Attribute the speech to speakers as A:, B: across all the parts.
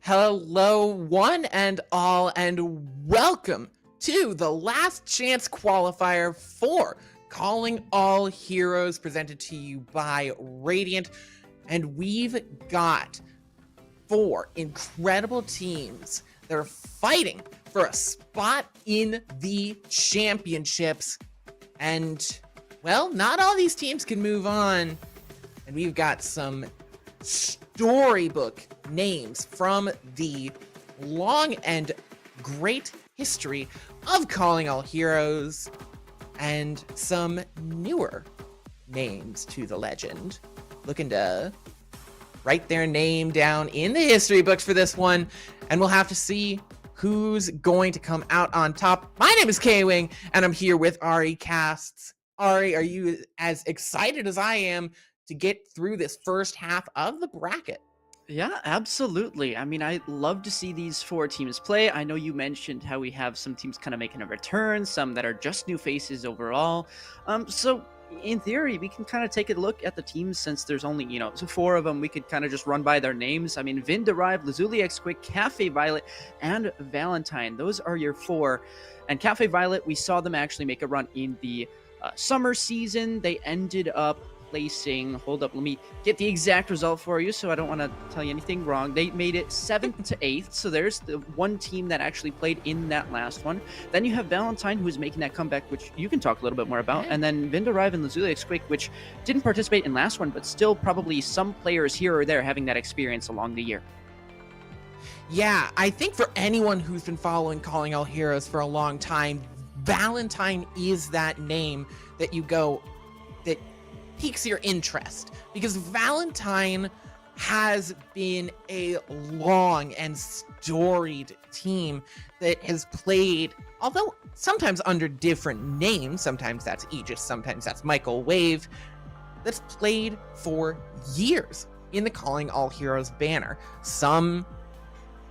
A: Hello, one and all, and welcome to the last chance qualifier for Calling All Heroes, presented to you by Radiant. And we've got 4 incredible teams that are fighting for a spot in the championships. And, well, not all these teams can move on. And we've got some storybook names from the long and great history of Calling All Heroes, and some newer names to the legend, looking to write their name down in the history books for this one, and we'll have to see who's going to come out on top. My name is K-Wing, and I'm here with Ari Casts. Ari, are you as excited as I am to get through this first half of the bracket?
B: Yeah, absolutely. I mean, I love to see these 4 teams play. I know you mentioned how we have some teams kind of making a return, some that are just new faces overall. So in theory, we can kind of take a look at the teams since there's only, so 4 of them. We could kind of just run by their names. I mean, Vin Derived, Lazuli X Quick, Cafe Violet, and Valentine. Those are your 4. And Cafe Violet, we saw them actually make a run in the summer season. They ended up placing, hold up, let me get the exact result for you so I don't want to tell you anything wrong. They made it 7th to 8th, so there's the one team that actually played in that last one. Then you have Valentine, who's making that comeback, which you can talk a little bit more about, and then Vindarive and Lazuli X Quick, which didn't participate in last one, but still probably some players here or there having that experience along the year.
A: Yeah, I think for anyone who's been following Calling All Heroes for a long time, Valentine is that name that you go, that piques your interest, because Valentine has been a long and storied team that has played, although sometimes under different names, sometimes that's Aegis, sometimes that's Michael Wave, that's played for years in the Calling All Heroes banner. Some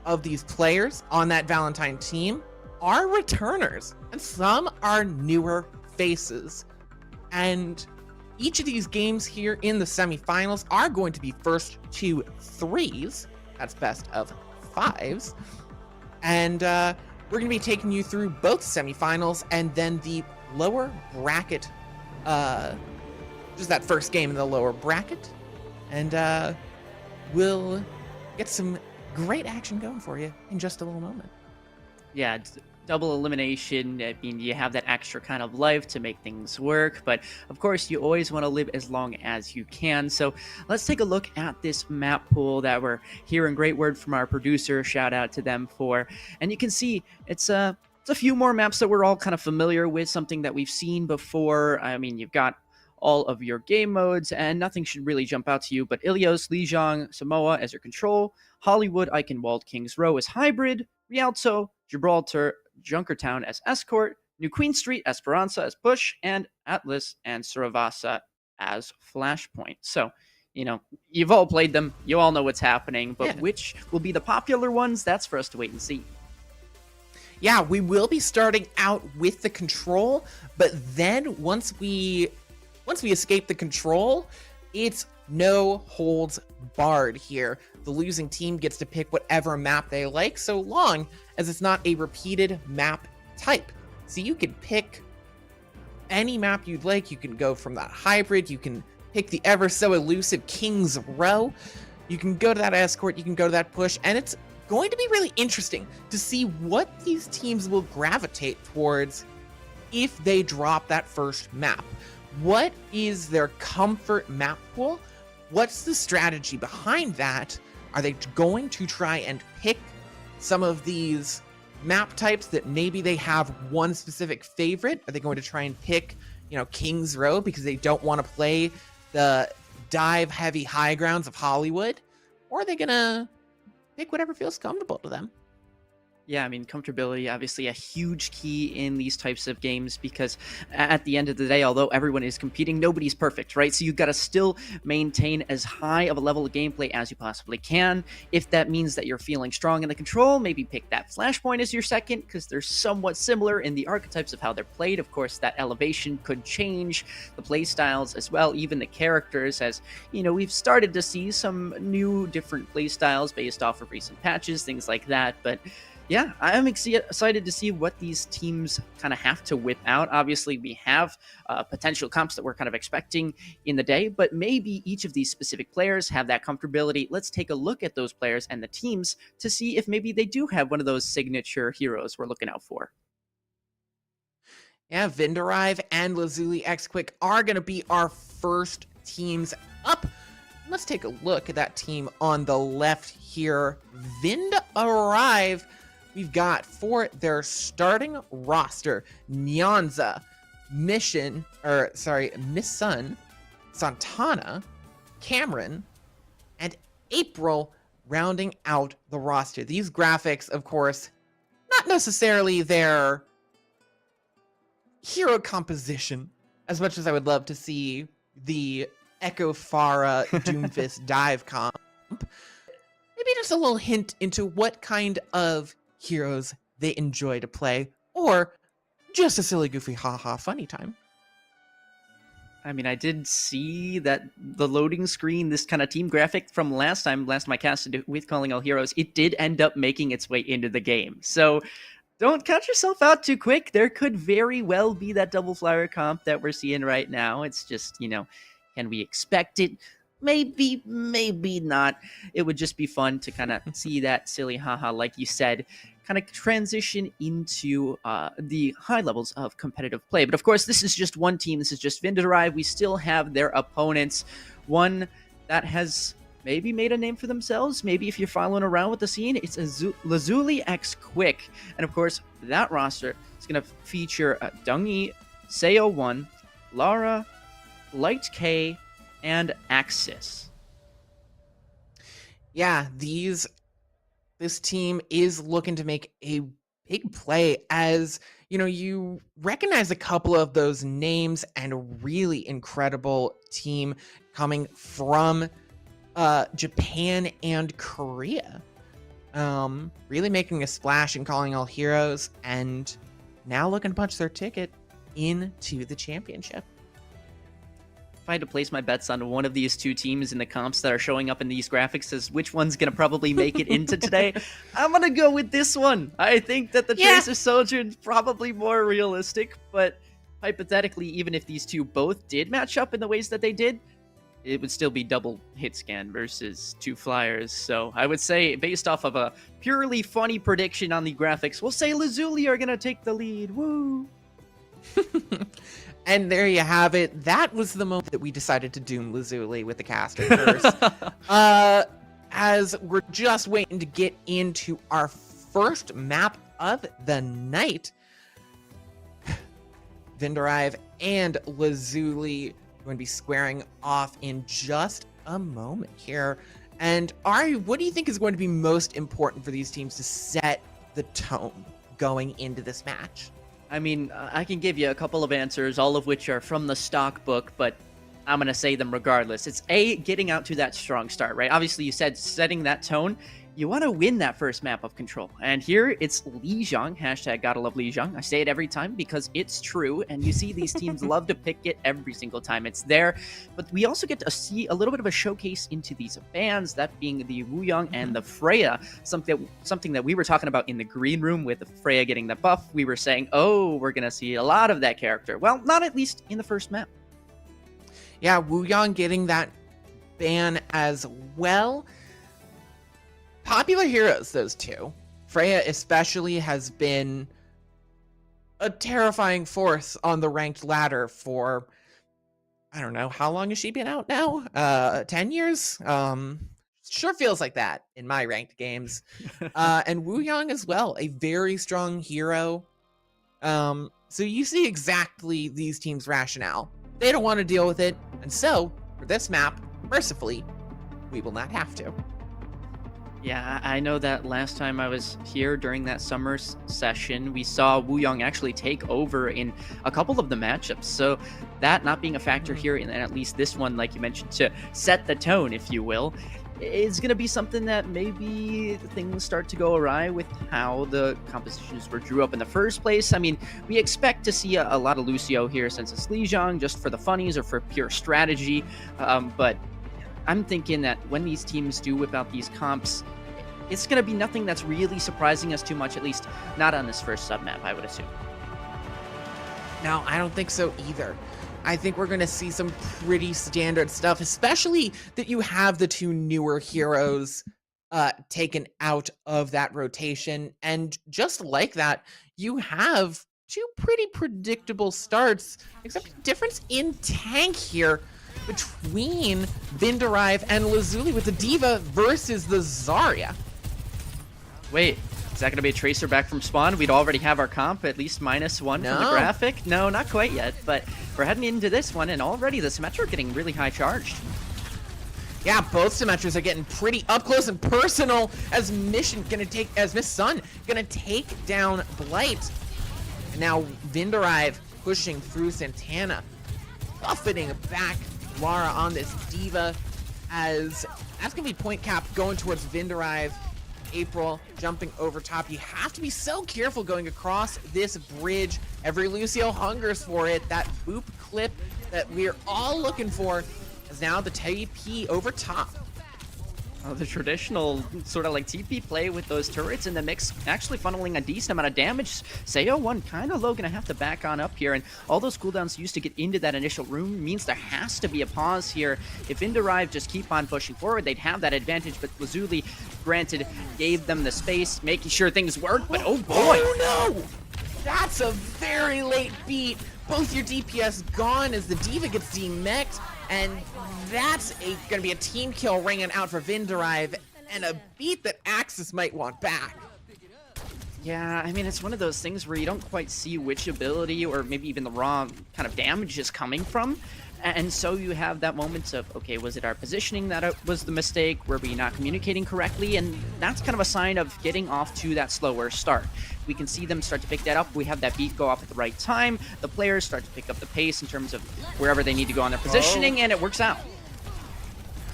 A: of these players on that Valentine team are returners, and some are newer faces. And each of these games here in the semifinals are going to be first to 3s. That's best of 5s. And we're going to be taking you through both semifinals and then the lower bracket, just that first game in the lower bracket. And we'll get some great action going for you in just a little moment.
B: Yeah, double elimination. I mean, you have that extra kind of life to make things work, but of course you always want to live as long as you can. So let's take a look at this map pool that we're hearing great word from our producer. Shout out to them for, and you can see it's a few more maps that we're all kind of familiar with, something that we've seen before. I mean, you've got all of your game modes, and nothing should really jump out to you, but Ilios, Lijiang, Samoa as your control, Hollywood, Eichenwald, Kings Row as hybrid, Rialto, Gibraltar, Junkertown as escort, New Queen Street, Esperança as push, and Atlas and Saravasa as flashpoint. So, you've all played them, you all know what's happening, but which will be the popular ones, that's for us to wait and see.
A: Yeah, we will be starting out with the control, but then once we escape the control, it's no holds barred here. The losing team gets to pick whatever map they like, so long as it's not a repeated map type. So you can pick any map you'd like. You can go from that hybrid, you can pick the ever so elusive Kings Row, you can go to that escort, you can go to that push, and it's going to be really interesting to see what these teams will gravitate towards if they drop that first map. What is their comfort map pool? What's the strategy behind that? Are they going to try and pick some of these map types that maybe they have one specific favorite? Are they going to try and pick, Kings Row because they don't want to play the dive-heavy high grounds of Hollywood? Or are they going to pick whatever feels comfortable to them?
B: Yeah, I mean, comfortability, obviously a huge key in these types of games because at the end of the day, although everyone is competing, nobody's perfect, right? So you've got to still maintain as high of a level of gameplay as you possibly can. If that means that you're feeling strong in the control, maybe pick that Flashpoint as your second because they're somewhat similar in the archetypes of how they're played. Of course, that elevation could change the play styles as well, even the characters, as we've started to see some new different play styles based off of recent patches, things like that. But yeah, I'm excited to see what these teams kind of have to whip out. Obviously, we have potential comps that we're kind of expecting in the day, but maybe each of these specific players have that comfortability. Let's take a look at those players and the teams to see if maybe they do have one of those signature heroes we're looking out for.
A: Yeah, Vindarive and Lazuli X Quick are going to be our first teams up. Let's take a look at that team on the left here. Vindarive, we've got for their starting roster, Nyanza, Missun, Santana, Cameron, and April rounding out the roster. These graphics, of course, not necessarily their hero composition, as much as I would love to see the Echo Pharah Doomfist dive comp. Maybe just a little hint into what kind of heroes they enjoy to play, or just a silly, goofy, haha, funny time.
B: I mean, I did see that the loading screen, this kind of team graphic from last time I casted with Calling All Heroes, it did end up making its way into the game. So don't count yourself out too quick. There could very well be that double flyer comp that we're seeing right now. It's just, can we expect it? Maybe, maybe not. It would just be fun to kind of see that silly haha, like you said, kind of transition into the high levels of competitive play. But of course, this is just one team. This is just Vindarive. We still have their opponents. One that has maybe made a name for themselves. Maybe if you're following around with the scene, it's Lazuli X Quick. And of course, that roster is going to feature Dungy, Seo1, Lara, Light K, and Axis.
A: Yeah, this team is looking to make a big play, as you recognize a couple of those names, and a really incredible team coming from Japan and Korea. Really making a splash and Calling All Heroes, and now looking to punch their ticket into the championship.
B: If I had to place my bets on one of these two teams in the comps that are showing up in these graphics as which one's going to probably make it into today, I'm going to go with this one. I think that the Tracer Soldier is probably more realistic, but hypothetically, even if these two both did match up in the ways that they did, it would still be double hit scan versus two flyers. So I would say, based off of a purely funny prediction on the graphics, we'll say Lazuli are going to take the lead. Woo!
A: And there you have it. That was the moment that we decided to doom Lazuli with the caster first. As we're just waiting to get into our first map of the night. Vindarive and Lazuli going to be squaring off in just a moment here. And Ari, what do you think is going to be most important for these teams to set the tone going into this match?
B: I mean, I can give you a couple of answers, all of which are from the stock book, but I'm going to say them regardless. It's A, getting out to that strong start, right? Obviously, you said setting that tone. You want to win that first map of control. And here it's Lijiang, hashtag gotta love Lijiang. I say it every time because it's true. And you see these teams love to pick it every single time it's there. But we also get to see a little bit of a showcase into these bands, that being the Wuyang and the Freya. Something that we were talking about in the green room with Freya getting the buff. We were saying, oh, we're going to see a lot of that character. Well, not at least in the first map.
A: Yeah, Wuyang getting that ban as well. Popular heroes, those two. Freya especially has been a terrifying force on the ranked ladder for, I don't know, how long has she been out now? 10 years? Sure feels like that in my ranked games. And Wuyang as well, a very strong hero. So you see exactly these teams' rationale. They don't want to deal with it, and so, for this map, mercifully, we will not have to.
B: Yeah, I know that last time I was here during that summer session, we saw Wu Yong actually take over in a couple of the matchups. So that not being a factor
A: Mhm.
B: here, and at least this one, like you mentioned, to set the tone, if you will, is going to be something that maybe things start to go awry with how the compositions were drew up in the first place. I mean, we expect to see a lot of Lucio here since it's Lijiang, just for the funnies or for pure strategy. But I'm thinking that when these teams do whip out these comps, it's going to be nothing that's really surprising us too much, at least not on this first submap, I would assume.
A: No, I don't think so either. I think we're going to see some pretty standard stuff, especially that you have the two newer heroes taken out of that rotation. And just like that, you have two pretty predictable starts, except the difference in tank here between Vindarive and Lazuli with the Diva versus the Zarya.
B: Wait, is that going to be a Tracer back from spawn? We'd already have our comp at least -1 from the
A: No.
B: graphic. No, not quite yet, but we're heading into this one, and already the Symmetra getting really high charged.
A: Yeah, both Symmetras are getting pretty up close and personal as Miss Sun gonna take down Blight. And now Vindarive pushing through Santana, buffeting back Lara on this Diva, as that's gonna be point cap going towards Vindarive. April jumping over top. You have to be so careful going across this bridge. Every Lucio hungers for it. That boop clip that we're all looking for is now the TP over top.
B: Oh, the traditional sort of like TP play with those turrets in the mix, actually funneling a decent amount of damage. Sayo 1 kind of low, gonna have to back on up here, and all those cooldowns used to get into that initial room means there has to be a pause here. If Indarive just keep on pushing forward, they'd have that advantage, but Lazuli, granted, gave them the space, making sure things work, but oh boy!
A: Oh no! That's a very late beat. Both your DPS gone as the Diva gets demech'd, and that's gonna be a team kill ringing out for Vindarive, and a beat that Axis might want back.
B: Yeah, I mean, it's one of those things where you don't quite see which ability or maybe even the wrong kind of damage is coming from. And so you have that moment of, okay, was it our positioning that was the mistake? Were we not communicating correctly? And that's kind of a sign of getting off to that slower start. We can see them start to pick that up. We have that beat go off at the right time. The players start to pick up the pace in terms of wherever they need to go on their positioning, and it works out.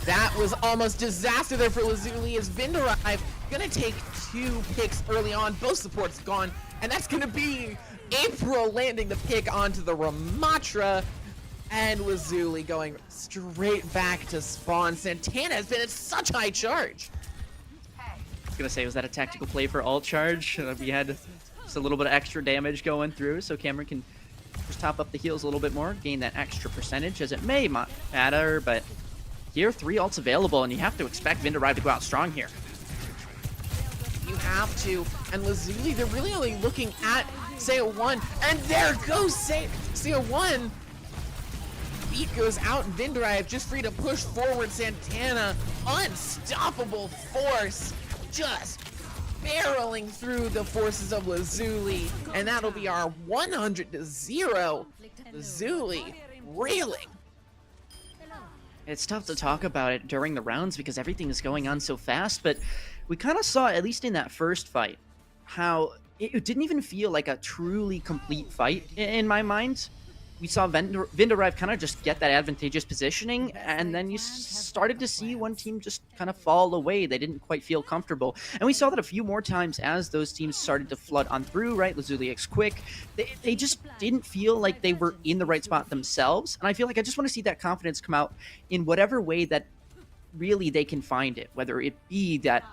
A: That was almost disaster there for Lazuli as Vindarive gonna take 2 picks early on. Both supports gone, and that's gonna be April landing the pick onto the Ramatra, and Lazuli going straight back to spawn. Santana has been at such high charge.
B: I was gonna say, was that a tactical play for alt charge? We had just a little bit of extra damage going through, so Cameron can just top up the heals a little bit more, gain that extra percentage, as it may matter, but here, 3 ults available, and you have to expect Vindarive to go out strong here.
A: You have to, and Lazuli, they're really only looking at Sayo 1, and there goes Sayo 1. Beat goes out, and Vindarive just free to push forward. Santana, unstoppable force, just barreling through the forces of Lazuli, and that'll be our 100-0. Lazuli reeling.
B: It's tough to talk about it during the rounds because everything is going on so fast, but we kind of saw, at least in that first fight, how it didn't even feel like a truly complete fight in my mind. We saw Vindarive kind of just get that advantageous positioning, and then you started to see one team just kind of fall away. They didn't quite feel comfortable. And we saw that a few more times as those teams started to flood on through, right? Lazuli X Quick. They just didn't feel like they were in the right spot themselves. And I feel like I just want to see that confidence come out in whatever way that really they can find it, whether it be that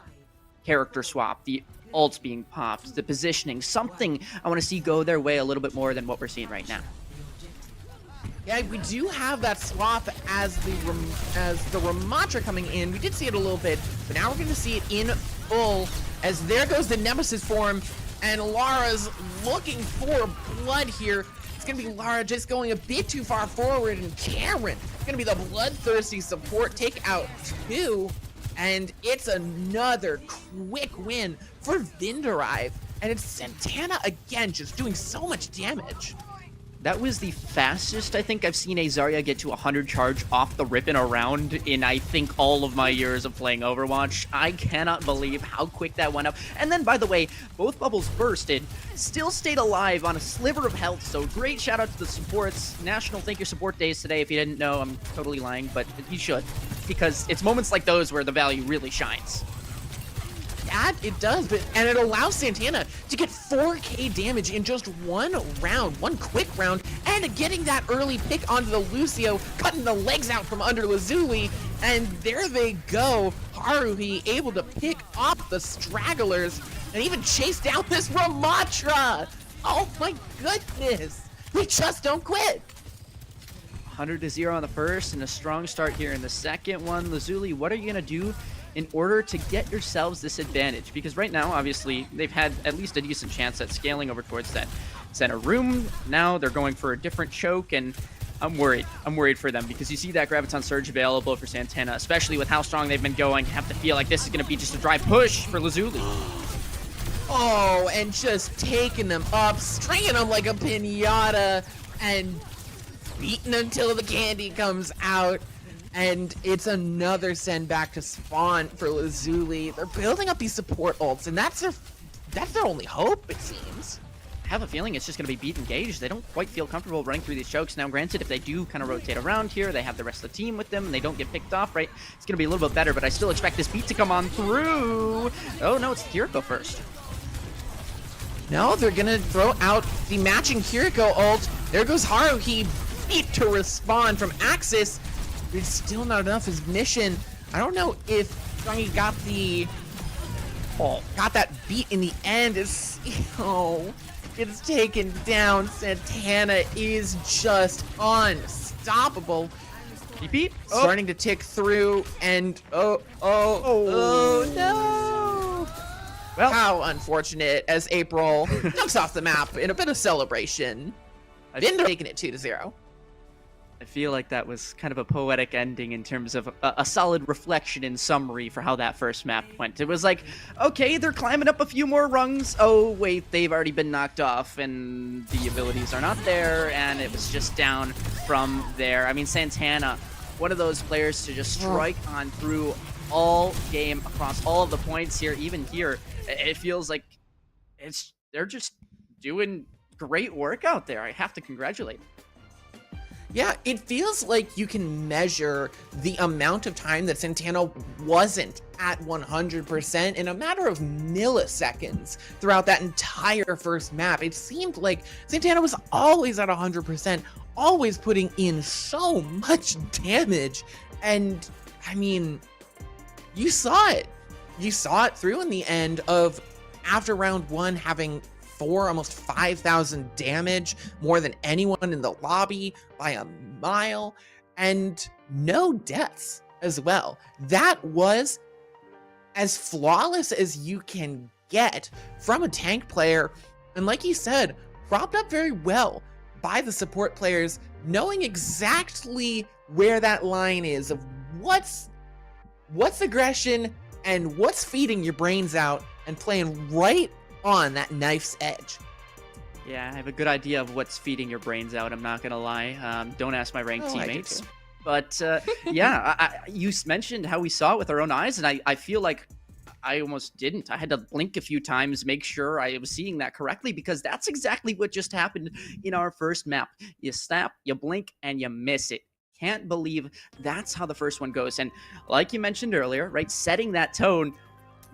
B: character swap, the ults being popped, the positioning, something I want to see go their way a little bit more than what we're seeing right now.
A: Yeah, we do have that swap as the Ramatra coming in. We did see it a little bit, but now we're going to see it in full as there goes the Nemesis form, and Lara's looking for blood here. It's going to be Lara just going a bit too far forward, and Cameron going to be the bloodthirsty support, take out 2, and it's another quick win for Vindarive, and it's Santana again just doing so much damage.
B: That was the fastest I think I've seen a Zarya get to 100 charge off the rip in a round in I think all of my years of playing Overwatch. I cannot believe how quick that went up. And then, by the way, both bubbles bursted, still stayed alive on a sliver of health, so great shout out to the supports. National Thank Your Support Days today. If you didn't know, I'm totally lying, but you should, because it's moments like those where the value really shines.
A: It does, and it allows Santana to get 4k damage in just one round, one quick round, and getting that early pick onto the Lucio, cutting the legs out from under Lazuli, and there they go. Haruhi able to pick off the stragglers and even chase down this Ramatra. Oh my goodness, we just don't quit.
B: 100-0 on the first, and a strong start here in the second one. Lazuli, what are you gonna do in order to get yourselves this advantage? Because right now, obviously, they've had at least a decent chance at scaling over towards that center room. Now they're going for a different choke, and I'm worried. I'm worried for them, because you see that Graviton Surge available for Santana, especially with how strong they've been going. I have to feel like this is going to be just a dry push for Lazuli.
A: Oh, and just taking them up, stringing them like a piñata, and beating until the candy comes out. And it's another send back to spawn for Lazuli. They're building up these support ults, and that's their only hope, it seems.
B: I have a feeling it's just going to be beat engaged. They don't quite feel comfortable running through these chokes. Now, granted, if they do kind of rotate around here, they have the rest of the team with them, and they don't get picked off, right? It's going to be a little bit better, but I still expect this beat to come on through. Oh, no, it's Kiriko first.
A: No, they're going to throw out the matching Kiriko ult. There goes Haruhi, beat to respond from Axis. It's still not enough. His mission, I don't know if Strongy got that beat in the end. It's taken down. Santana is just unstoppable.
B: Beep, beep.
A: Starting to tick through, and oh no!
B: Well,
A: how unfortunate, as April jumps off the map in a bit of celebration. Been taking it 2-0.
B: I feel like that was kind of a poetic ending in terms of a solid reflection and summary for how that first map went. It was like, okay, they're climbing up a few more rungs. Oh, wait, they've already been knocked off, and the abilities are not there, and it was just down from there. I mean, Santana, one of those players to just strike on through all game across all of the points here. Even here, it feels like they're just doing great work out there. I have to congratulate them.
A: Yeah, it feels like you can measure the amount of time that Santana wasn't at 100% in a matter of milliseconds throughout that entire first map. It seemed like Santana was always at 100%, always putting in so much damage. And, I mean, you saw it. You saw it through in the end of, after round one, having almost 5,000 damage, more than anyone in the lobby by a mile, and no deaths as well. That was as flawless as you can get from a tank player, and like you said, propped up very well by the support players, knowing exactly where that line is of what's aggression and what's feeding your brains out, and playing right on that knife's edge.
B: Yeah, I have a good idea of what's feeding your brains out, I'm not gonna lie. Don't ask my ranked teammates. But yeah, you mentioned how we saw it with our own eyes, and I feel like I almost didn't. I had to blink a few times, make sure I was seeing that correctly, because that's exactly what just happened in our first map. You snap, you blink, and you miss it. Can't believe that's how the first one goes. And like you mentioned earlier, right, setting that tone,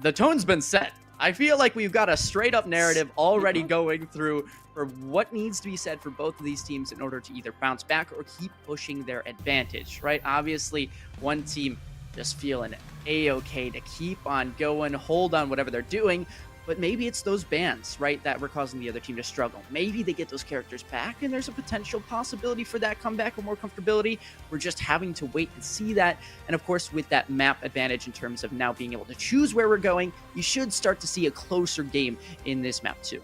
B: the tone's been set. I feel like we've got a straight up narrative already going through for what needs to be said for both of these teams in order to either bounce back or keep pushing their advantage, right? Obviously, one team just feeling a-okay to keep on going, hold on whatever they're doing, but maybe it's those bans, right, that were causing the other team to struggle. Maybe they get those characters back, and there's a potential possibility for that comeback or more comfortability. We're just having to wait and see that. And of course, with that map advantage in terms of now being able to choose where we're going, you should start to see a closer game in this map too.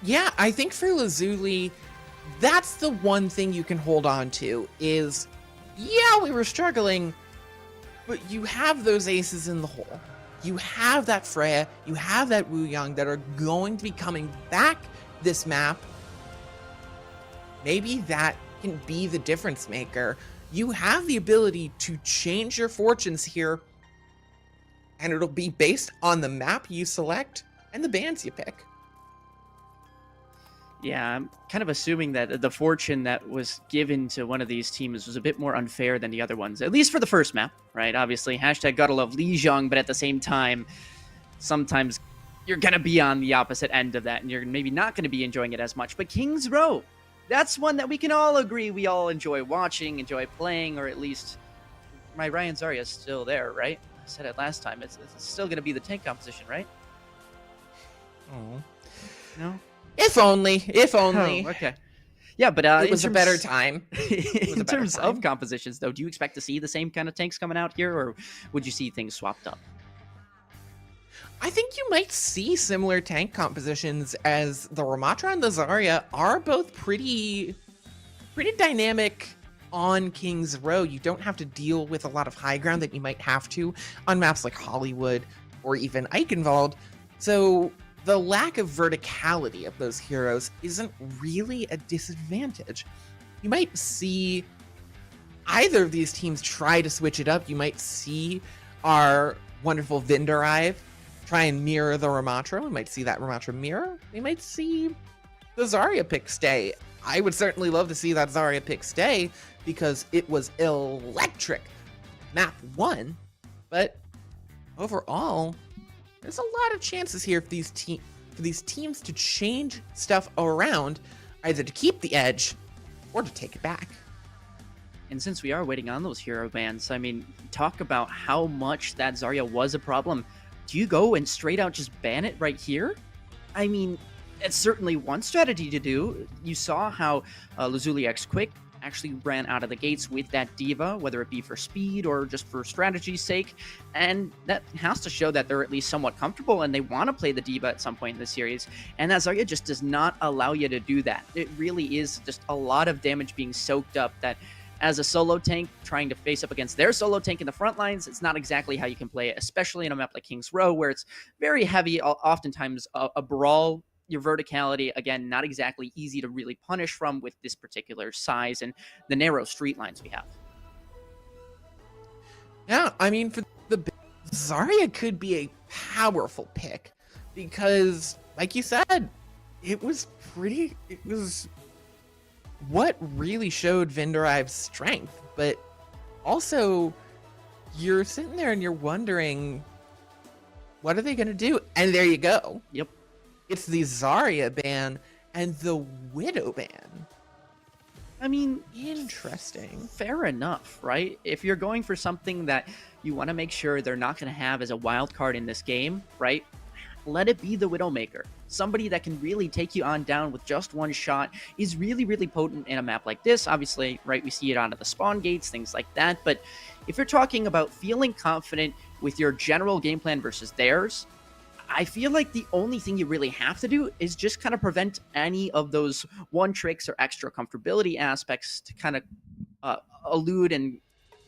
A: Yeah, I think for Lazuli, that's the one thing you can hold on to is, yeah, we were struggling, but you have those aces in the hole. You have that Freya, you have that Wu Yang that are going to be coming back this map, maybe that can be the difference maker. You have the ability to change your fortunes here, and it'll be based on the map you select and the bans you pick.
B: Yeah, I'm kind of assuming that the fortune that was given to one of these teams was a bit more unfair than the other ones, at least for the first map, right? Obviously, hashtag gotta love Lijiang, but at the same time, sometimes you're going to be on the opposite end of that, and you're maybe not going to be enjoying it as much. But King's Row, that's one that we can all agree we all enjoy watching, enjoy playing, or at least my Ryan Zarya is still there, right? I said it last time. It's still going to be the tank composition, right?
A: Oh.
B: No?
A: If only.
B: Oh, okay. Yeah, but
A: it was a better time.
B: In terms of compositions, though, do you expect to see the same kind of tanks coming out here, or would you see things swapped up?
A: I think you might see similar tank compositions, as the Ramatra and the Zarya are both pretty dynamic on King's Row. You don't have to deal with a lot of high ground that you might have to on maps like Hollywood or even Eichenwald. So the lack of verticality of those heroes isn't really a disadvantage. You might see either of these teams try to switch it up. You might see our wonderful Vindarive try and mirror the Ramatra. We might see that Ramatra mirror. We might see the Zarya pick stay. I would certainly love to see that Zarya pick stay because it was electric map 1. But overall, there's a lot of chances here for these teams to change stuff around, either to keep the edge or to take it back.
B: And since we are waiting on those hero bans, I mean, talk about how much that Zarya was a problem. Do you go and straight out just ban it right here? I mean, it's certainly one strategy to do. You saw how Lazuli X Quick actually ran out of the gates with that diva, whether it be for speed or just for strategy's sake, and that has to show that they're at least somewhat comfortable and they want to play the diva at some point in the series, and that Zarya just does not allow you to do that. It really is just a lot of damage being soaked up that as a solo tank trying to face up against their solo tank in the front lines, it's not exactly how you can play it, especially in a map like King's Row where it's very heavy, oftentimes a brawl. Your verticality, again, not exactly easy to really punish from with this particular size and the narrow street lines we have.
A: Yeah, I mean, for the Zarya could be a powerful pick because, like you said, it was what really showed Vindarive's strength. But also, you're sitting there and you're wondering, what are they going to do? And there you go.
B: Yep.
A: It's the Zarya ban and the Widow ban.
B: I mean,
A: interesting.
B: Fair enough, right? If you're going for something that you want to make sure they're not going to have as a wild card in this game, right? Let it be the Widowmaker. Somebody that can really take you on down with just one shot is really, really potent in a map like this. Obviously, right, we see it onto the spawn gates, things like that. But if you're talking about feeling confident with your general game plan versus theirs, I feel like the only thing you really have to do is just kind of prevent any of those one tricks or extra comfortability aspects to kind of elude and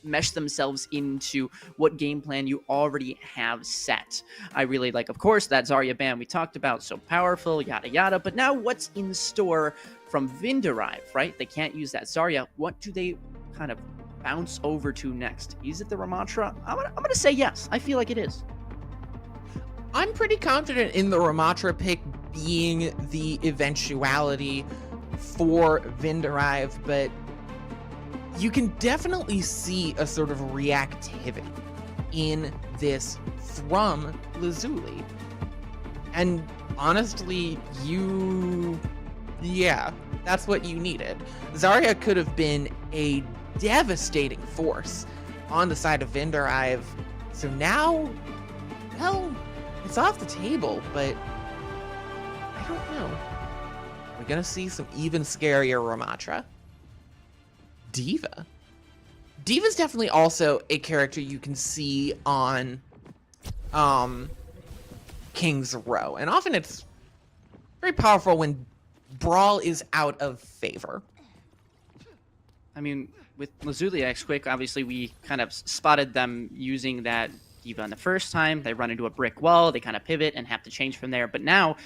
B: mesh themselves into what game plan you already have set. I really like, of course, that Zarya ban we talked about, so powerful, yada yada, but now what's in store from Vindarive, right? They can't use that Zarya. What do they kind of bounce over to next? Is it the Ramatra? I'm gonna say yes. I feel like it is.
A: I'm pretty confident in the Ramatra pick being the eventuality for Vindarive, but you can definitely see a sort of reactivity in this from Lazuli. And honestly, that's what you needed. Zarya could have been a devastating force on the side of Vindarive. So now, well, it's off the table, but I don't know. We're gonna see some even scarier Ramatra. Diva's definitely also a character you can see on King's Row, and often it's very powerful when Brawl is out of favor.
B: I mean, with Lazuli X Quick, obviously we kind of spotted them using that Diva on the first time. They run into a brick wall, they kind of pivot and have to change from there. But now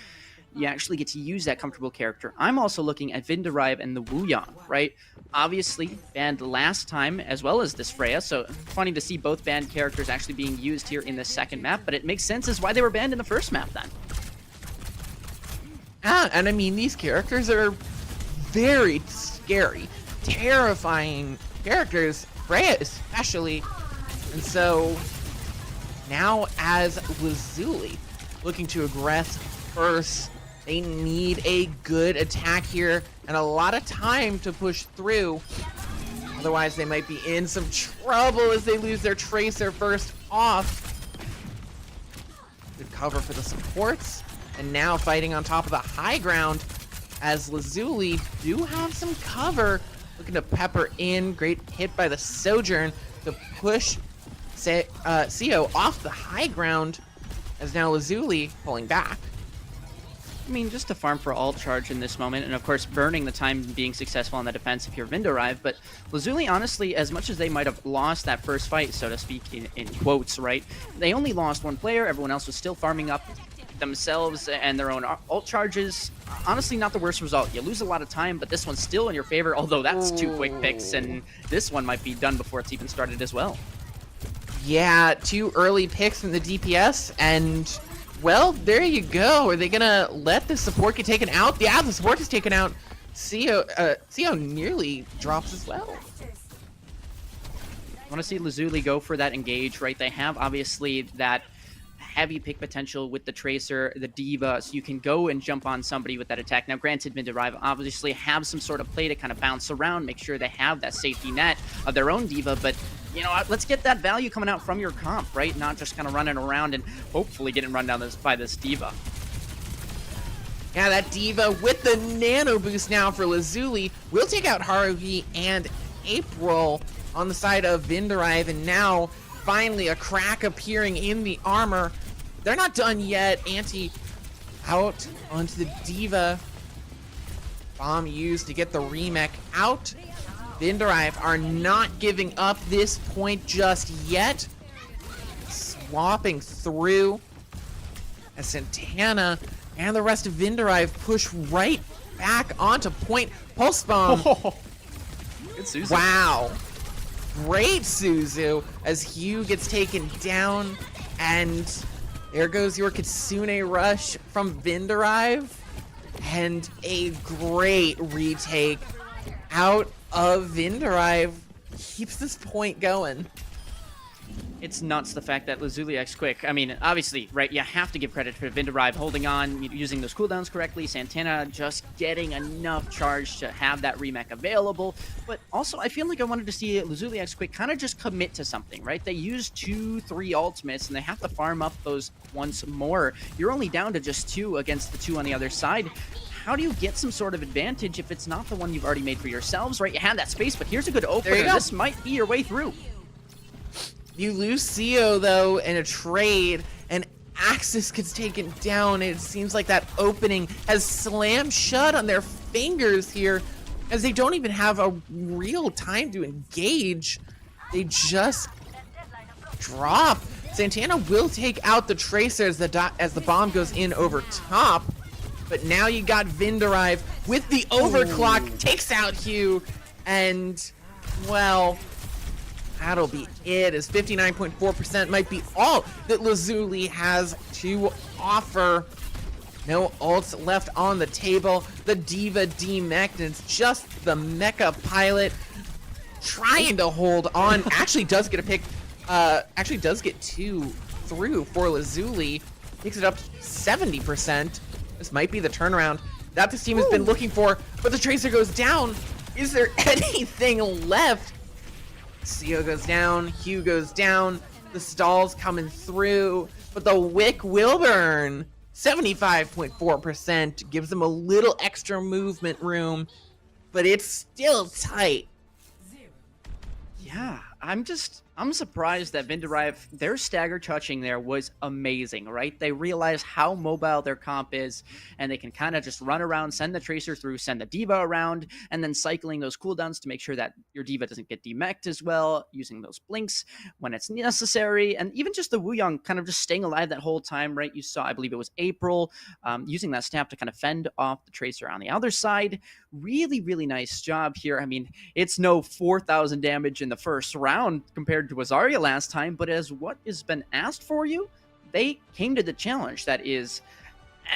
B: you actually get to use that comfortable character. I'm also looking at Vindarive and the Wuyang, right? Obviously, banned last time as well as this Freya, so funny to see both banned characters actually being used here in the second map, but it makes sense as why they were banned in the first map then.
A: And I mean, these characters are very scary, terrifying characters, Freya especially. And so now as Lazuli looking to aggress first, they need a good attack here and a lot of time to push through. Otherwise, they might be in some trouble as they lose their Tracer first off. Good cover for the supports. And now fighting on top of the high ground as Lazuli do have some cover. Looking to pepper in. Great hit by the Sojourn to push CO off the high ground as now Lazuli pulling back.
B: I mean, just to farm for alt charge in this moment, and of course burning the time being successful on the defense if you're Vindarive, but Lazuli, honestly, as much as they might have lost that first fight, so to speak, in quotes, right, they only lost one player, everyone else was still farming up themselves and their own alt charges. Honestly, not the worst result. You lose a lot of time, but this one's still in your favor, although that's 2 quick picks, and this one might be done before it's even started as well.
A: Yeah, 2 early picks from the DPS, and well, there you go. Are they gonna let the support get taken out? Yeah, the support is taken out. CO nearly drops as well.
B: I want to see Lazuli go for that engage, right? They have obviously that heavy pick potential with the Tracer, the D.Va, so you can go and jump on somebody with that attack. Now, granted, Vindarive obviously have some sort of play to kind of bounce around, make sure they have that safety net of their own D.Va, but you know, let's get that value coming out from your comp, right? Not just kind of running around and hopefully getting run down by this D.Va.
A: Yeah, that D.Va with the nano boost now for Lazuli will take out Haruhi and April on the side of Vindarive, and now finally a crack appearing in the armor. They're not done yet. Anti out onto the D.Va. Bomb used to get the remech out. Vindarive are not giving up this point just yet. Swapping through as Santana and the rest of Vindarive push right back onto point. Pulse bomb.
B: Good Suzu.
A: Wow. Great Suzu as Hugh gets taken down, and there goes your Kitsune Rush from Vindarive, and a great retake out of Vindarive. Keeps this point going.
B: It's nuts, the fact that Lazuli X quick. I mean, obviously, right, you have to give credit for Vindarive holding on, using those cooldowns correctly, Santana just getting enough charge to have that remech available, but also I feel like I wanted to see Lazuli X quick kind of just commit to something, right? They use 2-3 ultimates, and they have to farm up those once more. You're only down to just 2 against the 2 on the other side. How do you get some sort of advantage if it's not the one you've already made for yourselves, right? You have that space, but here's a good opener. This might be your way through.
A: You lose CO, though, in a trade, and Axis gets taken down. It seems like that opening has slammed shut on their fingers here, as they don't even have a real time to engage. They just drop. Santana will take out the Tracer as the bomb goes in over top, but now you got Vindarive with the overclock, takes out Hugh, and, well, that'll be it, as 59.4% might be all that Lazuli has to offer. No ults left on the table. The D.Va demeched, and it's just the Mecha Pilot trying to hold on. Actually does get a pick. Actually does get 2 through for Lazuli. Takes it up 70%. This might be the turnaround that this team has been looking for, but the Tracer goes down. Is there anything left? CO goes down, Hugh goes down, the stalls coming through, but the wick will burn. 75.4% gives them a little extra movement room, but it's still tight.
B: Yeah, I'm surprised that Vindarive, their stagger touching there was amazing, right? They realize how mobile their comp is, and they can kind of just run around, send the Tracer through, send the Diva around, and then cycling those cooldowns to make sure that your Diva doesn't get demech'd as well, using those blinks when it's necessary, and even just the Wuyong kind of just staying alive that whole time, right? You saw, I believe it was April, using that snap to kind of fend off the Tracer on the other side. Really, really nice job here. I mean, it's no 4,000 damage in the first round compared to Azaria last time, but as what has been asked for you, they came to the challenge, that is,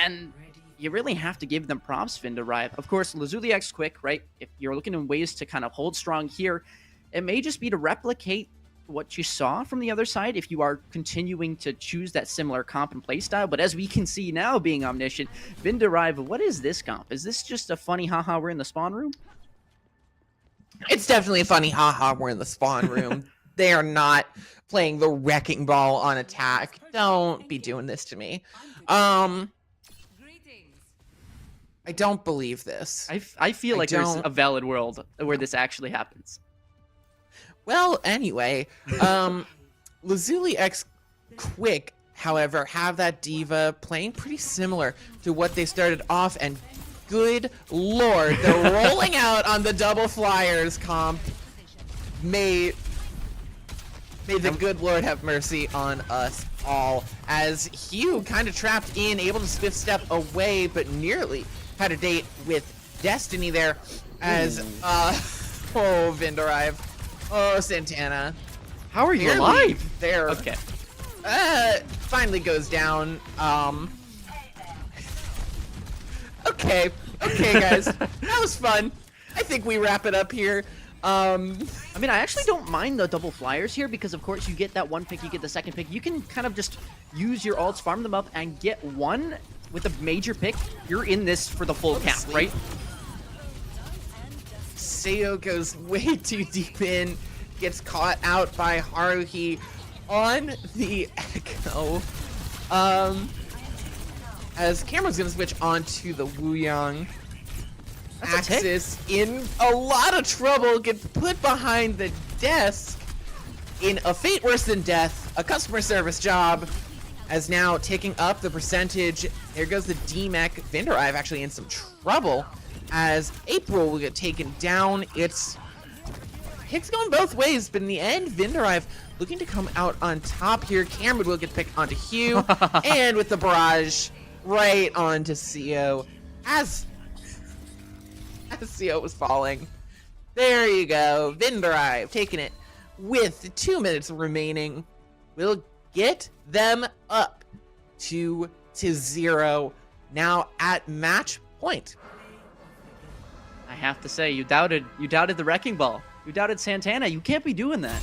B: and you really have to give them props, Vindarive. Of course, Lazuliak's quick, right? If you're looking in ways to kind of hold strong here, it may just be to replicate what you saw from the other side if you are continuing to choose that similar comp and playstyle. But as we can see now, being omniscient, Vindarive, what is this comp? Is this just a funny haha, we're in the spawn room?
A: It's definitely a funny haha, we're in the spawn room. They are not playing the wrecking ball on attack. Don't be doing this to me. I don't believe this.
B: I feel like there's a valid world where this actually happens.
A: Well, anyway, Lazuli X Quick, however, have that Diva playing pretty similar to what they started off, and good lord, they're rolling out on the double flyers comp. May the good lord have mercy on us all, as Hugh kind of trapped in, able to swift step away, but nearly had a date with Destiny there, as, oh, Vindarive. Oh, Santana.
B: How are you alive?
A: There.
B: Okay.
A: Finally goes down. Okay, guys. That was fun. I think we wrap it up here.
B: I mean, I actually don't mind the double flyers here because, of course, you get that one pick, you get the second pick. You can kind of just use your ults, farm them up, and get one with a major pick. You're in this for the full cap, right?
A: Sayo goes way too deep in, gets caught out by Haruhi on the Echo. As Cameron's gonna switch on to the Wuyong. Axis in a lot of trouble, gets put behind the desk in a fate worse than death, a customer service job, as now taking up the percentage. There goes the D-Mech. Vindarive actually in some trouble, as April will get taken down. It's picks going both ways, but in the end, Vindarive looking to come out on top here. Cameron will get picked onto Hugh, and with the barrage right onto CO as CO was falling. There you go, Vindarive taking it with 2 minutes remaining. We'll get them up to 0 now at match point.
B: I have to say, you doubted the wrecking ball. You doubted Santana. You can't be doing that.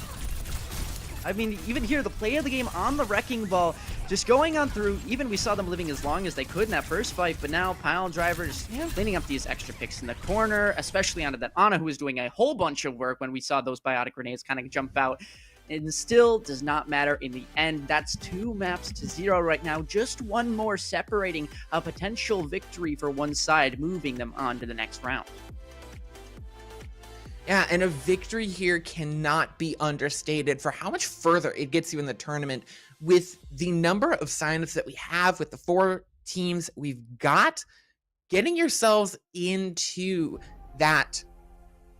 B: I mean, even here, the play of the game on the wrecking ball, just going on through. Even we saw them living as long as they could in that first fight, but now Pile Driver just cleaning up these extra picks in the corner, especially onto that Ana, who was doing a whole bunch of work when we saw those biotic grenades kind of jump out. And still does not matter in the end. That's 2 maps to 0 right now. Just one more separating a potential victory for one side, moving them on to the next round.
A: Yeah, and a victory here cannot be understated for how much further it gets you in the tournament with the number of signups that we have, with the 4 teams we've got. Getting yourselves into that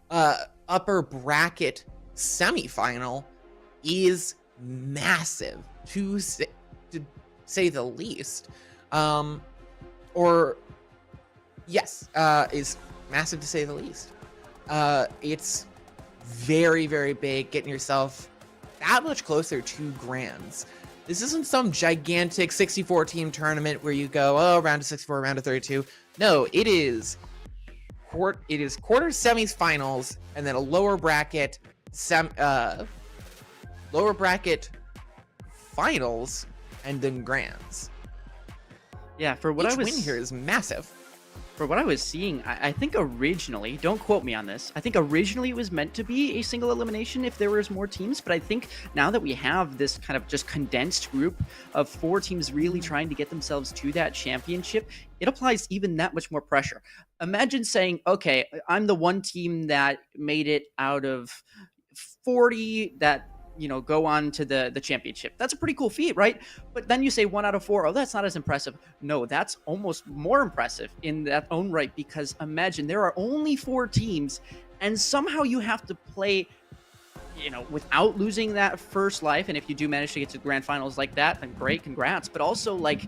A: upper bracket semifinal is massive, to say the least. Is massive to say the least. It's very, very big, getting yourself that much closer to grands. This isn't some gigantic 64 team tournament where you go, oh, round of 64, round of 32. No, it is quarters, semis, finals, and then a lower bracket finals, and then grands.
B: Yeah, for what
A: Each win here is massive.
B: For what I was seeing, I think originally, don't quote me on this, I think originally it was meant to be a single elimination if there was more teams, but I think now that we have this kind of just condensed group of 4 teams really trying to get themselves to that championship, it applies even that much more pressure. Imagine saying, okay, I'm the one team that made it out of 40 that go on to the championship. That's a pretty cool feat, right? But then you say 1 out of 4. Oh, that's not as impressive. No, that's almost more impressive in that own right, because imagine there are only 4 teams and somehow you have to play without losing that first life. And if you do manage to get to the grand finals like that, then great, congrats. But also, like,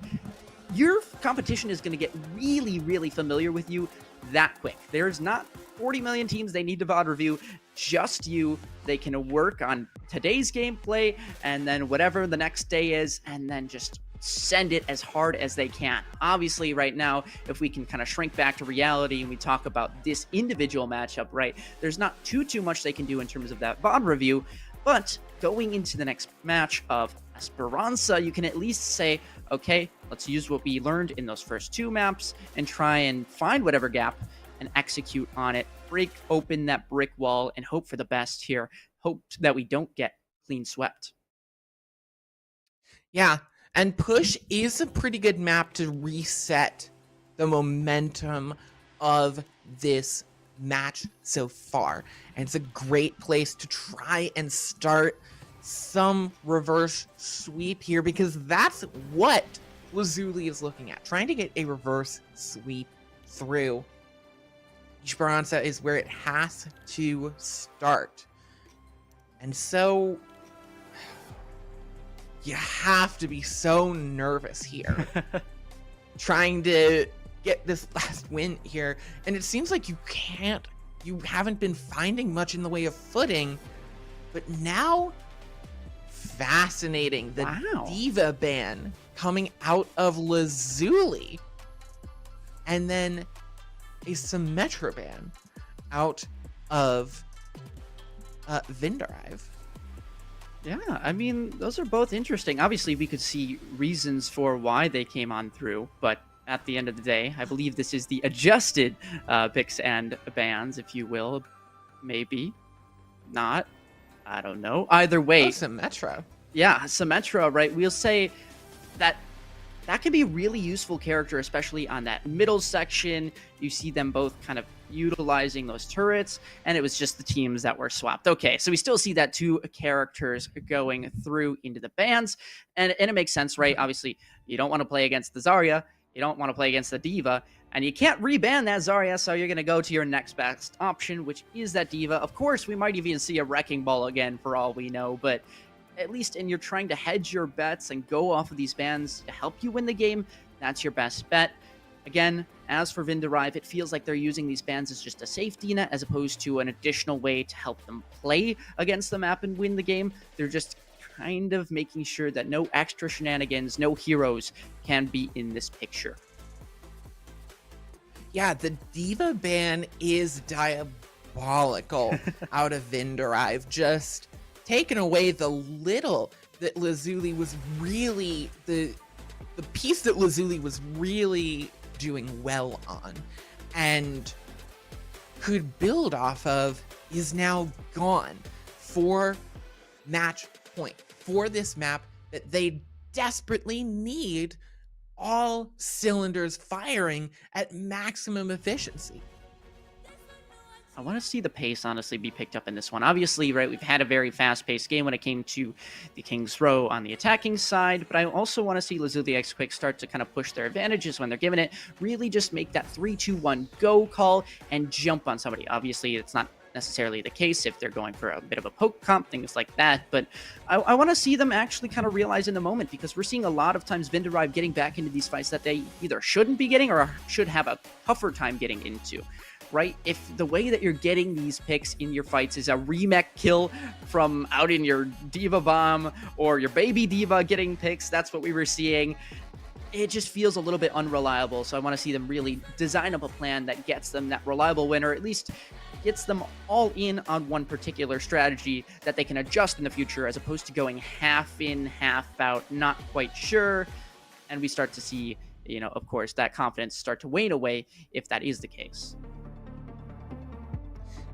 B: your competition is going to get really, really familiar with you that quick. There's not 40 million teams they need to VOD review, just you. They can work on today's gameplay and then whatever the next day is, and then just send it as hard as they can. Obviously, right now, if we can kind of shrink back to reality and we talk about this individual matchup, right, there's not too much they can do in terms of that VOD review. But going into the next match of Esperança, you can at least say, okay, let's use what we learned in those first 2 maps and try and find whatever gap and execute on it, break open that brick wall, and hope for the best here. Hope that we don't get clean swept.
A: Yeah, and Push is a pretty good map to reset the momentum of this match so far. And it's a great place to try and start some reverse sweep here, because that's what Lazuli is looking at. Trying to get a reverse sweep through. Esperança is where it has to start. And so you have to be so nervous here. Trying to get this last win here. And it seems like you haven't been finding much in the way of footing. But now, fascinating. The Diva ban coming out of Lazuli. And then a Symmetra ban out of Vindarive.
B: Yeah, I mean, those are both interesting. Obviously, we could see reasons for why they came on through, but at the end of the day, I believe this is the adjusted picks and bans, if you will. Maybe. Not. I don't know. Either way.
A: Symmetra.
B: Yeah, Symmetra, right? We'll say that can be a really useful character, especially on that middle section. You see them both kind of utilizing those turrets, and it was just the teams that were swapped. Okay, so we still see that 2 characters going through into the bans, and it makes sense, right? Obviously, you don't want to play against the Zarya, you don't want to play against the Diva, and you can't reban that Zarya, so you're going to go to your next best option, which is that Diva. Of course, we might even see a Wrecking Ball again for all we know, but at least, and you're trying to hedge your bets and go off of these bans to help you win the game, that's your best bet. Again, as for Vindarive, it feels like they're using these bans as just a safety net as opposed to an additional way to help them play against the map and win the game. They're just kind of making sure that no extra shenanigans, no heroes can be in this picture.
A: Yeah, the Diva ban is diabolical out of Vindarive. Just taken away the little that Lazuli was really, the piece that Lazuli was really doing well on and could build off of is now gone for match point, for this map that they desperately need all cylinders firing at maximum efficiency.
B: I want to see the pace, honestly, be picked up in this one. Obviously, right, we've had a very fast-paced game when it came to the King's Row on the attacking side, but I also want to see Lazuli X Quick start to kind of push their advantages when they're given it, really just make that 3-2-1 go call and jump on somebody. Obviously, it's not necessarily the case if they're going for a bit of a poke comp, things like that, but I want to see them actually kind of realize in the moment, because we're seeing a lot of times Vindarive getting back into these fights that they either shouldn't be getting or should have a tougher time getting into. Right? If the way that you're getting these picks in your fights is a remake kill from out in your Diva Bomb or your baby Diva getting picks, that's what we were seeing. It just feels a little bit unreliable. So I want to see them really design up a plan that gets them that reliable win, or at least gets them all in on one particular strategy that they can adjust in the future, as opposed to going half in, half out, not quite sure. And we start to see, of course, that confidence start to wane away if that is the case.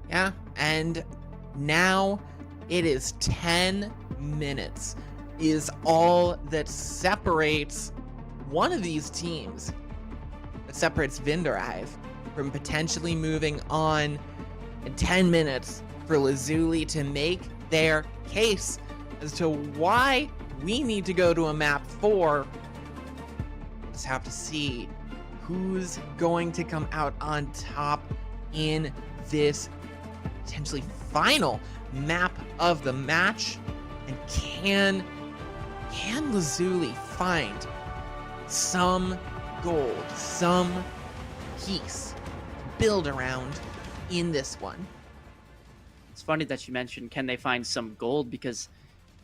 A: Yeah, and now it is 10 minutes is all that separates one of these teams, that separates Vindarive from potentially moving on, and 10 minutes for Lazuli to make their case as to why we need to go to a map 4. Just have to see who's going to come out on top in this potentially final map of the match. And can Lazuli find some gold, some piece to build around in this one?
B: It's funny that you mentioned, can they find some gold? Because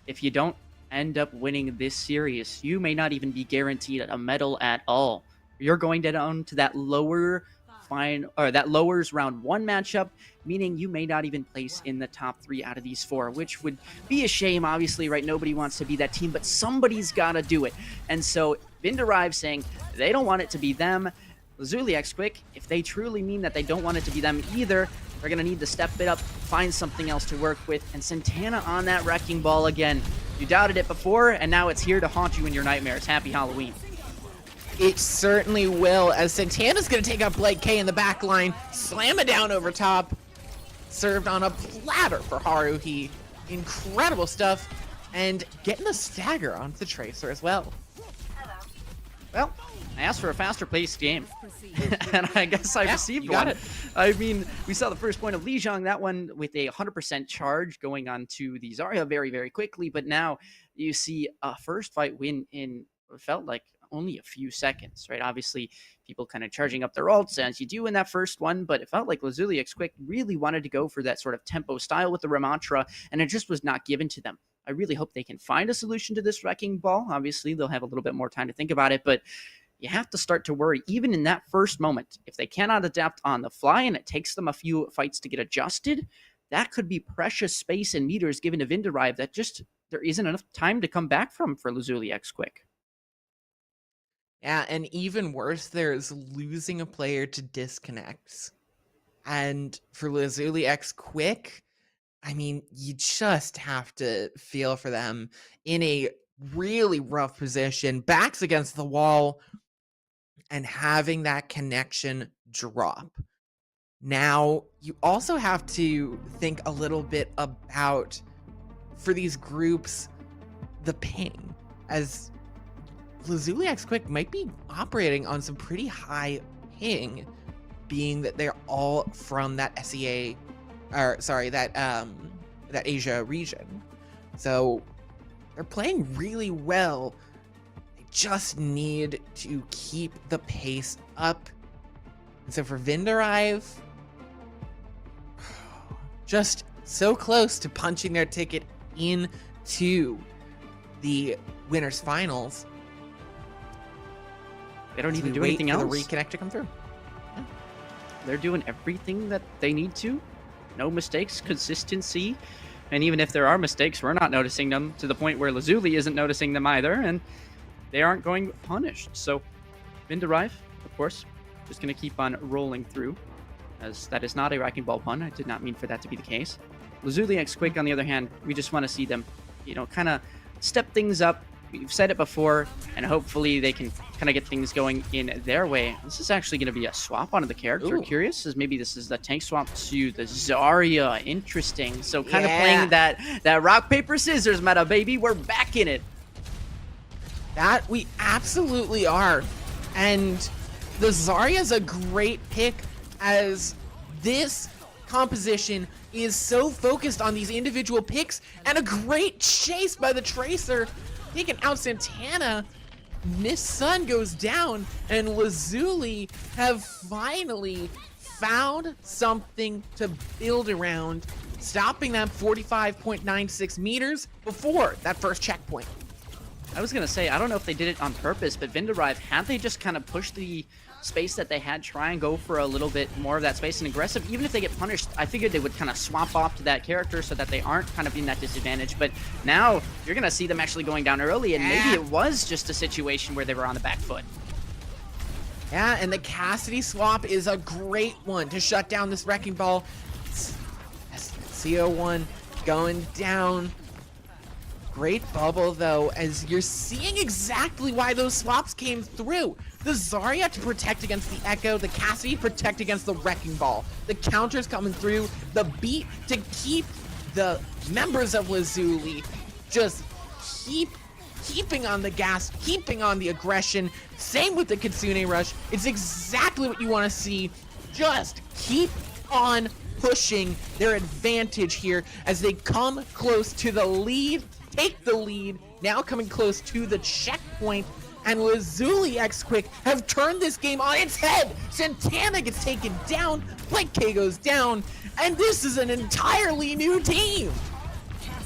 B: if you don't end up winning this series, you may not even be guaranteed a medal at all. You're going down to that lower that lowers round 1 matchup, meaning you may not even place in the top 3 out of these 4, which would be a shame, obviously, right? Nobody wants to be that team, but somebody's got to do it. And so Vindarive saying they don't want it to be them. Lazuli X Quick, if they truly mean that they don't want it to be them either, they're going to need to step it up, find something else to work with. And Santana on that wrecking ball again. You doubted it before, and now it's here to haunt you in your nightmares. Happy Halloween.
A: It certainly will, as Santana's going to take out Blake K in the back line, slam it down over top. Served on a platter for Haruhi. Incredible stuff. And getting the stagger onto the Tracer as well.
B: Well, I asked for a faster paced game, and I guess I received
A: you got
B: one.
A: it.
B: I mean, we saw the first point of Lijiang, that one with a 100% charge going on to the Zarya very, very quickly, but now you see a first fight win in what felt like only a few seconds, right? Obviously, people kind of charging up their ults as you do in that first one, but it felt like Lazuli X Quick really wanted to go for that sort of tempo style with the Ramantra, and it just was not given to them. I really hope they can find a solution to this wrecking ball. Obviously, they'll have a little bit more time to think about it, but you have to start to worry, even in that first moment. If they cannot adapt on the fly and it takes them a few fights to get adjusted, that could be precious space and meters given to Vindarive that just there isn't enough time to come back from for Lazuli X Quick.
A: Yeah, and even worse, there's losing a player to disconnects. And for Lazuli X Quick, I mean, you just have to feel for them in a really rough position, backs against the wall, and having that connection drop. Now, you also have to think a little bit about, for these groups, the ping, as Lazuli X Quick might be operating on some pretty high ping, being that they're all from that SEA, or sorry, that Asia region. So they're playing really well. They just need to keep the pace up. And so for Vindarive, just so close to punching their ticket into the winners finals.
B: They don't need to do anything else.
A: The reconnect to come through. Yeah.
B: They're doing everything that they need to. No mistakes, consistency. And even if there are mistakes, we're not noticing them to the point where Lazuli isn't noticing them either. And they aren't going punished. So Vindarive, of course, just going to keep on rolling through. As that is not a wrecking ball pun. I did not mean for that to be the case. Lazuli X Quick, on the other hand, we just want to see them, kind of step things up. We've said it before, and hopefully they can kind of get things going in their way. This is actually going to be a swap onto the character.
A: Ooh.
B: Curious, as maybe this is the tank swap to the Zarya. Interesting. So kind of playing that rock, paper, scissors meta, baby. We're back in it.
A: That we absolutely are. And the Zarya is a great pick, as this composition is so focused on these individual picks, and a great chase by the Tracer. Taking out Santana, Miss Sun goes down, and Lazuli have finally found something to build around, stopping them 45.96 meters before that first checkpoint.
B: I was going to say, I don't know if they did it on purpose, but Vindarive, had they just kind of pushed the space that they had, try and go for a little bit more of that space and aggressive, even if they get punished, I figured they would kind of swap off to that character so that they aren't kind of in that disadvantage. But now you're going to see them actually going down early, and maybe it was just a situation where they were on the back foot.
A: Yeah, and the Cassidy swap is a great one to shut down this wrecking ball. CO1 going down. Great bubble, though, as you're seeing exactly why those swaps came through. The Zarya to protect against the Echo, the Cassidy protect against the Wrecking Ball. The counters coming through, the beat to keep the members of Lazuli just keeping on the gas, keeping on the aggression. Same with the Kitsune Rush. It's exactly what you want to see. Just keep on pushing their advantage here as they come close to the lead, take the lead, now coming close to the checkpoint, and Lazuli X Quick have turned this game on its head. Santana gets taken down, Blake K goes down, and this is an entirely new team.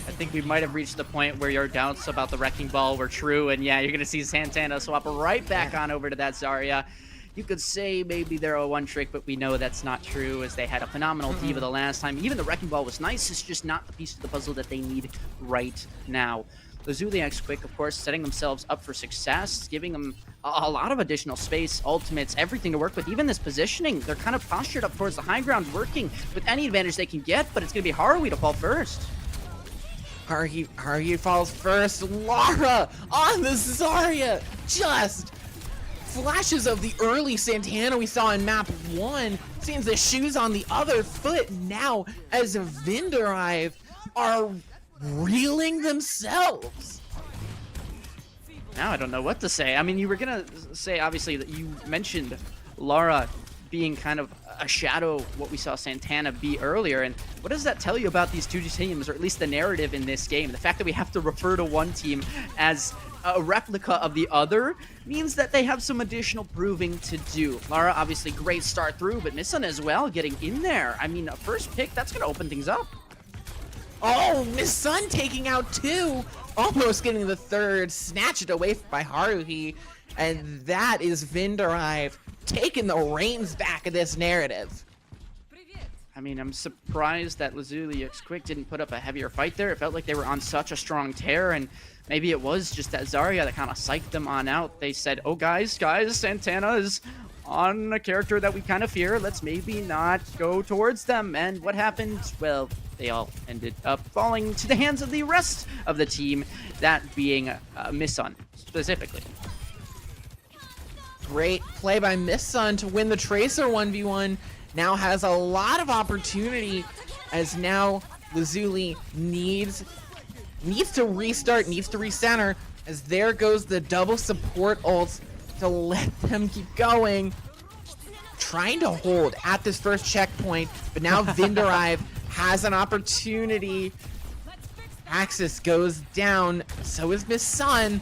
B: I think we might have reached the point where your doubts about the Wrecking Ball were true, and yeah, you're going to see Santana swap right back on over to that Zarya. You could say maybe they're a one-trick, but we know that's not true, as they had a phenomenal D.Va the last time. Even the Wrecking Ball was nice, it's just not the piece of the puzzle that they need right now. Lazuli X Quick, of course, setting themselves up for success, giving them a lot of additional space, ultimates, everything to work with. Even this positioning, they're kind of postured up towards the high ground, working with any advantage they can get, but it's going to be Haruhi to fall first.
A: Haruhi falls first. Lara on the Zarya. Just flashes of the early Santana we saw in map 1. Seems the shoes on the other foot now as Vinderive are reeling themselves.
B: Now I don't know what to say. I mean, you were going to say, obviously, that you mentioned Lara being kind of a shadow of what we saw Santana be earlier, and what does that tell you about these two teams, or at least the narrative in this game? The fact that we have to refer to one team as a replica of the other means that they have some additional proving to do. Lara, obviously, great start through, but Missun as well, getting in there. I mean, a first pick, that's going to open things up.
A: Oh, Missun taking out 2, almost getting the 3rd, snatched away by Haruhi, and that is Vinderive taking the reins back of this narrative.
B: I mean, I'm surprised that Lazuli X Quick didn't put up a heavier fight there. It felt like they were on such a strong tear, and maybe it was just that Zarya that kind of psyched them on out. They said, oh, guys, Santana is on a character that we kind of fear. Let's maybe not go towards them. And what happened? Well, they all ended up falling to the hands of the rest of the team, that being Missun specifically.
A: Great play by Missun to win the Tracer 1v1. Now has a lot of opportunity, as now Lazuli needs to restart, needs to recenter, as there goes the double support ults to let them keep going. Trying to hold at this first checkpoint, but now Vinderive has an opportunity. Axis goes down, so is Missun.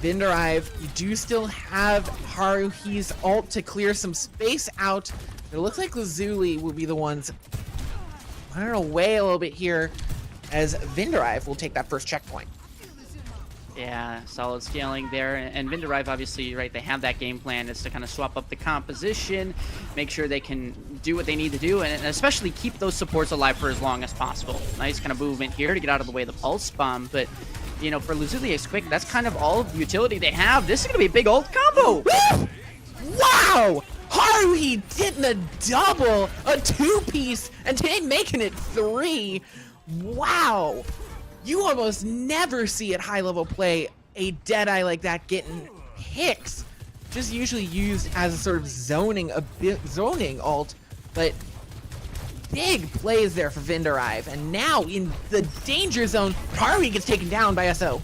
A: Vinderive, you do still have Haruhi's ult to clear some space out. It looks like Lazuli will be the ones running away a little bit here, as Vinderive will take that first checkpoint.
B: Yeah, solid scaling there. And Vinderive, obviously, right, they have that game plan. Is to kind of swap up the composition, make sure they can do what they need to do, and especially keep those supports alive for as long as possible. Nice kind of movement here to get out of the way of the pulse bomb, but you know, for Lazuli X Quick, that's kind of all of the utility they have. This is going to be a big ult combo.
A: Wow! Haruhi getting a double, a 2-piece, and today making it 3. Wow! You almost never see at high-level play a Deadeye like that getting hicks. Just usually used as a sort of zoning ult, but big plays there for Vinderive, and now in the danger zone, Haruhi gets taken down by SO.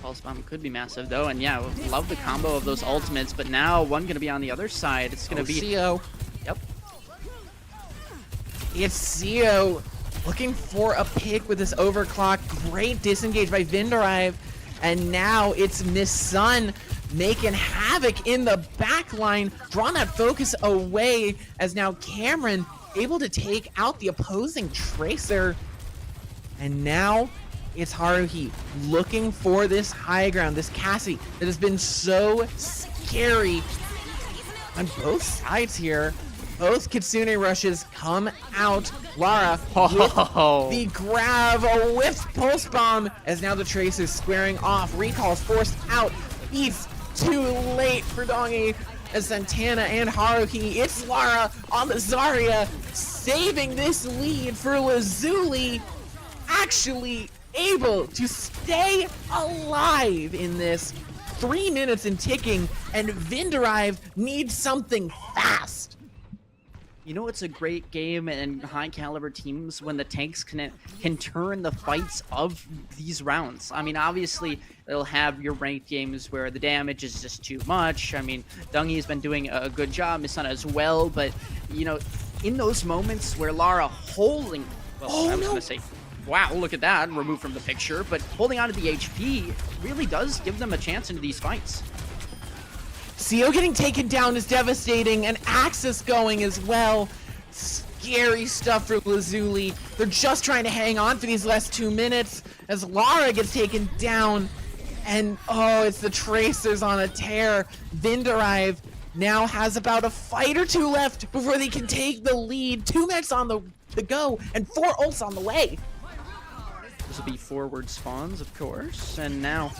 B: Pulse bomb could be massive though, and yeah, love the combo of those ultimates, but now one gonna be on the other side. It's gonna be
A: CO.
B: Yep.
A: It's CO looking for a pick with this overclock. Great disengage by Vinderive, and now it's Missun making havoc in the back line, drawing that focus away, as now Cameron able to take out the opposing Tracer. And now it's Haruhi looking for this high ground, this Cassie that has been so scary on both sides here. Both Kitsune rushes come out. Lara with the grab, a whiffed pulse bomb, as now the Trace is squaring off. Recall's forced out. It's too late for Dongi, as Santana and Haruhi. It's Lara on the Zarya, saving this lead for Lazuli, actually able to stay alive in this. 3 minutes and ticking, and Vinderive needs something fast.
B: You know, it's a great game and high caliber teams when the tanks can turn the fights of these rounds. I mean, obviously they'll have your ranked games where the damage is just too much. I mean, Dungy has been doing a good job, Misana as well, but you know, in those moments where Lara holding, well, I was gonna say, wow, look at that, removed from the picture, but holding on to the HP really does give them a chance into these fights.
A: CO getting taken down is devastating, and Axis going as well. Scary stuff for Lazuli. They're just trying to hang on for these last 2 minutes as Lara gets taken down. And oh, it's the Tracers on a tear. Vindarive now has about a fight or two left before they can take the lead. 2 minutes on the go and 4 ults on the way.
B: This will be forward spawns, of course, and now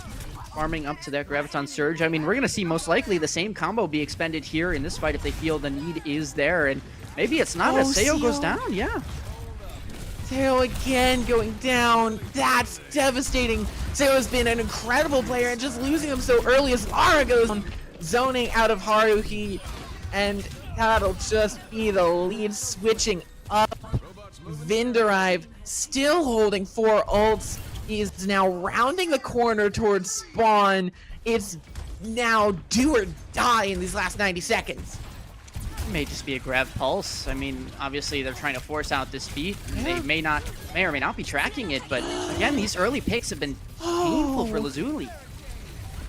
B: farming up to that Graviton Surge. I mean, we're going to see most likely the same combo be expended here in this fight if they feel the need is there. And maybe it's not as Seo goes down. Yeah.
A: Seo again going down. That's devastating. Seo has been an incredible player, and just losing him so early as Lara goes on, zoning out of Haruhi. And that'll just be the lead switching up. Vindarive still holding 4 ults. He's now rounding the corner towards spawn. It's now do or die in these last 90 seconds.
B: It may just be a grab pulse. I mean, obviously they're trying to force out this beat. They may or may not be tracking it, but again, these early picks have been painful for Lazuli.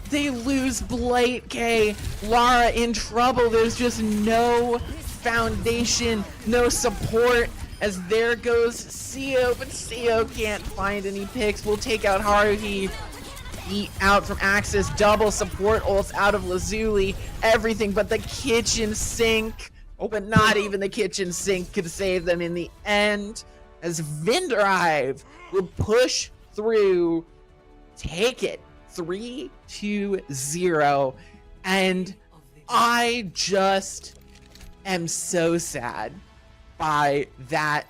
A: They lose Blight K. Lara in trouble. There's just no foundation, no support. As there goes CO, but CO can't find any picks. We'll take out Haruhi. Eat out from Axis. Double support ults out of Lazuli. Everything but the kitchen sink. But not even the kitchen sink could save them in the end. As Vindarive will push through. Take it. 3-2-0. And I just am so sad by that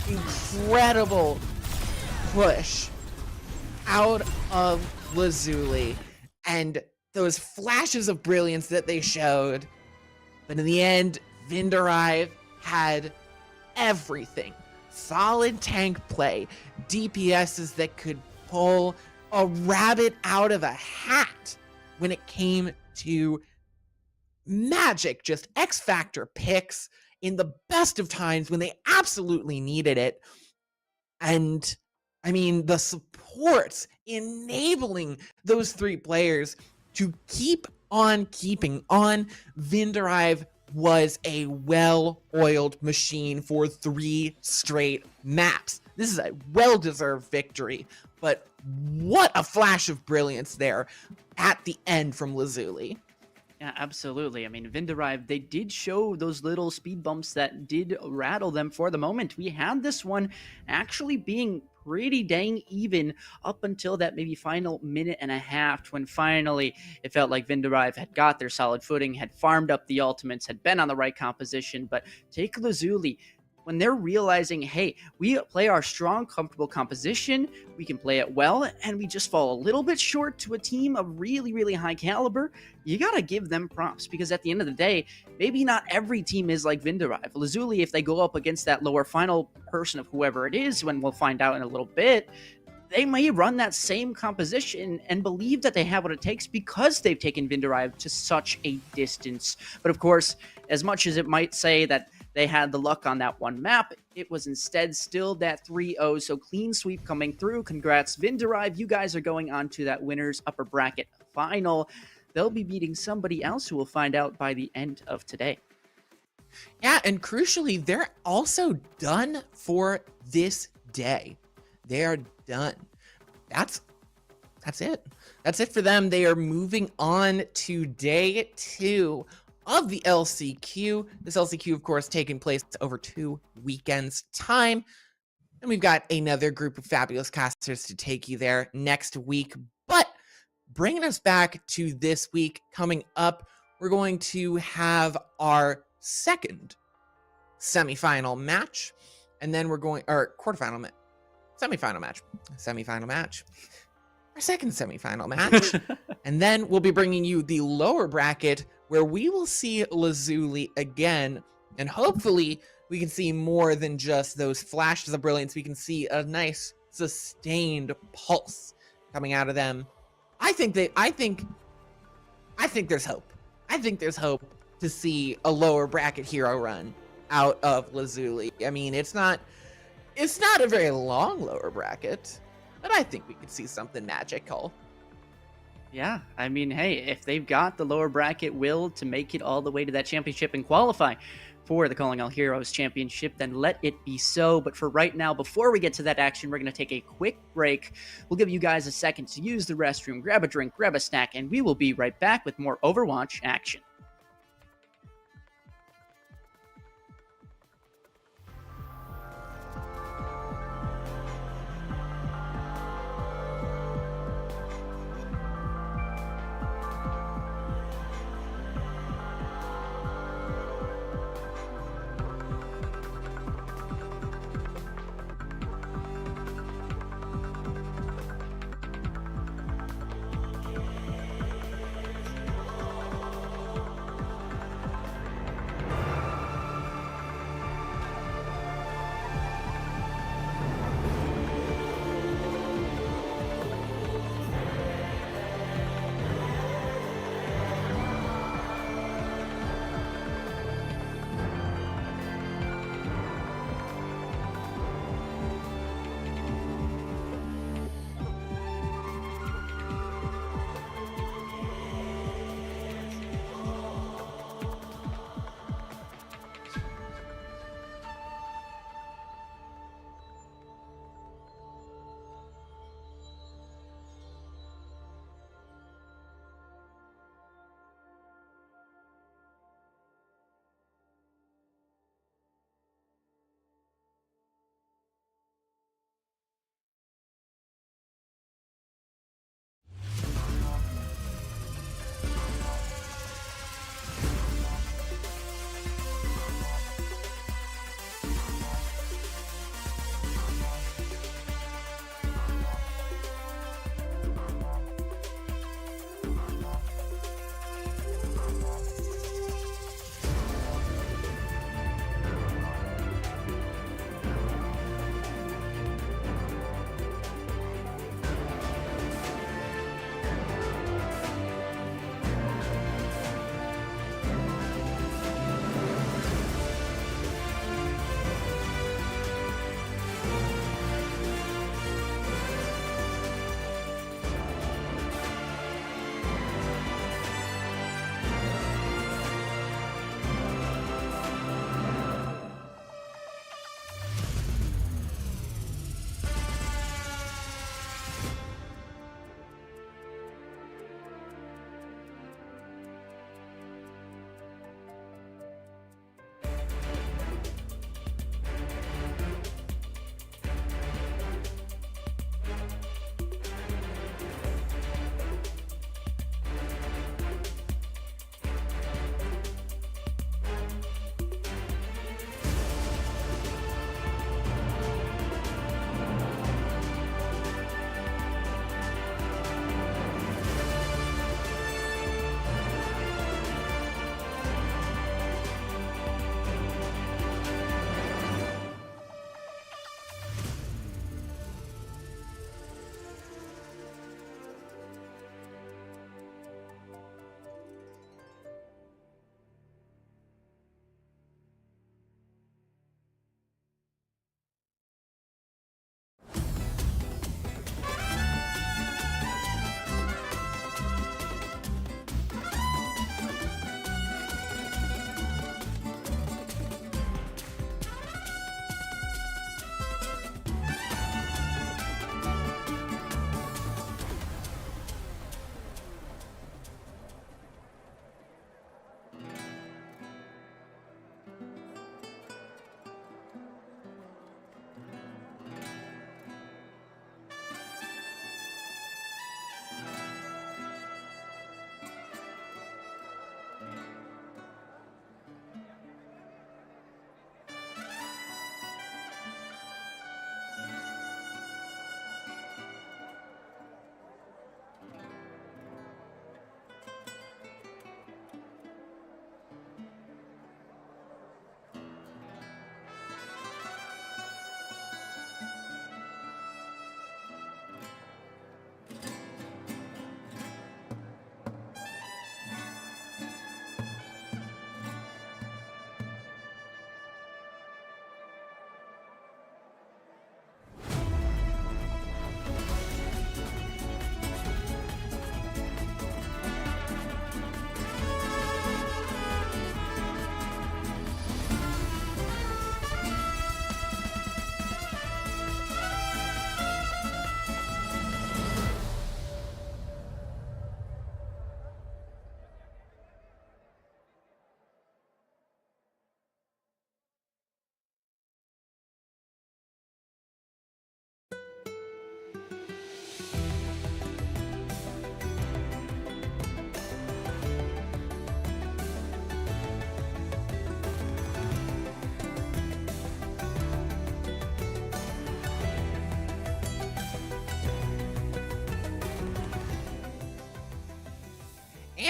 A: incredible push out of Lazuli and those flashes of brilliance that they showed. But in the end, Vindarive had everything. Solid tank play, DPSs that could pull a rabbit out of a hat when it came to magic, just X Factor picks in the best of times when they absolutely needed it. And I mean, the supports enabling those 3 players to keep on keeping on. Vindarive was a well-oiled machine for 3 straight maps. This is a well-deserved victory, but what a flash of brilliance there at the end from Lazuli.
B: Yeah, absolutely. I mean, Vindarive, they did show those little speed bumps that did rattle them for the moment. We had this one actually being pretty dang even up until that maybe final minute and a half, when finally it felt like Vindarive had got their solid footing, had farmed up the ultimates, had been on the right composition. But take Lazuli, when they're realizing, hey, we play our strong, comfortable composition, we can play it well, and we just fall a little bit short to a team of really, really high caliber, you gotta give them props, because at the end of the day, maybe not every team is like Vindarive. Lazuli, if they go up against that lower final person of whoever it is, when we'll find out in a little bit, they may run that same composition and believe that they have what it takes because they've taken Vindarive to such a distance. But of course, as much as it might say that they had the luck on that one map, it was instead still that 3-0, so clean sweep coming through. Congrats, Vindarive. You guys are going on to that winner's upper bracket final. They'll be beating somebody else who we'll find out by the end of today.
A: Yeah, and crucially, they're also done for this day. They are done. That's it. That's it for them. They are moving on to day 2 of the LCQ. This LCQ, of course, taking place over 2 weekends time. And we've got another group of fabulous casters to take you there next week. But bringing us back to this week, coming up, we're going to have our second semifinal match. And then we're going, or quarterfinal match, semifinal match, our second semifinal match. And then we'll be bringing you the lower bracket, where we will see Lazuli again And hopefully we can see more than just those flashes of brilliance. We can see a nice sustained pulse coming out of them. I think there's hope. I think there's hope to see a lower bracket hero run out of Lazuli. I mean, it's not a very long lower bracket, but I think we could see something magical.
B: Yeah, I mean, hey, if they've got the lower bracket will to make it all the way to that championship and qualify for the Calling All Heroes Championship, then let it be so. But for right now, before we get to that action, we're going to take a quick break. We'll give you guys a second to use the restroom, grab a drink, grab a snack, and we will be right back with more Overwatch action.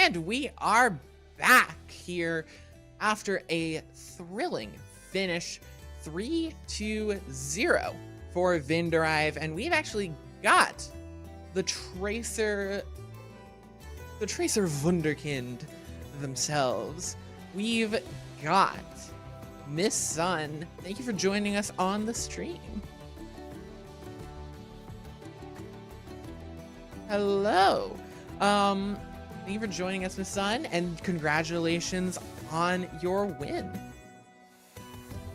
A: And we are back here after a thrilling finish 3-0 for Vinderive. And we've actually got the Tracer Wunderkind themselves. We've got Miss Sun. Thank you for joining us on the stream. Hello. Thank you for joining us, Miss Sun, and congratulations on your win.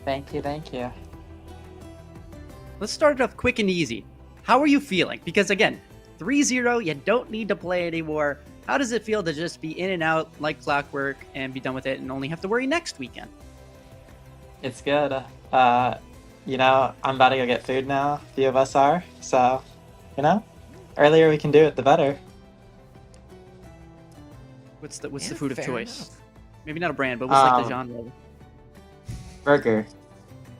C: Thank you, thank you.
B: Let's start it off quick and easy. How are you feeling? Because again, 3-0, you don't need to play anymore. How does it feel to just be in and out like clockwork and be done with it and only have to worry next weekend?
C: It's good. You know, I'm about to go get food now. A few of us are. So, you know, earlier we can do it, the better.
B: What's the
A: Yeah,
B: food of
A: fair
B: choice?
A: enough.
B: Maybe not a brand, but what's like the genre?
C: Burger.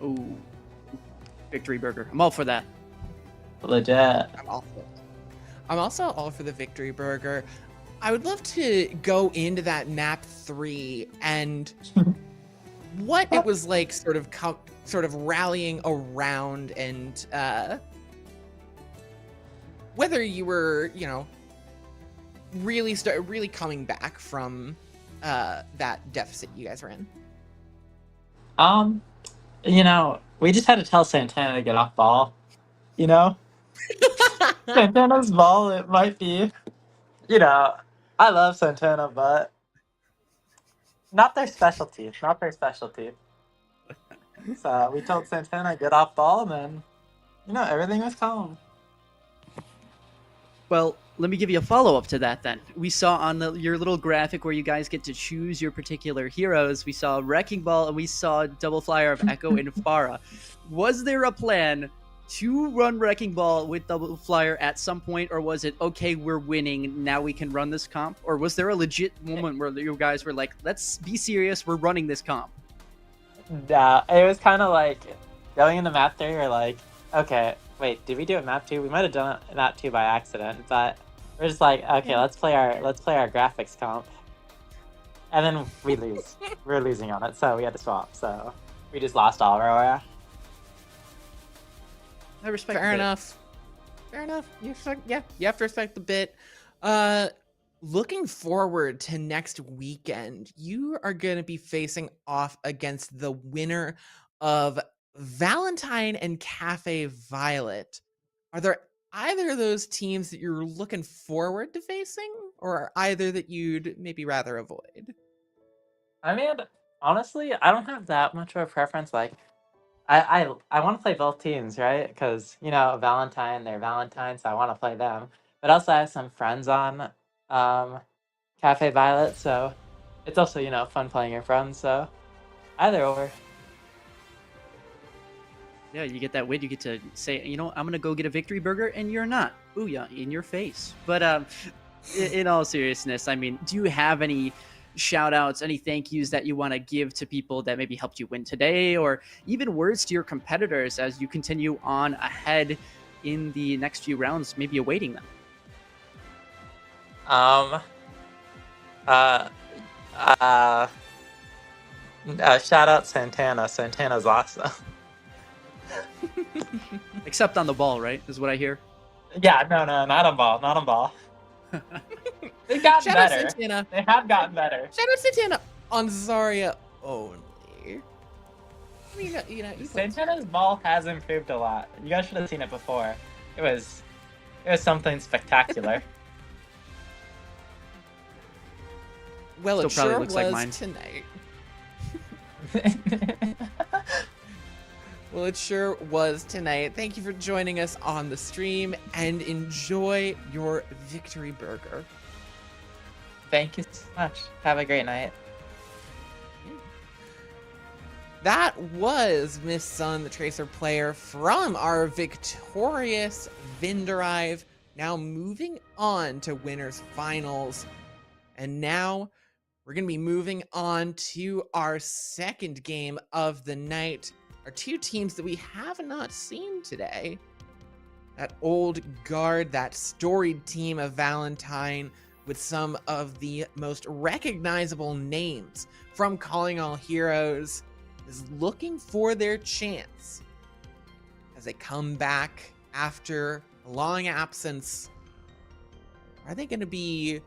B: Ooh, Victory Burger. I'm all for that.
C: Legit.
A: I'm also all for the Victory Burger. I would love to go into that map 3 and what it was like sort of rallying around, and whether you were, you know, really coming back from that deficit you guys were in.
C: You know, we just had to tell Santana to get off ball. You know? Santana's ball, it might be. You know, I love Santana, but not their specialty. Not their specialty. So we told Santana get off ball, and then, you know, everything was calm.
B: Well, let me give you a follow-up to that then. We saw on your little graphic where you guys get to choose your particular heroes, we saw Wrecking Ball and we saw Double Flyer of Echo and Farah. Was there a plan to run Wrecking Ball with Double Flyer at some point, or was it, okay, we're winning, now we can run this comp? Or was there a legit moment where you guys were like, let's be serious, we're running this comp?
C: Yeah, it was kind of like going into map 3, we're like, okay, wait, did we do it map 2? We might have done it map 2 by accident, but we're just like, okay, let's play our graphics comp. And then we lose. We're losing on it, so we had to swap. So we just lost all Aurora.
B: I respect
A: Fair
B: it.
A: enough. You have to respect the bit. Looking forward to next weekend, you are going to be facing off against the winner of Valentine and Cafe Violet. Are there either of those teams that you're looking forward to facing, or either that you'd maybe rather avoid?
C: I mean, honestly, I don't have that much of a preference. Like, I want to play both teams, right? Because, you know, Valentine, they're Valentine, so I want to play them. But also I have some friends on Cafe Violet, so it's also, you know, fun playing your friends, so either or.
B: Yeah, you get that win. You get to say, you know, I'm gonna go get a Victory Burger, and you're not. Booyah, in your face. But in all seriousness, I mean, do you have any shout outs, any thank yous that you want to give to people that maybe helped you win today, or even words to your competitors as you continue on ahead in the next few rounds, maybe awaiting them?
C: Shout out Santana. Santana's awesome.
B: Except on the ball, right? Is what I hear.
C: Yeah, no, not on ball, not on ball. They've gotten
A: Shout out
C: better.
A: Santana.
C: They have gotten better.
A: Shout out Santana on Zarya only. You know,
C: Santana's ball has improved a lot. You guys should have seen it before. It was something spectacular.
A: Well, it
B: Still probably
A: sure
B: looks
A: was
B: like mine.
A: tonight. Well, it sure was tonight. Thank you for joining us on the stream, and enjoy your Victory Burger.
C: Thank you so much. Have a great night.
A: That was Miss Sun, the Tracer player from our victorious Vinderive. Now moving on to winners finals. And now we're going to be moving on to our second game of the night. Our two teams that we have not seen today. That old guard, that storied team of Valentine with some of the most recognizable names from Calling All Heroes, is looking for their chance as they come back after a long absence. Are they going to be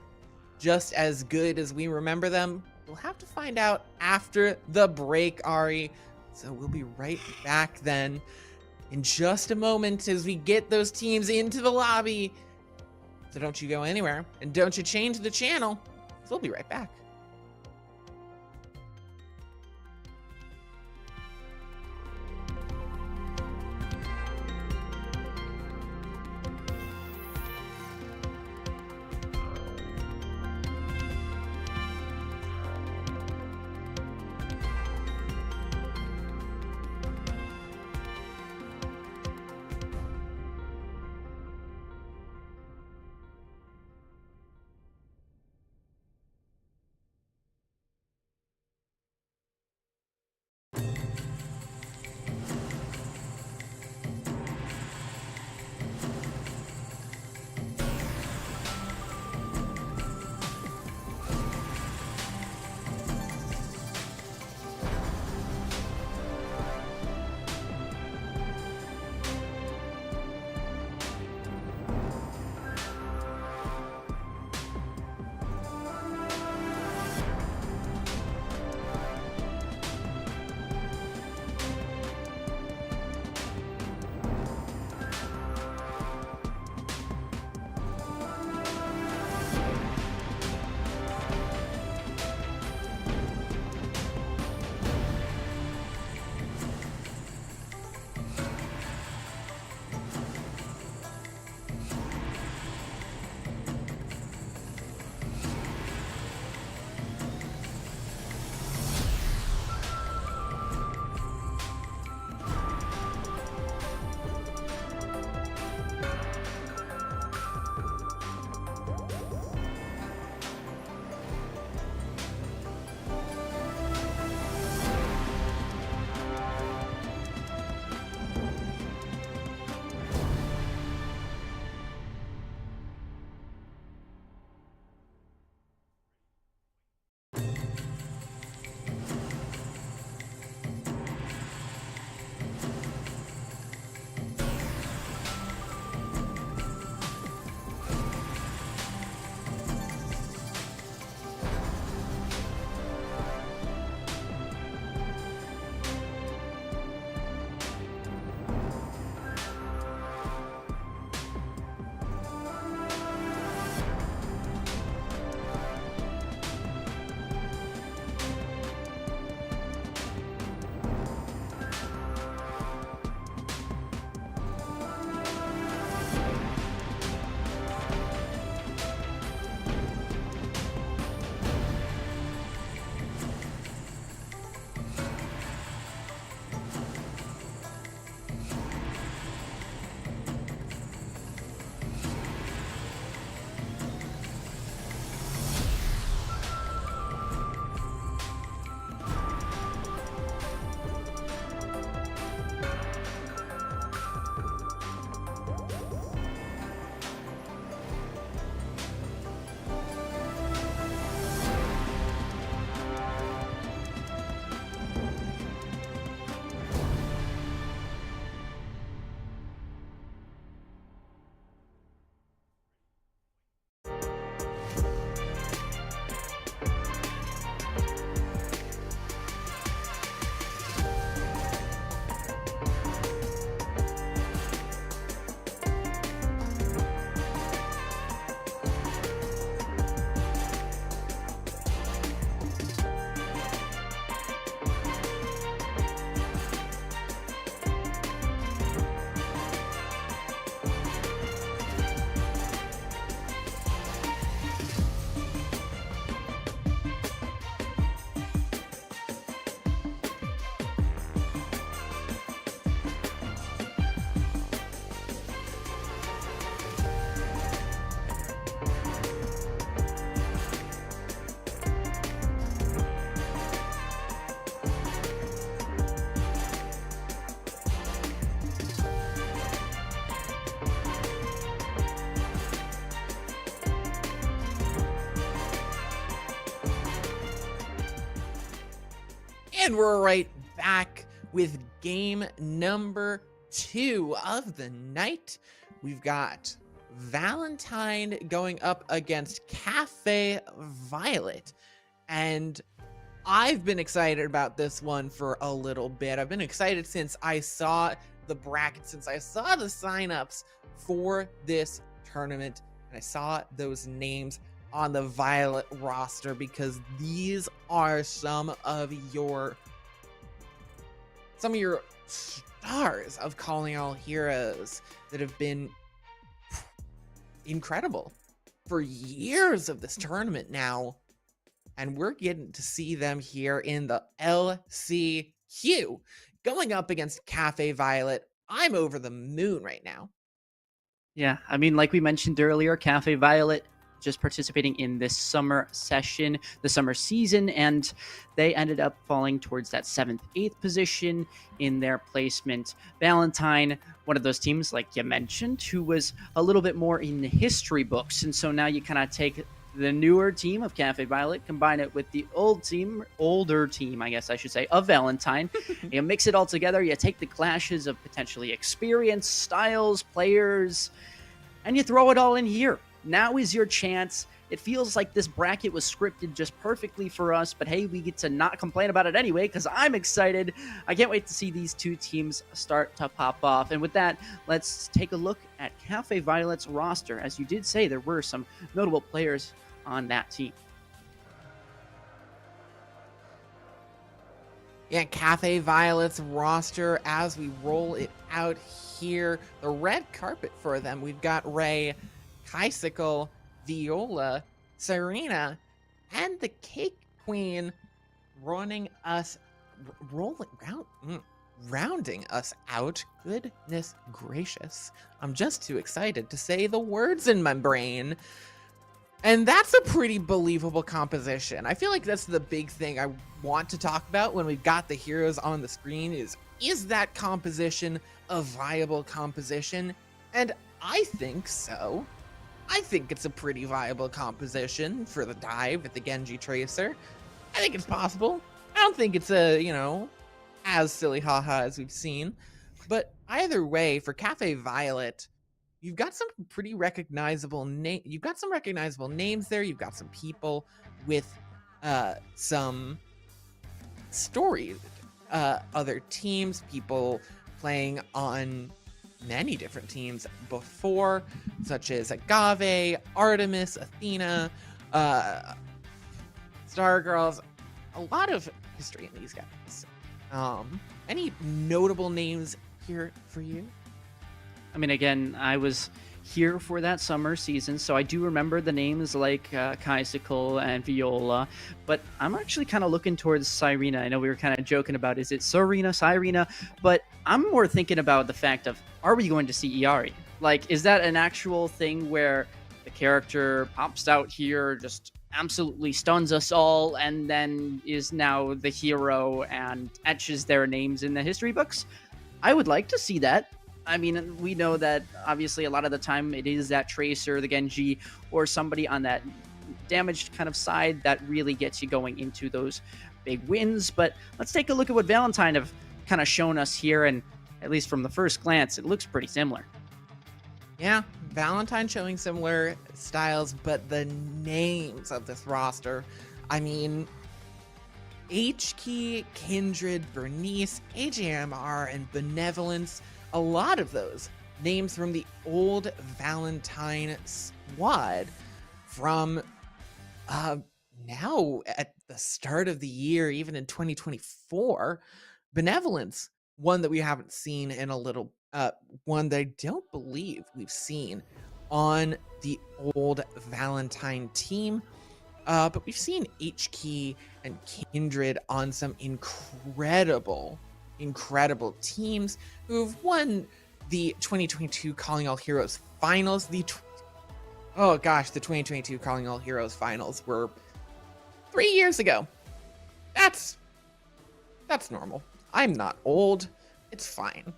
A: just as good as we remember them? We'll have to find out after the break, Ari. So we'll be right back then in just a moment as we get those teams into the lobby. So don't you go anywhere, and don't you change the channel. So we'll be right back. And we're right back with game number 2 of the night. We've got Valentine going up against Cafe Violet. And I've been excited about this one for a little bit. I've been excited since I saw the bracket, since I saw the signups for this tournament, and I saw those names on the Violet roster, because these are some of your stars of Calling All Heroes that have been incredible for years of this tournament now. And we're getting to see them here in the LCQ going up against Cafe Violet. I'm over the moon right now.
B: Yeah, I mean, like we mentioned earlier, Cafe Violet just participating in this summer session, the summer season, and they ended up falling towards that 7th, 8th position in their placement. Valentine, one of those teams, like you mentioned, who was a little bit more in the history books. And so now you kind of take the newer team of Cafe Violet, combine it with the older team, I guess I should say, of Valentine. You mix it all together, you take the clashes of potentially experience, styles, players, and you throw it all in here. Now is your chance. It feels like this bracket was scripted just perfectly for us, but hey, we get to not complain about it anyway, because I'm excited. I can't wait to see these two teams start to pop off. And with that, let's take a look at Cafe Violet's roster. As you did say, there were some notable players on that team.
A: Yeah, Cafe Violet's roster, as we roll it out here, the red carpet for them. We've got Ray, Tricycle, Viola, Serena, and the Cake Queen rounding us out. Goodness gracious. I'm just too excited to say the words in my brain. And that's a pretty believable composition. I feel like that's the big thing I want to talk about when we've got the heroes on the screen is that composition a viable composition? And I think so. I think it's a pretty viable composition for the dive with the Genji Tracer. I think it's possible. I don't think it's as silly haha as we've seen. But either way, for Cafe Violet, you've got some pretty recognizable you've got some recognizable names there. You've got some people with some story. Other teams, people playing on many different teams before, such as Agave, Artemis, Athena, Stargirls. A lot of history in these guys. Any notable names here for you?
B: I mean, again, I was here for that summer season, so I do remember the names like Kaisicle and Viola, but I'm actually kind of looking towards Cyrena. I know we were kind of joking about, is it Cyrena, but I'm more thinking about the fact of, are we going to see Iari? Like, is that an actual thing where the character pops out here, just absolutely stuns us all, and then is now the hero and etches their names in the history books? I would like to see that. I mean, we know that obviously a lot of the time it is that Tracer, the Genji, or somebody on that damaged kind of side that really gets you going into those big wins. But let's take a look at what Valentine have kind of shown us here, and at least from the first glance, it looks pretty similar.
A: Yeah, Valentine showing similar styles, but the names of this roster, I mean, H-Key, Kindred, Bernice, AJMR, and Benevolence, a lot of those names from the old Valentine squad from now at the start of the year, even in 2024. Benevolence, one that we haven't seen in a little, one that I don't believe we've seen on the old Valentine team. But we've seen H-Key and Kindred on some incredible teams who've won the 2022 Calling All Heroes finals. The 2022 Calling All Heroes finals were 3 years ago. That's normal. I'm not old. It's fine.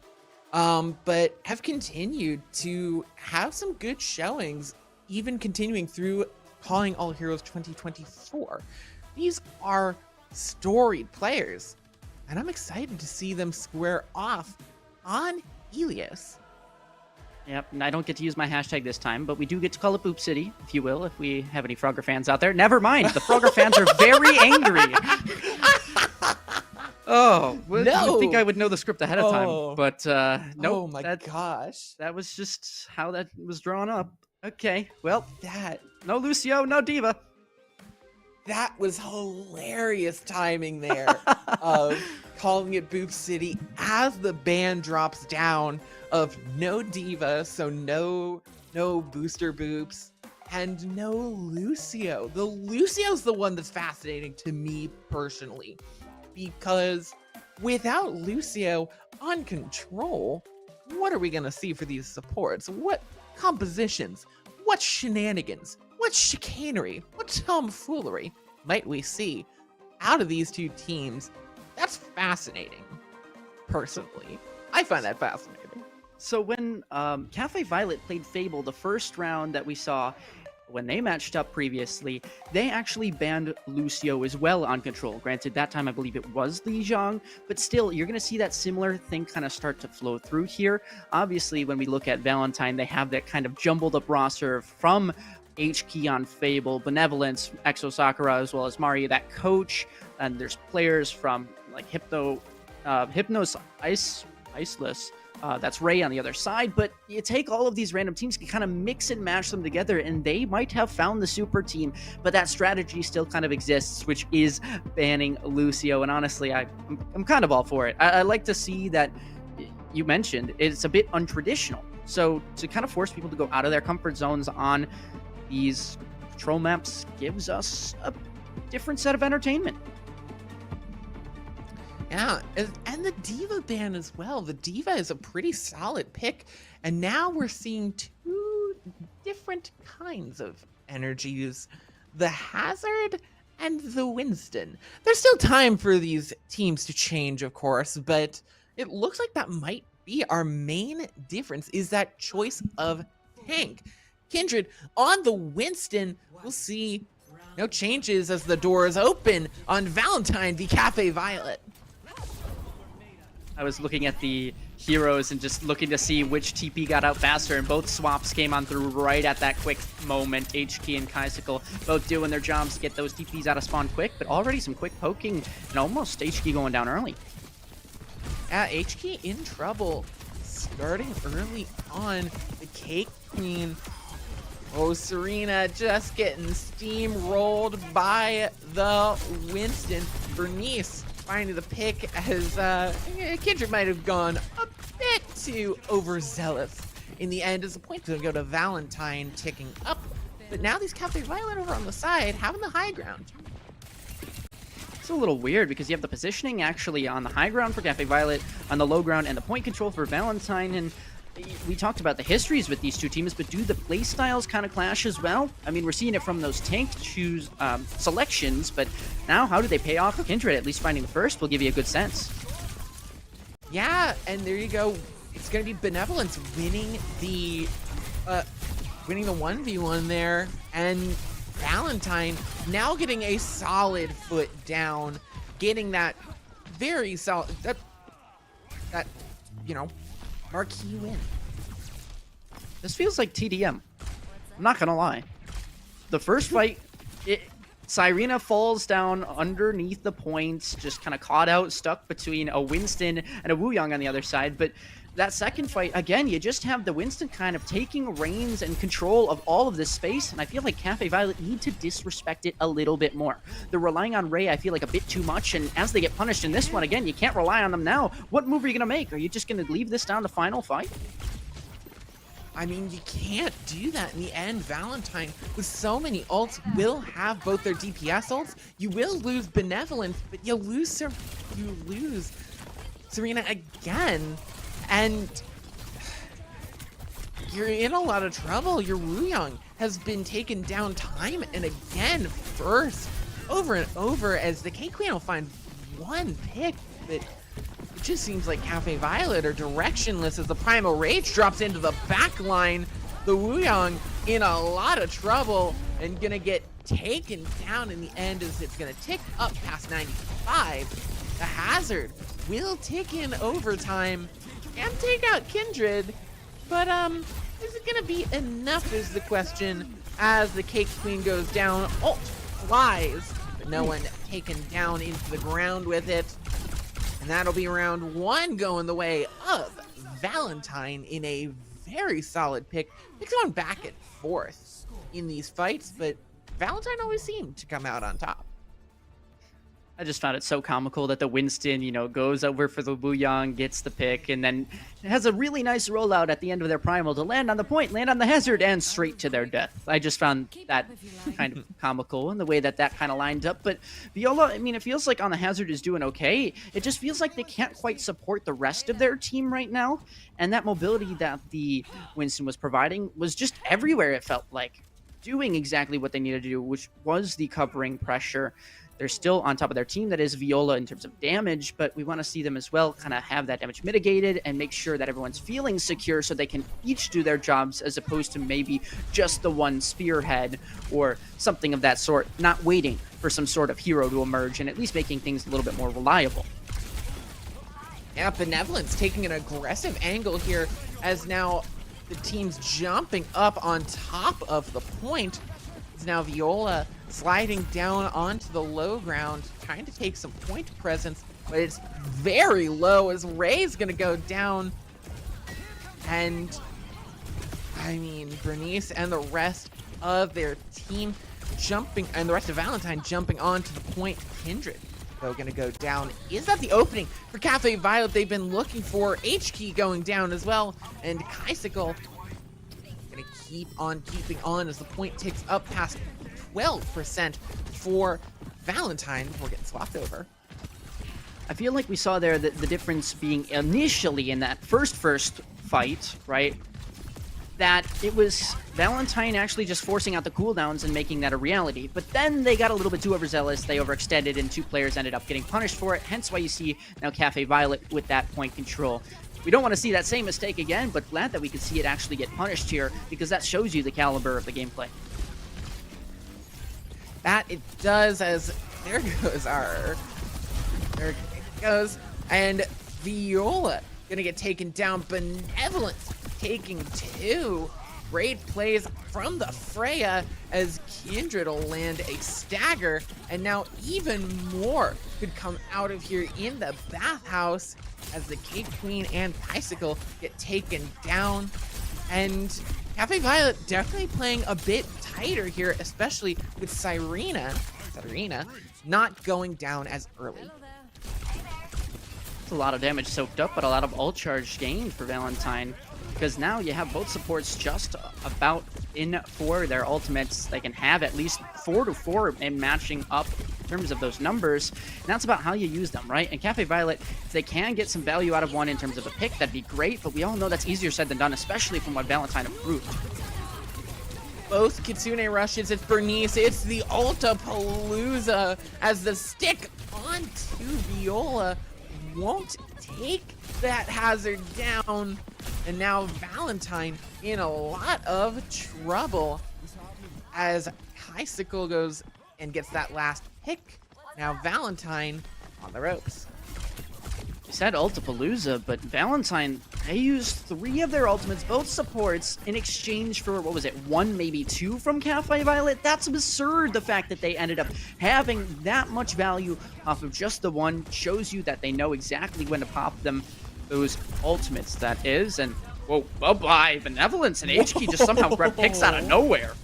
A: But have continued to have some good showings, even continuing through Calling All Heroes 2024. These are storied players and I'm excited to see them square off on Helios.
B: Yep, and I don't get to use my hashtag this time, but we do get to call it Boop City, if you will, if we have any Frogger fans out there. Never mind, the Frogger fans are very angry. Oh, well,
A: No.
B: you would think I would know the script ahead of time, but nope.
A: Oh my gosh.
B: That was just how that was drawn up. Okay, well,
A: That
B: no Lucio, no Diva.
A: was hilarious timing there of calling it Boop City as the ban drops down of no Diva, so no booster boops, and no Lucio. The Lucio's the one that's fascinating to me personally, because without Lucio on control, what are we gonna see for these supports? What compositions? What shenanigans? What chicanery? What tomfoolery might we see out of these two teams? That's fascinating. Personally, I find that fascinating.
B: So when Cafe Violet played Fable, the first round that we saw, when they matched up previously, they actually banned Lucio as well on control. Granted, that time I believe it was Lijiang, but still, you're going to see that similar thing kind of start to flow through here. Obviously, when we look at Valentine, they have that kind of jumbled up roster from H-Key on Fable, Benevolence, Exo Sakura, as well as Mario, that coach, and there's players from like Hypnos Iceless, that's Ray on the other side, but you take all of these random teams, you kind of mix and match them together, and they might have found the super team, but that strategy still kind of exists, which is banning Lucio, and honestly, I'm kind of all for it. I like to see that, you mentioned, it's a bit untraditional, so to kind of force people to go out of their comfort zones on these control maps gives us a different set of entertainment.
A: Yeah, and the Diva ban as well. The Diva is a pretty solid pick, and now we're seeing two different kinds of energies, the Hazard and the Winston. There's still time for these teams to change, of course, but it looks like that might be our main difference, is that choice of tank. Kindred on the Winston, we'll see no changes as the doors open on Valentine v Cafe Violet.
B: I was looking at the heroes and just looking to see which TP got out faster, and both swaps came on through right at that quick moment. HK and Kaisicle both doing their jobs to get those TPs out of spawn quick, but already some quick poking and almost HK going down early.
A: HK in trouble starting early on. The Cake Queen. Oh, Serena just getting steamrolled by the Winston. Bernice finding the pick as Kindred might have gone a bit too overzealous. In the end, as the point going to go to Valentine ticking up. But now these Cafe Violet over on the side having the high ground.
B: It's a little weird because you have the positioning actually on the high ground for Cafe Violet, on the low ground, and the point control for Valentine. And we talked about the histories with these two teams, but do the playstyles kind of clash as well? I mean, we're seeing it from those tank choose selections, but now how do they pay off? Kindred, at least finding the first, will give you a good sense.
A: Yeah, and there you go. It's going to be Benevolence winning the 1v1 there, and Valentine now getting a solid foot down, getting that very solid, that marquee win.
B: This feels like TDM. I'm not gonna lie. The first fight, Cyrena falls down underneath the points, just kind of caught out, stuck between a Winston and a Wuyang on the other side. But that second fight, again, you just have the Winston kind of taking reins and control of all of this space, and I feel like Cafe Violet need to disrespect it a little bit more. They're relying on Ray, I feel like, a bit too much, and as they get punished in this one, again, you can't rely on them now. What move are you going to make? Are you just going to leave this down to final fight?
A: I mean, you can't do that in the end. Valentine, with so many ults, will have both their DPS ults. You will lose Benevolence, but you lose Serena again. And you're in a lot of trouble. Your Wuyang has been taken down time and again, first, over and over, as the K-Queen will find one pick, but it just seems like Cafe Violet are directionless as the Primal Rage drops into the back line. The Wuyang in a lot of trouble and gonna get taken down in the end as it's gonna tick up past 95. The Hazard will tick in overtime and take out Kindred, but is it gonna be enough is the question as the Cake Queen goes down. Ult flies, but no one taken down into the ground with it. And that'll be round 1 going the way of Valentine in a very solid pick. It's going back and forth in these fights, but Valentine always seemed to come out on top.
B: I just found it so comical that the Winston, goes over for the Lijiang, gets the pick, and then has a really nice rollout at the end of their primal to land on the point, land on the hazard, and straight to their death. I just found that kind of comical in the way that kind of lined up. But Viola, I mean, it feels like on the hazard is doing okay. It just feels like they can't quite support the rest of their team right now. And that mobility that the Winston was providing was just everywhere, it felt like. Doing exactly what they needed to do, which was the covering pressure. They're still on top of their team, that is Viola, in terms of damage, but we want to see them as well kind of have that damage mitigated and make sure that everyone's feeling secure so they can each do their jobs as opposed to maybe just the one spearhead or something of that sort, not waiting for some sort of hero to emerge and at least making things a little bit more reliable.
A: Yeah, Benevolence taking an aggressive angle here as now the team's jumping up on top of the point. It's now Viola sliding down onto the low ground, trying to take some point presence, but it's very low as Ray's gonna go down. And I mean, Bernice and the rest of their team jumping, and the rest of Valentine jumping onto the point. Kindred though gonna go down. Is that the opening for Cafe Violet they've been looking for? H-Key going down as well, and Kaisikal gonna keep on keeping on as the point ticks up past 12% for Valentine before getting swapped over.
B: I feel like we saw there the difference being initially in that first fight, right? That it was Valentine actually just forcing out the cooldowns and making that a reality. But then they got a little bit too overzealous. They overextended and 2 players ended up getting punished for it. Hence why you see now Cafe Violet with that point control. We don't want to see that same mistake again, but glad that we could see it actually get punished here because that shows you the caliber of the gameplay.
A: That it does, as there it goes, and Viola gonna get taken down. Benevolence taking 2. Great plays from the Freya as Kindred will land a stagger, and now even more could come out of here in the bathhouse as the Cake Queen and Bicycle get taken down. And Cafe Violet definitely playing a bit tighter here, especially with Serena not going down as early.
B: It's a lot of damage soaked up, but a lot of ult charge gained for Valentine. Because now you have both supports just about in for their ultimates. They can have at least 4 to 4 in matching up in terms of those numbers. And that's about how you use them, right? And Cafe Violet, if they can get some value out of one in terms of a pick, that'd be great. But we all know that's easier said than done, especially from what Valentine improved.
A: Both Kitsune rushes, it's Bernice, it's the Ultapalooza as the stick onto Viola won't take that hazard down. And now Valentine in a lot of trouble as Bicycle goes and gets that last pick. Now Valentine on the ropes.
B: You said Ultapalooza, but Valentine, they used 3 of their ultimates, both supports, in exchange for, 1, maybe 2 from Cafe Violet? That's absurd, the fact that they ended up having that much value off of just the 1. Shows you that they know exactly when to pop them. Those ultimates, that is. And whoa, bye-bye, Benevolence and H-Key just somehow grab picks out of nowhere.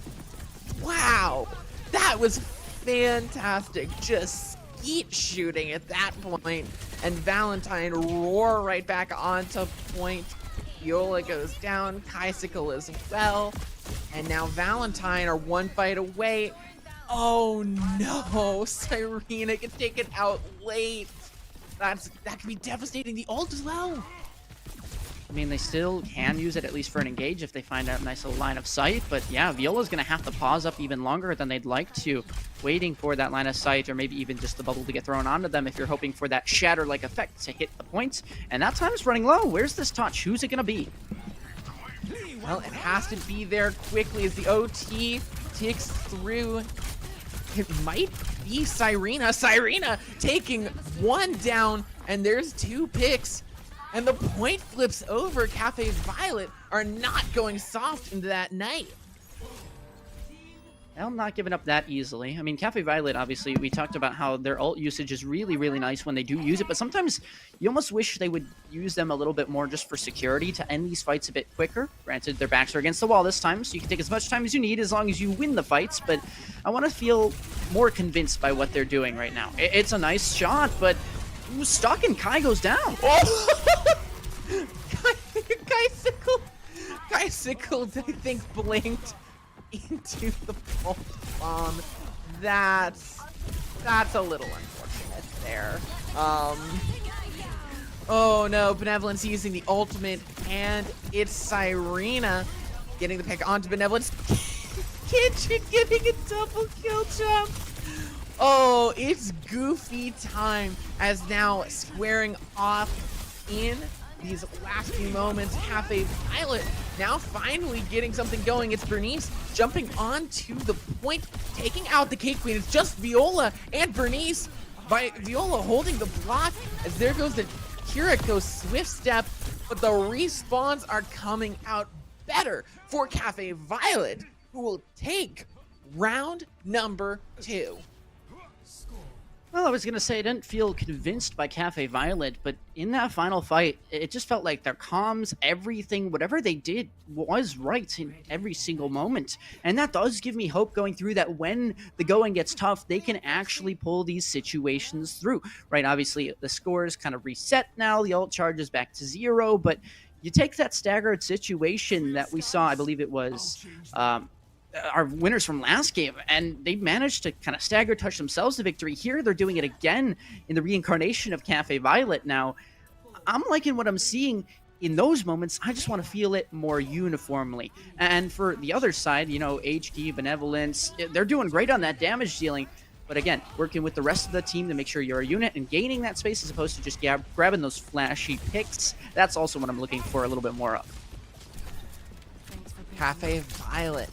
A: Wow, that was fantastic. Just skeet shooting at that point, and Valentine roar right back onto point. Viola goes down, Bicycle as well, and now Valentine are 1 fight away. Oh no, Serena gets taken out late. That could be devastating. The ult as well.
B: I mean, they still can use it at least for an engage if they find a nice little line of sight. But yeah, Viola's going to have to pause up even longer than they'd like to, waiting for that line of sight or maybe even just the bubble to get thrown onto them if you're hoping for that shatter-like effect to hit the points. And that time is running low. Where's this touch? Who's it going to be?
A: Well, it has to be there quickly as the OT ticks through. It might be Cyrena. Cyrena taking one down, and there's 2 picks. And the point flips over. Cafe Violet are not going soft into that night.
B: I'm not giving up that easily. I mean, Cafe Violet, obviously, we talked about how their ult usage is really, really nice when they do use it, but sometimes you almost wish they would use them a little bit more just for security to end these fights a bit quicker. Granted, their backs are against the wall this time, so you can take as much time as you need as long as you win the fights, but I want to feel more convinced by what they're doing right now. It's a nice shot, but Stock and Kai goes down.
A: Oh! Kai'Sickle, I think, blinked into the pulse bomb. That's a little unfortunate there. Oh no, Benevolence using the ultimate, and it's Cyrena getting the pick onto Benevolence. Kindred getting a double kill jump. Oh, it's goofy time as now squaring off in these last few moments. Cafe Violet now finally getting something going. It's Bernice jumping onto the point, taking out the Cake Queen. It's just Viola and Bernice. Viola holding the block as there goes the Kiriko Swift Step, but the respawns are coming out better for Cafe Violet, who will take round number 2.
B: Well, I was going to say I didn't feel convinced by Cafe Violet, but in that final fight, it just felt like their comms, everything, whatever they did was right in every single moment. And that does give me hope going through that when the going gets tough, they can actually pull these situations through, right? Obviously, the score is kind of reset now. The ult charge is back to 0, but you take that staggered situation that we saw, I believe it was our winners from last game, and they managed to kind of stagger touch themselves to victory. Here they're doing it again in the reincarnation of Cafe Violet. Now I'm liking what I'm seeing in those moments. I just want to feel it more uniformly. And for the other side, you know, HK, Benevolence, they're doing great on that damage dealing, but again, working with the rest of the team to make sure you're a unit and gaining that space as opposed to just grabbing those flashy picks. That's also what I'm looking for a little bit more of.
A: Cafe Violet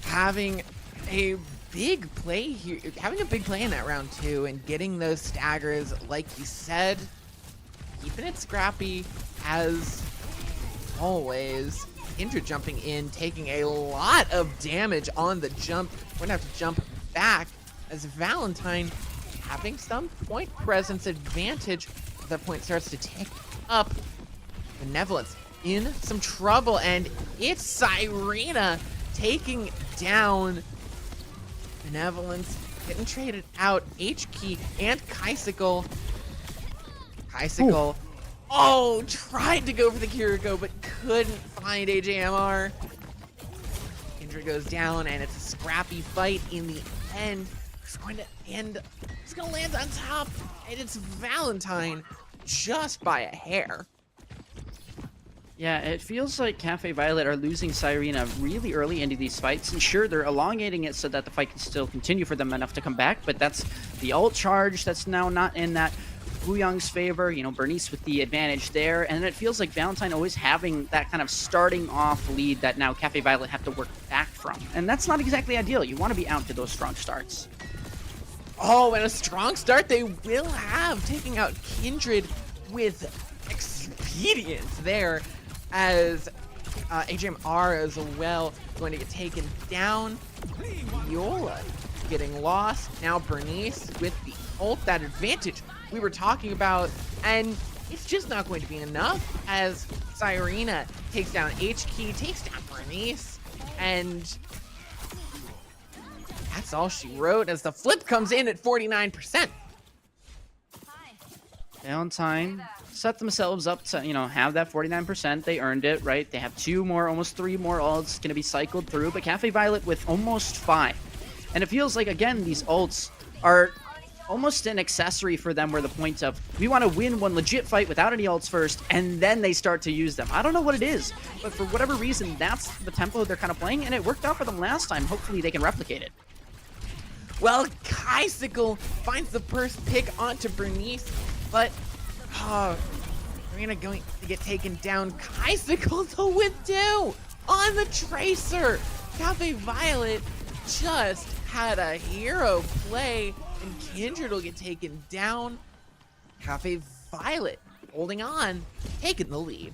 A: having a big play here, having a big play in that round 2 and getting those staggers, like you said, keeping it scrappy as always. Kindred jumping in, taking a lot of damage on the jump. We're gonna have to jump back as Valentine having some point presence advantage. That point starts to tick up. Benevolence in some trouble, and it's Cyrena taking down Benevolence, getting traded out. HK and Kai'Sickle. Oh, tried to go for the Kiriko, but couldn't find AJMR. Kindred goes down, and it's a scrappy fight in the end. It's going to end. It's going to land on top, and it's Valentine just by a hair.
B: Yeah, it feels like Cafe Violet are losing Cyrena really early into these fights, and sure, they're elongating it so that the fight can still continue for them enough to come back, but that's the ult charge that's now not in that Wuyong's favor, you know, Bernice with the advantage there, and it feels like Valentine always having that kind of starting off lead that now Cafe Violet have to work back from, and that's not exactly ideal. You want to be out to those strong starts.
A: Oh, and a strong start they will have, taking out Kindred with expedience there, as HMR as well going to get taken down. Viola getting lost. Now Bernice with the ult, that advantage we were talking about, and it's just not going to be enough as Cyrena takes down HK, takes down Bernice, and that's all she wrote as the flip comes in at 49%.
B: Valentine set themselves up to, you know, have that 49%. They earned it, right? They have 2 more, almost 3 more ults going to be cycled through, but Cafe Violet with almost 5. And it feels like, again, these ults are almost an accessory for them, where the point of, we want to win one legit fight without any ults first, and then they start to use them. I don't know what it is, but for whatever reason, that's the tempo they're kind of playing, and it worked out for them last time. Hopefully they can replicate it.
A: Well, Kai'Sickle finds the first pick onto Bernice, but Serena going to get taken down. Kai'Sickle though with 2 on the Tracer. Cafe Violet just had a hero play, and Kindred will get taken down. Cafe Violet holding on, taking the lead.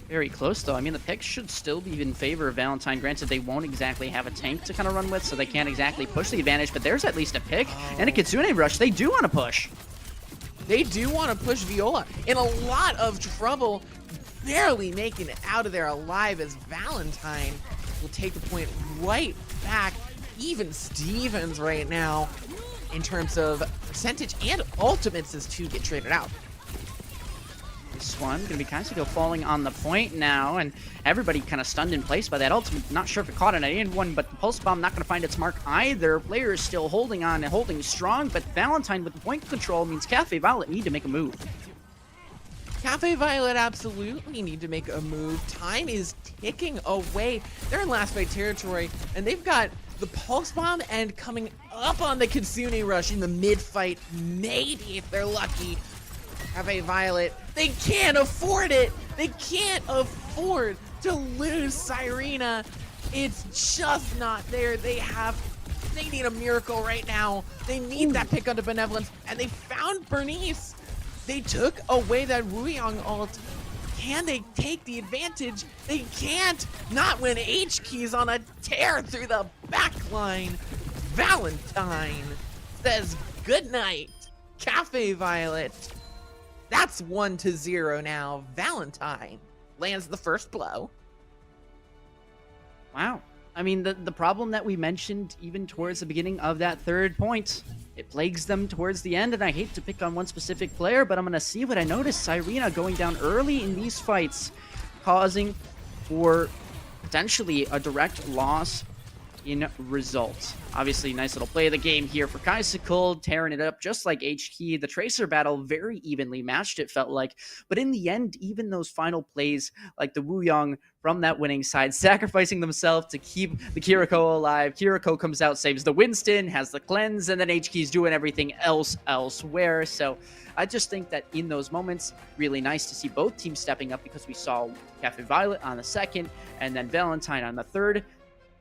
B: Very close, though. I mean, the pick should still be in favor of Valentine. Granted, they won't exactly have a tank to kind of run with, so they can't exactly push the advantage, but there's at least a pick and a Kitsune rush. They do want to push.
A: They do want to push Viola in a lot of trouble, barely making it out of there alive, as Valentine will take the point right back. Even Stevens right now in terms of percentage and ultimates as two get traded out.
B: This one gonna be Kaisuko falling on the point now, and everybody kind of stunned in place by that ultimate. Not sure if it caught on anyone, but the pulse bomb not gonna find its mark either. Player is still holding on and holding strong, but Valentine with the point control means Cafe Violet need to make a move.
A: Cafe Violet absolutely need to make a move. Time is ticking away. They're in last fight territory, and they've got the pulse bomb and coming up on the Kitsune rush in the mid fight. Maybe if they're lucky. Cafe Violet, they can't afford it. They can't afford to lose Cyrena. It's just not there. They need a miracle right now. They need that pick onto Benevolence, and they found Bernice. They took away that Wuyong ult. Can they take the advantage? They can't. Not when H-Key's on a tear through the backline. Valentine says goodnight. Cafe Violet. That's 1-0 now. Valentine lands the first blow.
B: Wow. I mean, the problem that we mentioned even towards the beginning of that third point, it plagues them towards the end, and I hate to pick on one specific player, but I'm going to see what I noticed. Cyrena going down early in these fights, causing for potentially a direct loss in results. Obviously, nice little play of the game here for Kaisuko, tearing it up just like H-Key. The Tracer battle very evenly matched, it felt like. But in the end, even those final plays, like the Wuyong from that winning side, sacrificing themselves to keep the Kiriko alive. Kiriko comes out, saves the Winston, has the cleanse, and then H-Key's doing everything else elsewhere. So I just think that in those moments, really nice to see both teams stepping up, because we saw Cafe Violet on the second and then Valentine on the third.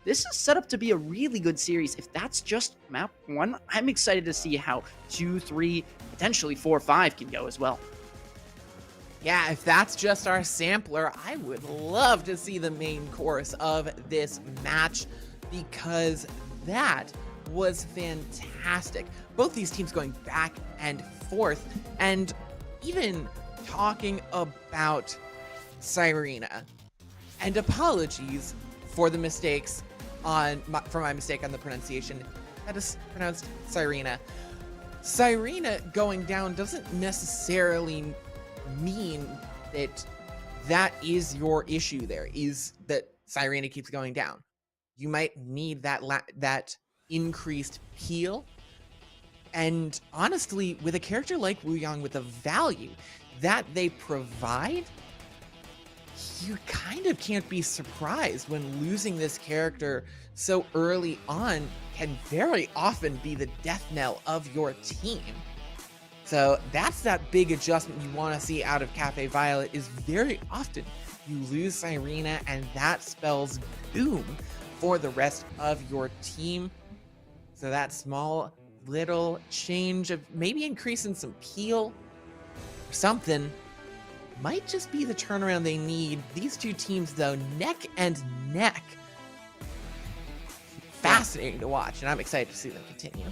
B: This is set up to be a really good series. If that's just map 1, I'm excited to see how 2, 3, potentially 4, 5 can go as well.
A: Yeah, if that's just our sampler, I would love to see the main course of this match, because that was fantastic. Both these teams going back and forth, and even talking about Cyrena. And apologies for the mistakes for my mistake on the pronunciation. That is pronounced Cyrena. Cyrena going down doesn't necessarily mean that is your issue there, is that Cyrena keeps going down. You might need that increased peel. And honestly, with a character like Wuyong, with the value that they provide, you kind of can't be surprised when losing this character so early on can very often be the death knell of your team. So that's that big adjustment you want to see out of Cafe Violet, is very often you lose Cyrena and that spells doom for the rest of your team. So that small little change of maybe increasing some peel or something might just be the turnaround they need. These two teams, though, neck and neck. Fascinating to watch, and I'm excited to see them continue.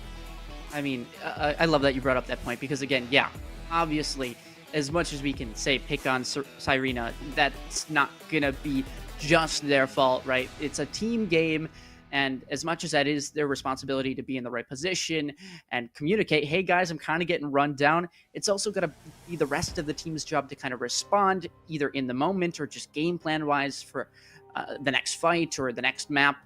B: I mean, I love that you brought up that point, because again, yeah, obviously, as much as we can say pick on Cyrena, that's not gonna be just their fault, right? It's a team game, and as much as that is their responsibility to be in the right position and communicate, hey guys, I'm kind of getting run down, it's also gonna be the rest of the team's job to kind of respond either in the moment or just game plan wise for the next fight or the next map.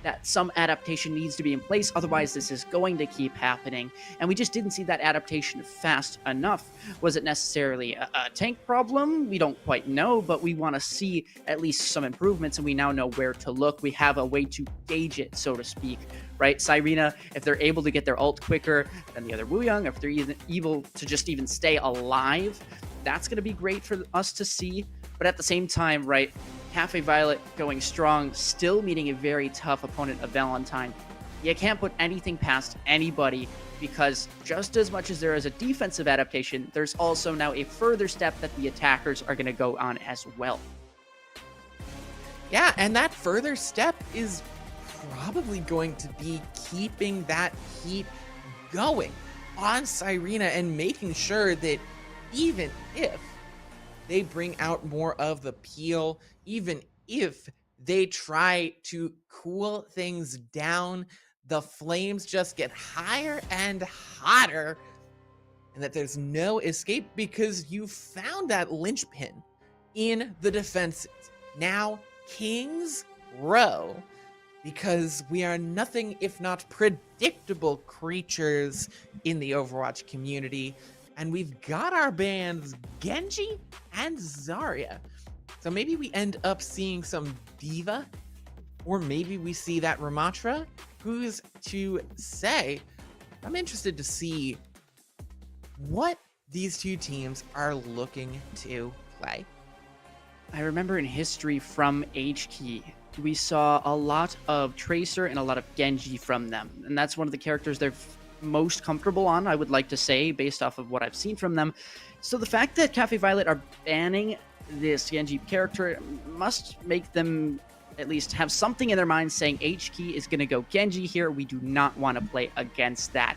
B: That some adaptation needs to be in place, otherwise this is going to keep happening, and we just didn't see that adaptation fast enough. Was it necessarily a tank problem? We don't quite know, but we want to see at least some improvements, and we now know where to look. We have a way to gauge it, so to speak, right? Cyrena, if they're able to get their ult quicker than the other Wuyong, if they're able to just even stay alive, that's going to be great for us to see. But at the same time, right, Cafe Violet going strong, still meeting a very tough opponent of Valentine. You can't put anything past anybody, because just as much as there is a defensive adaptation, there's also now a further step that the attackers are going to go on as well.
A: Yeah, and that further step is probably going to be keeping that heat going on Cyrena and making sure that even if they bring out more of the peel, even if they try to cool things down, the flames just get higher and hotter, and that there's no escape because you found that linchpin in the defenses. Now, King's Row, because we are nothing if not predictable creatures in the Overwatch community, and we've got our bans Genji and Zarya. So maybe we end up seeing some Diva, or maybe we see that Ramatra. Who's to say? I'm interested to see what these two teams are looking to play.
B: I remember in history from HK, we saw a lot of Tracer and a lot of Genji from them. And that's one of the characters they're most comfortable on, I would like to say, based off of what I've seen from them. So the fact that Cafe Violet are banning this Genji character must make them at least have something in their mind saying HK is going to go Genji here. We do not want to play against that.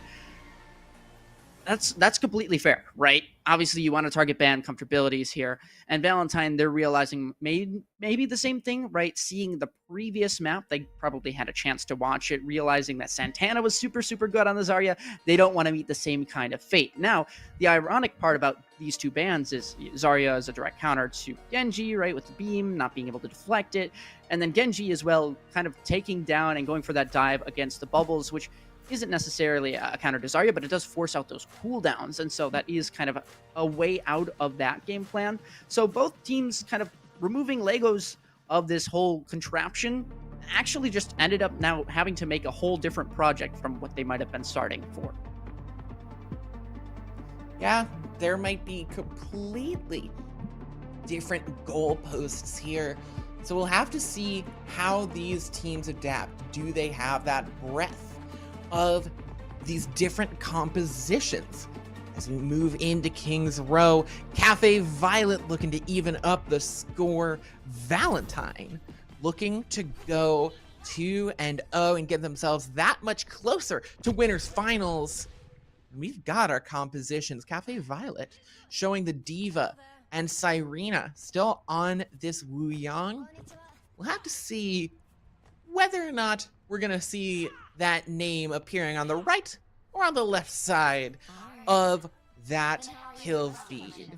B: That's completely fair, right? Obviously, you want to target ban comfortabilities here. And Valentine, they're realizing maybe the same thing, right? Seeing the previous map, they probably had a chance to watch it, realizing that Santana was super, super good on the Zarya. They don't want to meet the same kind of fate. Now, the ironic part about these two bans is Zarya is a direct counter to Genji, right? With the beam, not being able to deflect it. And then Genji as well, kind of taking down and going for that dive against the bubbles, which isn't necessarily a counter to Zarya, but it does force out those cooldowns, and so that is kind of a way out of that game plan. So both teams kind of removing Legos of this whole contraption actually just ended up now having to make a whole different project from what they might have been starting for.
A: Yeah, there might be completely different goalposts here. So we'll have to see how these teams adapt. Do they have that breadth of these different compositions as we move into King's Row? Cafe Violet looking to even up the score. Valentine looking to go 2-0 and get themselves that much closer to winners finals. We've got our compositions. Cafe Violet showing the Diva and Cyrena still on this Wu Yang. We'll have to see whether or not we're going to see that name appearing on the right or on the left side of that kill feed.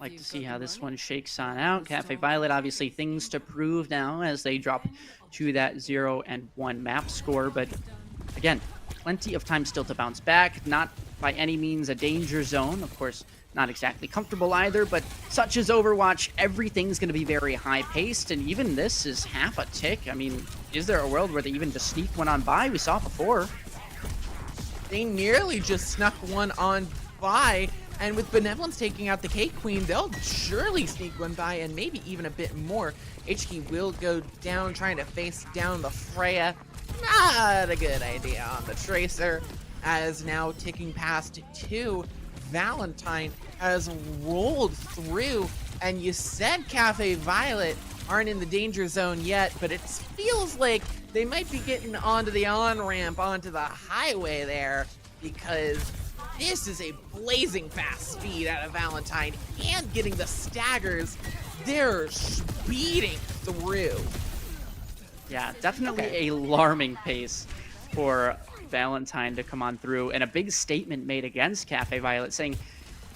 B: Like to see how this one shakes on out. Cafe Violet, obviously things to prove now as they drop to that 0-1 map score, but again, plenty of time still to bounce back. Not by any means a danger zone, of course. Not exactly comfortable either, but such as Overwatch, everything's going to be very high-paced, and even this is half a tick. I mean, is there a world where they even just sneak one on by? We saw it before.
A: They nearly just snuck one on by, and with Benevolence taking out the Cake Queen, they'll surely sneak one by, and maybe even a bit more. HK will go down, trying to face down the Freya. Not a good idea on the Tracer, as now ticking past 2. Valentine has rolled through, and you said Cafe Violet aren't in the danger zone yet, but it feels like they might be getting onto the on-ramp, onto the highway there, because this is a blazing fast speed out of Valentine, and getting the staggers. They're speeding through.
B: Yeah, definitely a alarming pace for Valentine to come on through, and a big statement made against Cafe Violet saying,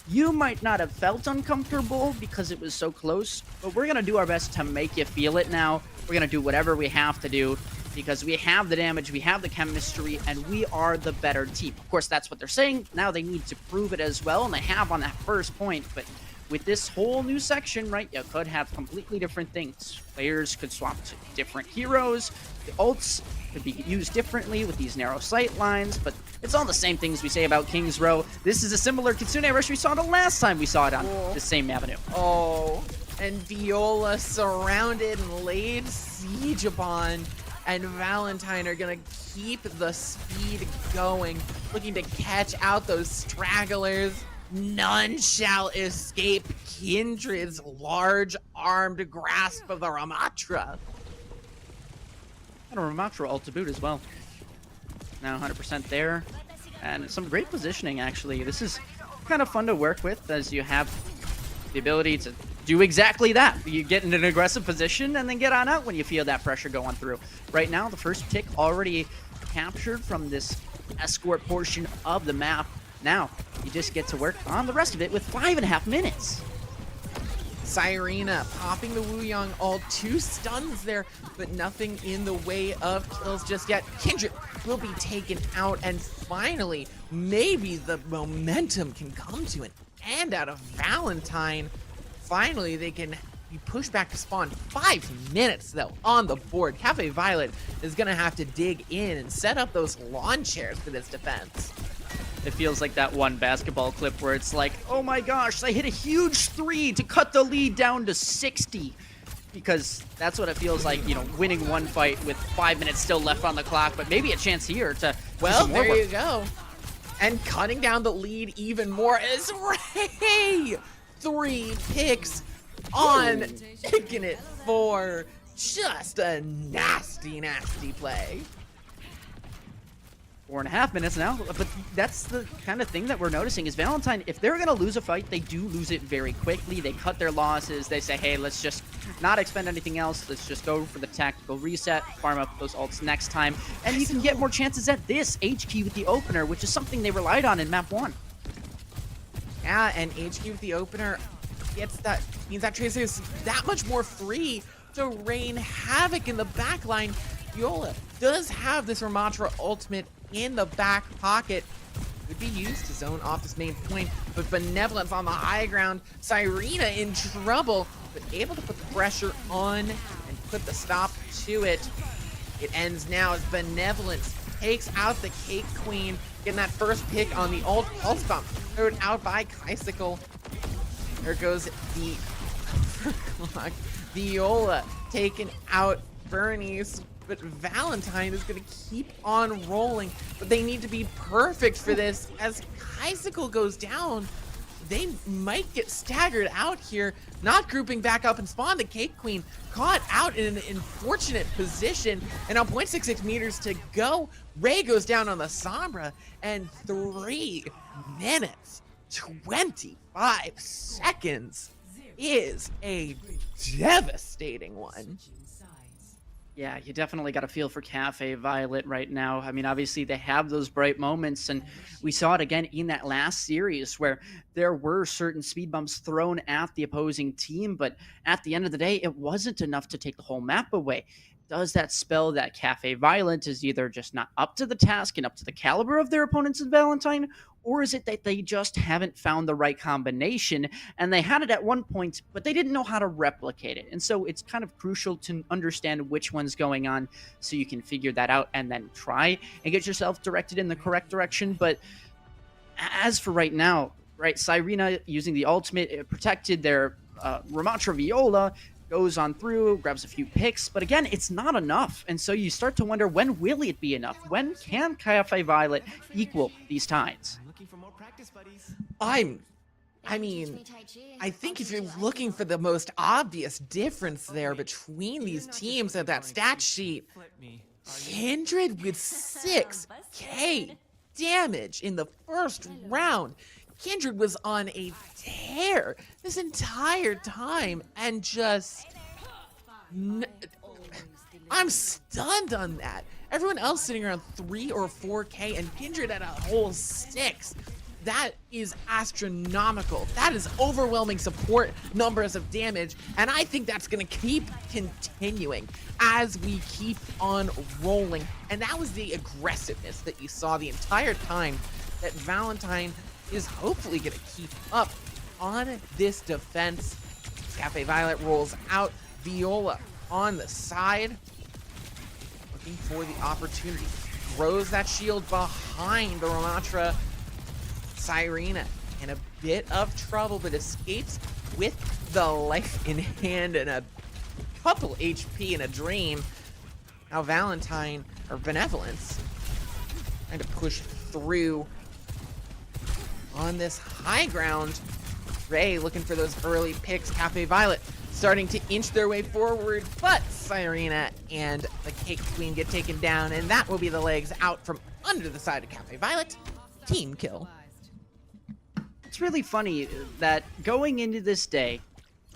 B: you might not have felt uncomfortable because it was so close, but we're going to do our best to make you feel it now. We're going to do whatever we have to do because we have the damage, we have the chemistry, and we are the better team. Of course, that's what they're saying. Now they need to prove it as well, and they have on that first point, but with this whole new section, right, you could have completely different things. Players could swap to different heroes. The ults could be used differently with these narrow sight lines, but it's all the same things we say about King's Row. This is a similar Kitsune rush we saw the last time we saw it on the same avenue.
A: Oh, and Viola surrounded and laid siege upon. and Valentine are gonna keep the speed going, looking to catch out those stragglers. None shall escape Kindred's large-armed grasp of the Ramatra.
B: And a Ramatra ult to boot as well. Now 100% there. And some great positioning, actually. This is kind of fun to work with, as you have the ability to do exactly that. You get in an aggressive position and then get on out when you feel that pressure going through. Right now, the first tick already captured from this escort portion of the map. Now, you just get to work on the rest of it with 5.5 minutes.
A: Cyrena popping the Wuyong ult, 2 stuns there, but nothing in the way of kills just yet. Kindred will be taken out, and finally, maybe the momentum can come to an end out of Valentine. Finally, they can be pushed back to spawn. 5 minutes, though, on the board. Cafe Violet is going to have to dig in and set up those lawn chairs for this defense.
B: It feels like that one basketball clip where it's like, oh my gosh, they hit a huge 3 to cut the lead down to 60. Because that's what it feels like, you know, winning one fight with 5 minutes still left on the clock, but maybe a chance here to
A: well, there you go. And cutting down the lead even more is Ray. 3 picks on picking it for just a nasty, nasty play.
B: 4.5 minutes now, but that's the kind of thing that we're noticing is Valentine, if they're going to lose a fight, they do lose it very quickly. They cut their losses. They say, hey, let's just not expend anything else. Let's just go for the tactical reset, farm up those ults next time, and you can get more chances at this HQ with the opener, which is something they relied on in map 1.
A: Yeah, and HQ with the opener gets that, means that Tracer is that much more free to rain havoc in the backline. Viola does have this Ramatra ultimate in the back pocket. Could be used to zone off this main point, but Benevolence on the high ground. Cyrena in trouble, but able to put the pressure on and put the stop to it. It ends now as Benevolence takes out the Cake Queen, getting that first pick on the ult. Pulse Bomb thrown out by Kaisikal. There goes the overclock. Viola taking out Bernie's, but Valentine is going to keep on rolling. But they need to be perfect for this. As Kaisikal goes down, they might get staggered out here, not grouping back up and spawn. The Cake Queen caught out in an unfortunate position, and now 0.66 meters to go. Ray goes down on the Sombra, and 3 minutes, 25 seconds is a devastating one.
B: Yeah, you definitely got a feel for Cafe Violet right now. I mean, obviously they have those bright moments, and we saw it again in that last series where there were certain speed bumps thrown at the opposing team, but at the end of the day, it wasn't enough to take the whole map away. Does that spell that Cafe Violet is either just not up to the task and up to the caliber of their opponents in Valentine, or is it that they just haven't found the right combination and they had it at one point, but they didn't know how to replicate it? And so it's kind of crucial to understand which one's going on so you can figure that out and then try and get yourself directed in the correct direction. But as for right now, right, Cyrena using the ultimate, it protected their Ramatra Viola, goes on through, grabs a few picks, but again, it's not enough. And so you start to wonder, when will it be enough? When can Cafe Violet equal these tides?
A: I mean, I think if you're looking for the most obvious difference there between these teams at that stat sheet, Kindred with 6k damage in the first round. Kindred was on a tear this entire time, and just I'm stunned on that. Everyone else sitting around 3 or 4k, and Kindred at a whole 6. That is astronomical. That is overwhelming support numbers of damage, and I think that's going to keep continuing as we keep on rolling. And that was the aggressiveness that you saw the entire time that Valentine is hopefully going to keep up on this defense. Cafe Violet rolls out. Viola on the side, looking for the opportunity. Throws that shield behind the Ramatra. Cyrena in a bit of trouble, but escapes with the life in hand and a couple HP and a dream. Now Valentine, or Benevolence, trying to push through on this high ground. Ray looking for those early picks. Cafe Violet starting to inch their way forward, but Cyrena and the Cake Queen get taken down, and that will be the legs out from under the side of Cafe Violet. Team kill.
B: It's really funny that going into this day,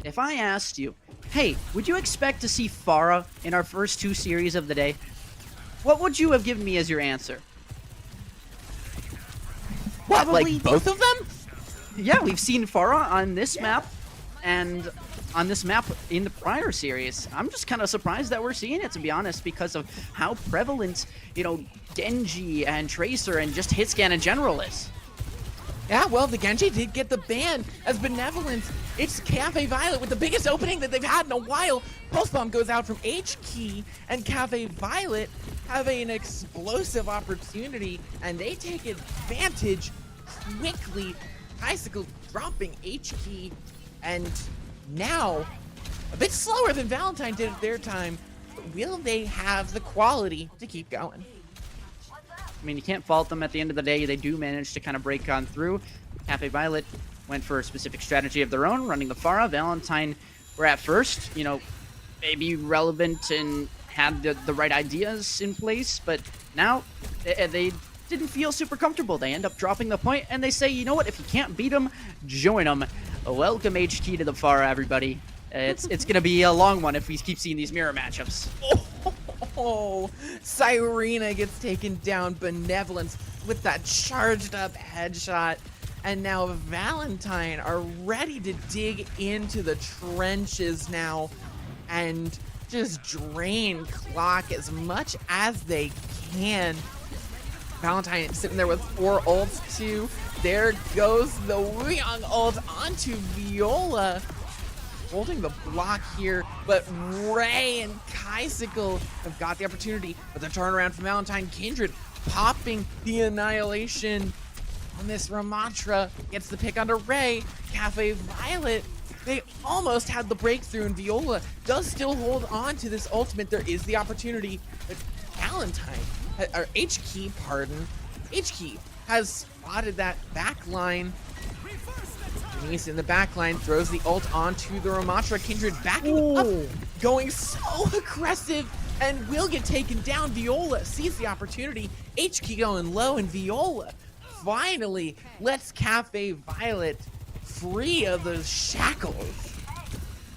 B: if I asked you, hey, would you expect to see Pharah in our first 2 series of the day? What would you have given me as your answer?
A: What,
B: Probably,
A: like both of them?
B: Yeah, we've seen Pharah on this map and on this map in the prior series. I'm just kind of surprised that we're seeing it, to be honest, because of how prevalent, you know, Genji and Tracer and just hitscan in general is.
A: Yeah, well, the Genji did get the ban as Benevolence. It's Cafe Violet with the biggest opening that they've had in a while. Pulse Bomb goes out from H-Key, and Cafe Violet have an explosive opportunity, and they take advantage quickly. Icicle dropping H-Key, and now, a bit slower than Valentine did at their time, but will they have the quality to keep going?
B: I mean, you can't fault them at the end of the day. They do manage to kind of break on through. Cafe Violet went for a specific strategy of their own, running the Pharah. Valentine were at first, you know, maybe relevant and had the right ideas in place, but now they didn't feel super comfortable. They end up dropping the point, and they say, you know what, if you can't beat them, join them. Welcome HT to the Pharah, everybody. It's going to be a long one if we keep seeing these mirror matchups.
A: Oh, Cyrena gets taken down. Benevolence with that charged up headshot. And now Valentine are ready to dig into the trenches now and just drain clock as much as they can. Valentine sitting there with 4 ults too. There goes the Lijiang ult onto Viola. Holding the block here, but Ray and Kaisicle have got the opportunity. But the turnaround from Valentine. Kindred popping the annihilation on this Ramatra. Gets the pick onto Ray. Cafe Violet, they almost had the breakthrough, and Viola does still hold on to this ultimate. There is the opportunity, but Valentine, or H-Key, pardon. H-Key has spotted that back line. Denise in the back line throws the ult onto the Ramatra. Kindred backing up, going so aggressive, and will get taken down. Viola sees the opportunity. H-Key going low, and Viola finally lets Cafe Violet free of those shackles.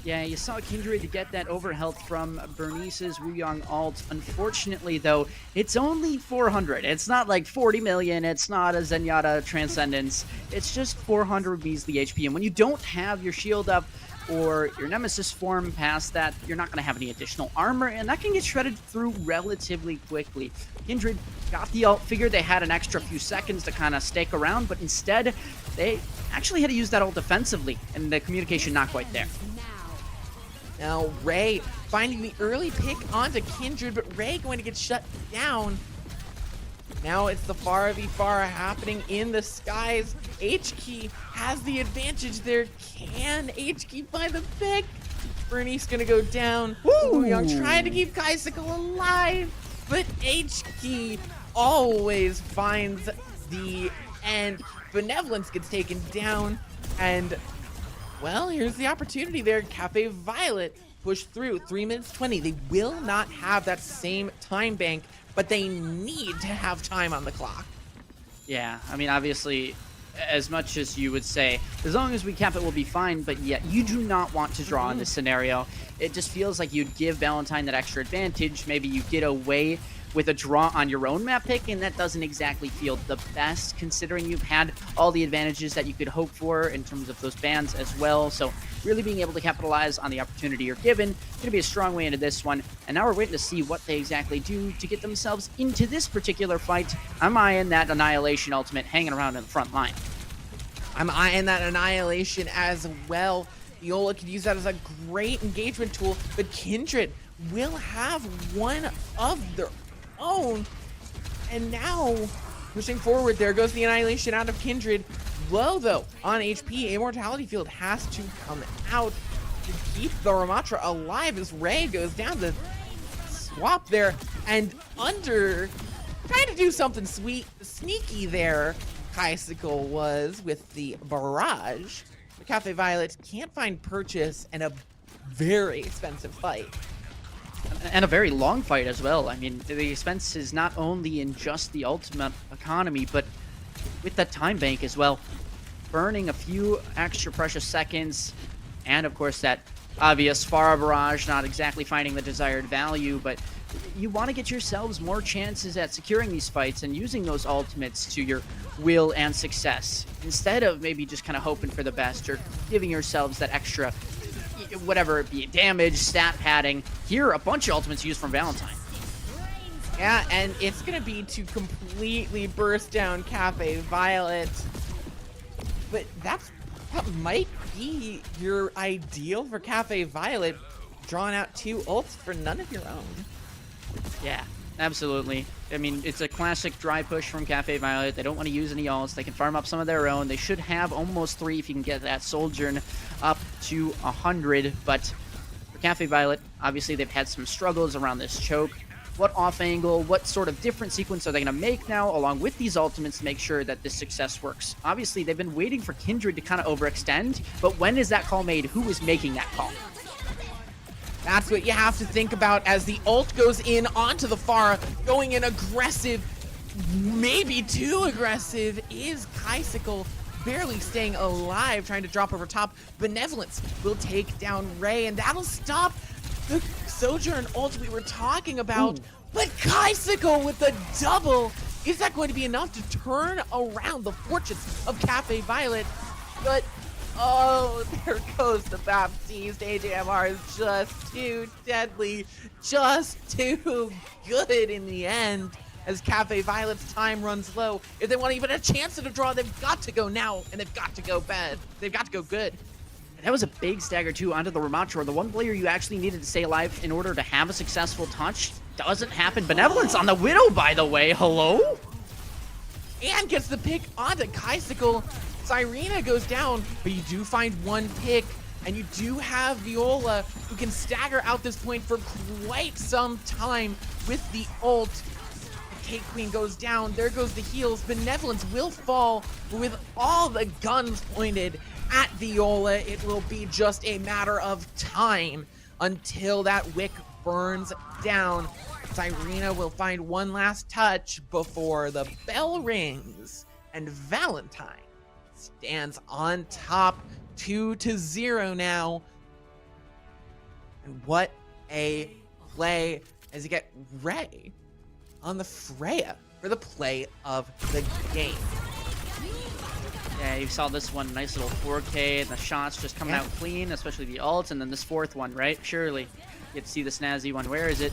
B: Yeah, you saw Kindred to get that overhealth from Bernice's Rialto ult. Unfortunately, though, it's only 400. It's not like 40 million. It's not a Zenyatta Transcendence. It's just 400 measly HP. And when you don't have your shield up or your Nemesis form past that, you're not going to have any additional armor, and that can get shredded through relatively quickly. Kindred got the ult, figured they had an extra few seconds to kind of stake around, but instead, they actually had to use that ult defensively, and the communication not quite there.
A: Now Ray finding the early pick onto Kindred, but Ray going to get shut down. Now it's the Pharah v Pharah happening in the skies. H-Key has the advantage there. Can H-Key find the pick? Bernice gonna go down. Young trying to keep Kaisicle alive, but H-Key always finds the end. Benevolence gets taken down, and well, here's the opportunity there. Cafe Violet push through. 3 minutes 20. They will not have that same time bank, but they need to have time on the clock.
B: Yeah, I mean, obviously, as much as you would say, as long as we cap it, we'll be fine, but yet you do not want to draw in this scenario. It just feels like you'd give Valentine that extra advantage. Maybe you get away with a draw on your own map pick, and that doesn't exactly feel the best, considering you've had all the advantages that you could hope for in terms of those bans as well. So really being able to capitalize on the opportunity you're given is going to be a strong way into this one. And now we're waiting to see what they exactly do to get themselves into this particular fight. I'm eyeing that Annihilation ultimate hanging around in the front line.
A: I'm eyeing that Annihilation as well. Viola could use that as a great engagement tool, but Kindred will have one of their own. And now, pushing forward, there goes the Annihilation out of Kindred. Low, though, on HP. Immortality Field has to come out to keep the Ramatra alive as Ray goes down. The swap there, and under trying to do something sneaky there, Kaisikal was with the barrage. The Cafe Violet can't find purchase, and a very expensive fight.
B: And a very long fight as well. I mean, the expense is not only in just the ultimate economy, but with that time bank as well. Burning a few extra precious seconds, and of course that obvious Pharah barrage not exactly finding the desired value, but you want to get yourselves more chances at securing these fights and using those ultimates to your will and success, instead of maybe just kind of hoping for the best or giving yourselves that extra, whatever it be, damage, stat padding. Here, a bunch of ultimates used from Valentine.
A: Yeah, and it's going to be to completely burst down Cafe Violet. But that might be your ideal for Cafe Violet, drawing out 2 ults for none of your own.
B: Yeah, absolutely. I mean, it's a classic dry push from Cafe Violet. They don't want to use any ults. They can farm up some of their own. They should have almost 3 if you can get that Sojourn up to 100. But for Cafe Violet, obviously they've had some struggles around this choke. What off angle, what sort of different sequence are they going to make now, along with these ultimates, to make sure that this success works? Obviously, they've been waiting for Kindred to kind of overextend, but when is that call made? Who is making that call?
A: That's what you have to think about as the ult goes in onto the Pharah, going in aggressive, maybe too aggressive, is Kaisikal barely staying alive, trying to drop over top. Benevolence will take down Ray, and that'll stop the Sojourn ult we were talking about. Ooh. But Kaisikal with the double, is that going to be enough to turn around the fortunes of Cafe Violet? But oh, there goes the Baptiste. AJMR is just too deadly, just too good in the end. As Cafe Violet's time runs low, if they want even a chance at a draw, they've got to go now, and they've got to go bad. They've got to go good.
B: That was a big stagger too onto the Ramattra. The one player you actually needed to stay alive in order to have a successful touch doesn't happen. Benevolence on the Widow, by the way. Hello?
A: And gets the pick onto Kaisikal. Cyrena goes down, but you do find one pick, and you do have Viola, who can stagger out this point for quite some time with the ult. The Cake Queen goes down. There goes the heals. Benevolence will fall, but with all the guns pointed at Viola, it will be just a matter of time until that wick burns down. Cyrena will find one last touch before the bell rings, and Valentine stands on top, 2-0 now. And what a play as you get Ray on the Freya for the play of the game.
B: Yeah, you saw this one, nice little 4K, and the shots just coming out clean, especially the ults, and then this 4th one, right? Surely. You get to see the snazzy one. Where is it?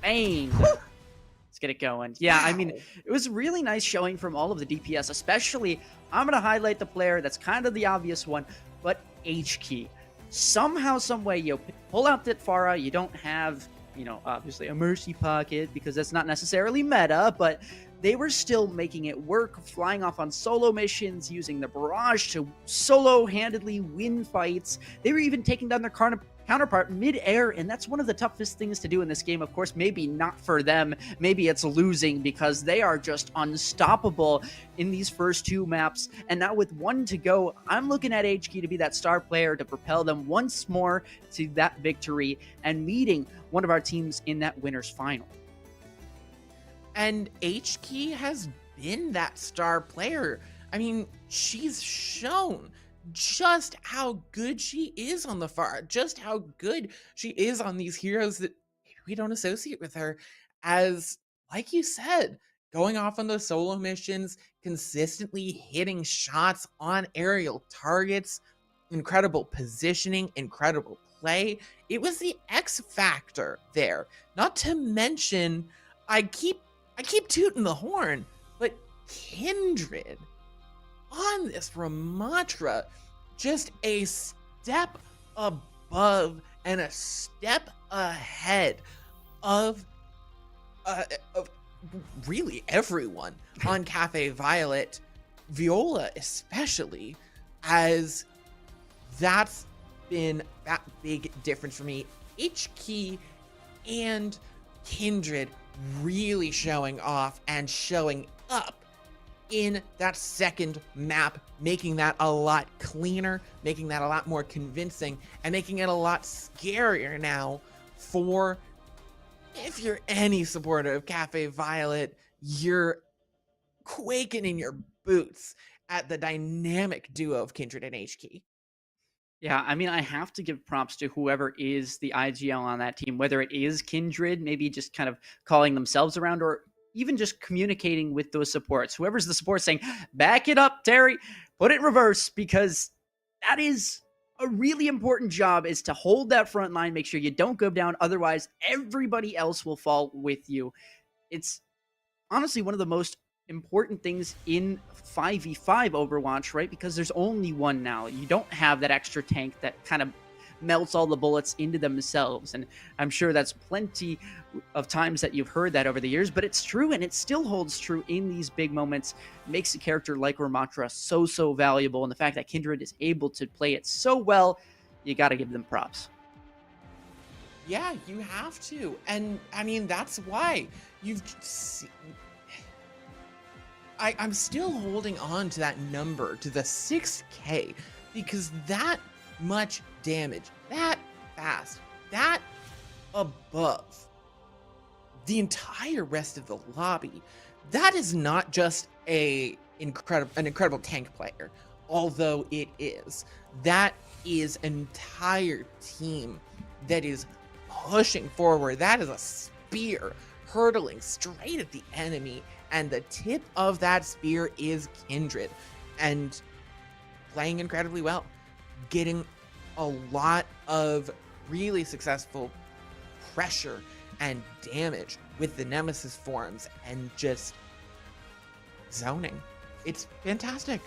B: Bang! Let's get it going. Yeah, I mean, it was really nice showing from all of the DPS, especially, I'm going to highlight the player that's kind of the obvious one, but H-Key. Somehow, someway, you pull out that Pharah, you don't have, you know, obviously a Mercy Pocket, because that's not necessarily meta, but they were still making it work, flying off on solo missions, using the barrage to solo-handedly win fights. They were even taking down their counterpart mid-air, and that's one of the toughest things to do in this game. Of course, maybe not for them. Maybe it's losing, because they are just unstoppable in these first 2 maps. And now with 1 to go, I'm looking at HK to be that star player to propel them once more to that victory and meeting one of our teams in that winner's final.
A: And H-Key has been that star player. I mean, she's shown just how good she is on the Pharah, just how good she is on these heroes that we don't associate with her. As, like you said, going off on those solo missions, consistently hitting shots on aerial targets, incredible positioning, incredible play. It was the X factor there. Not to mention, I keep tooting the horn, but Kindred on this Ramattra, just a step above and a step ahead of really everyone on Cafe Violet, Viola especially, as that's been that big difference for me. H-Key and Kindred really showing off and showing up in that second map, making that a lot cleaner, making that a lot more convincing, and making it a lot scarier now for, if you're any supporter of Cafe Violet, you're quaking in your boots at the dynamic duo of Kindred and HK.
B: Yeah, I mean, I have to give props to whoever is the IGL on that team, whether it is Kindred, maybe just kind of calling themselves around, or even just communicating with those supports. Whoever's the support saying, back it up, Terry, put it in reverse, because that is a really important job, is to hold that front line, make sure you don't go down. Otherwise, everybody else will fall with you. It's honestly one of the most important things in 5v5 Overwatch, right? Because there's only one now. You don't have that extra tank that kind of melts all the bullets into themselves. And I'm sure that's plenty of times that you've heard that over the years, but it's true, and it still holds true in these big moments. Makes a character like Ramatra so valuable, and the fact that Kindred is able to play it so well, you got to give them props.
A: Yeah, you have to. And I mean, that's why you've seen... I'm still holding on to that number, to the 6K, because that much damage, that fast, that above the entire rest of the lobby, that is not just an incredible tank player, although it is. That is an entire team that is pushing forward. That is a spear hurtling straight at the enemy, and the tip of that spear is Kindred, and playing incredibly well, getting a lot of really successful pressure and damage with the Nemesis forms, and just zoning. It's fantastic.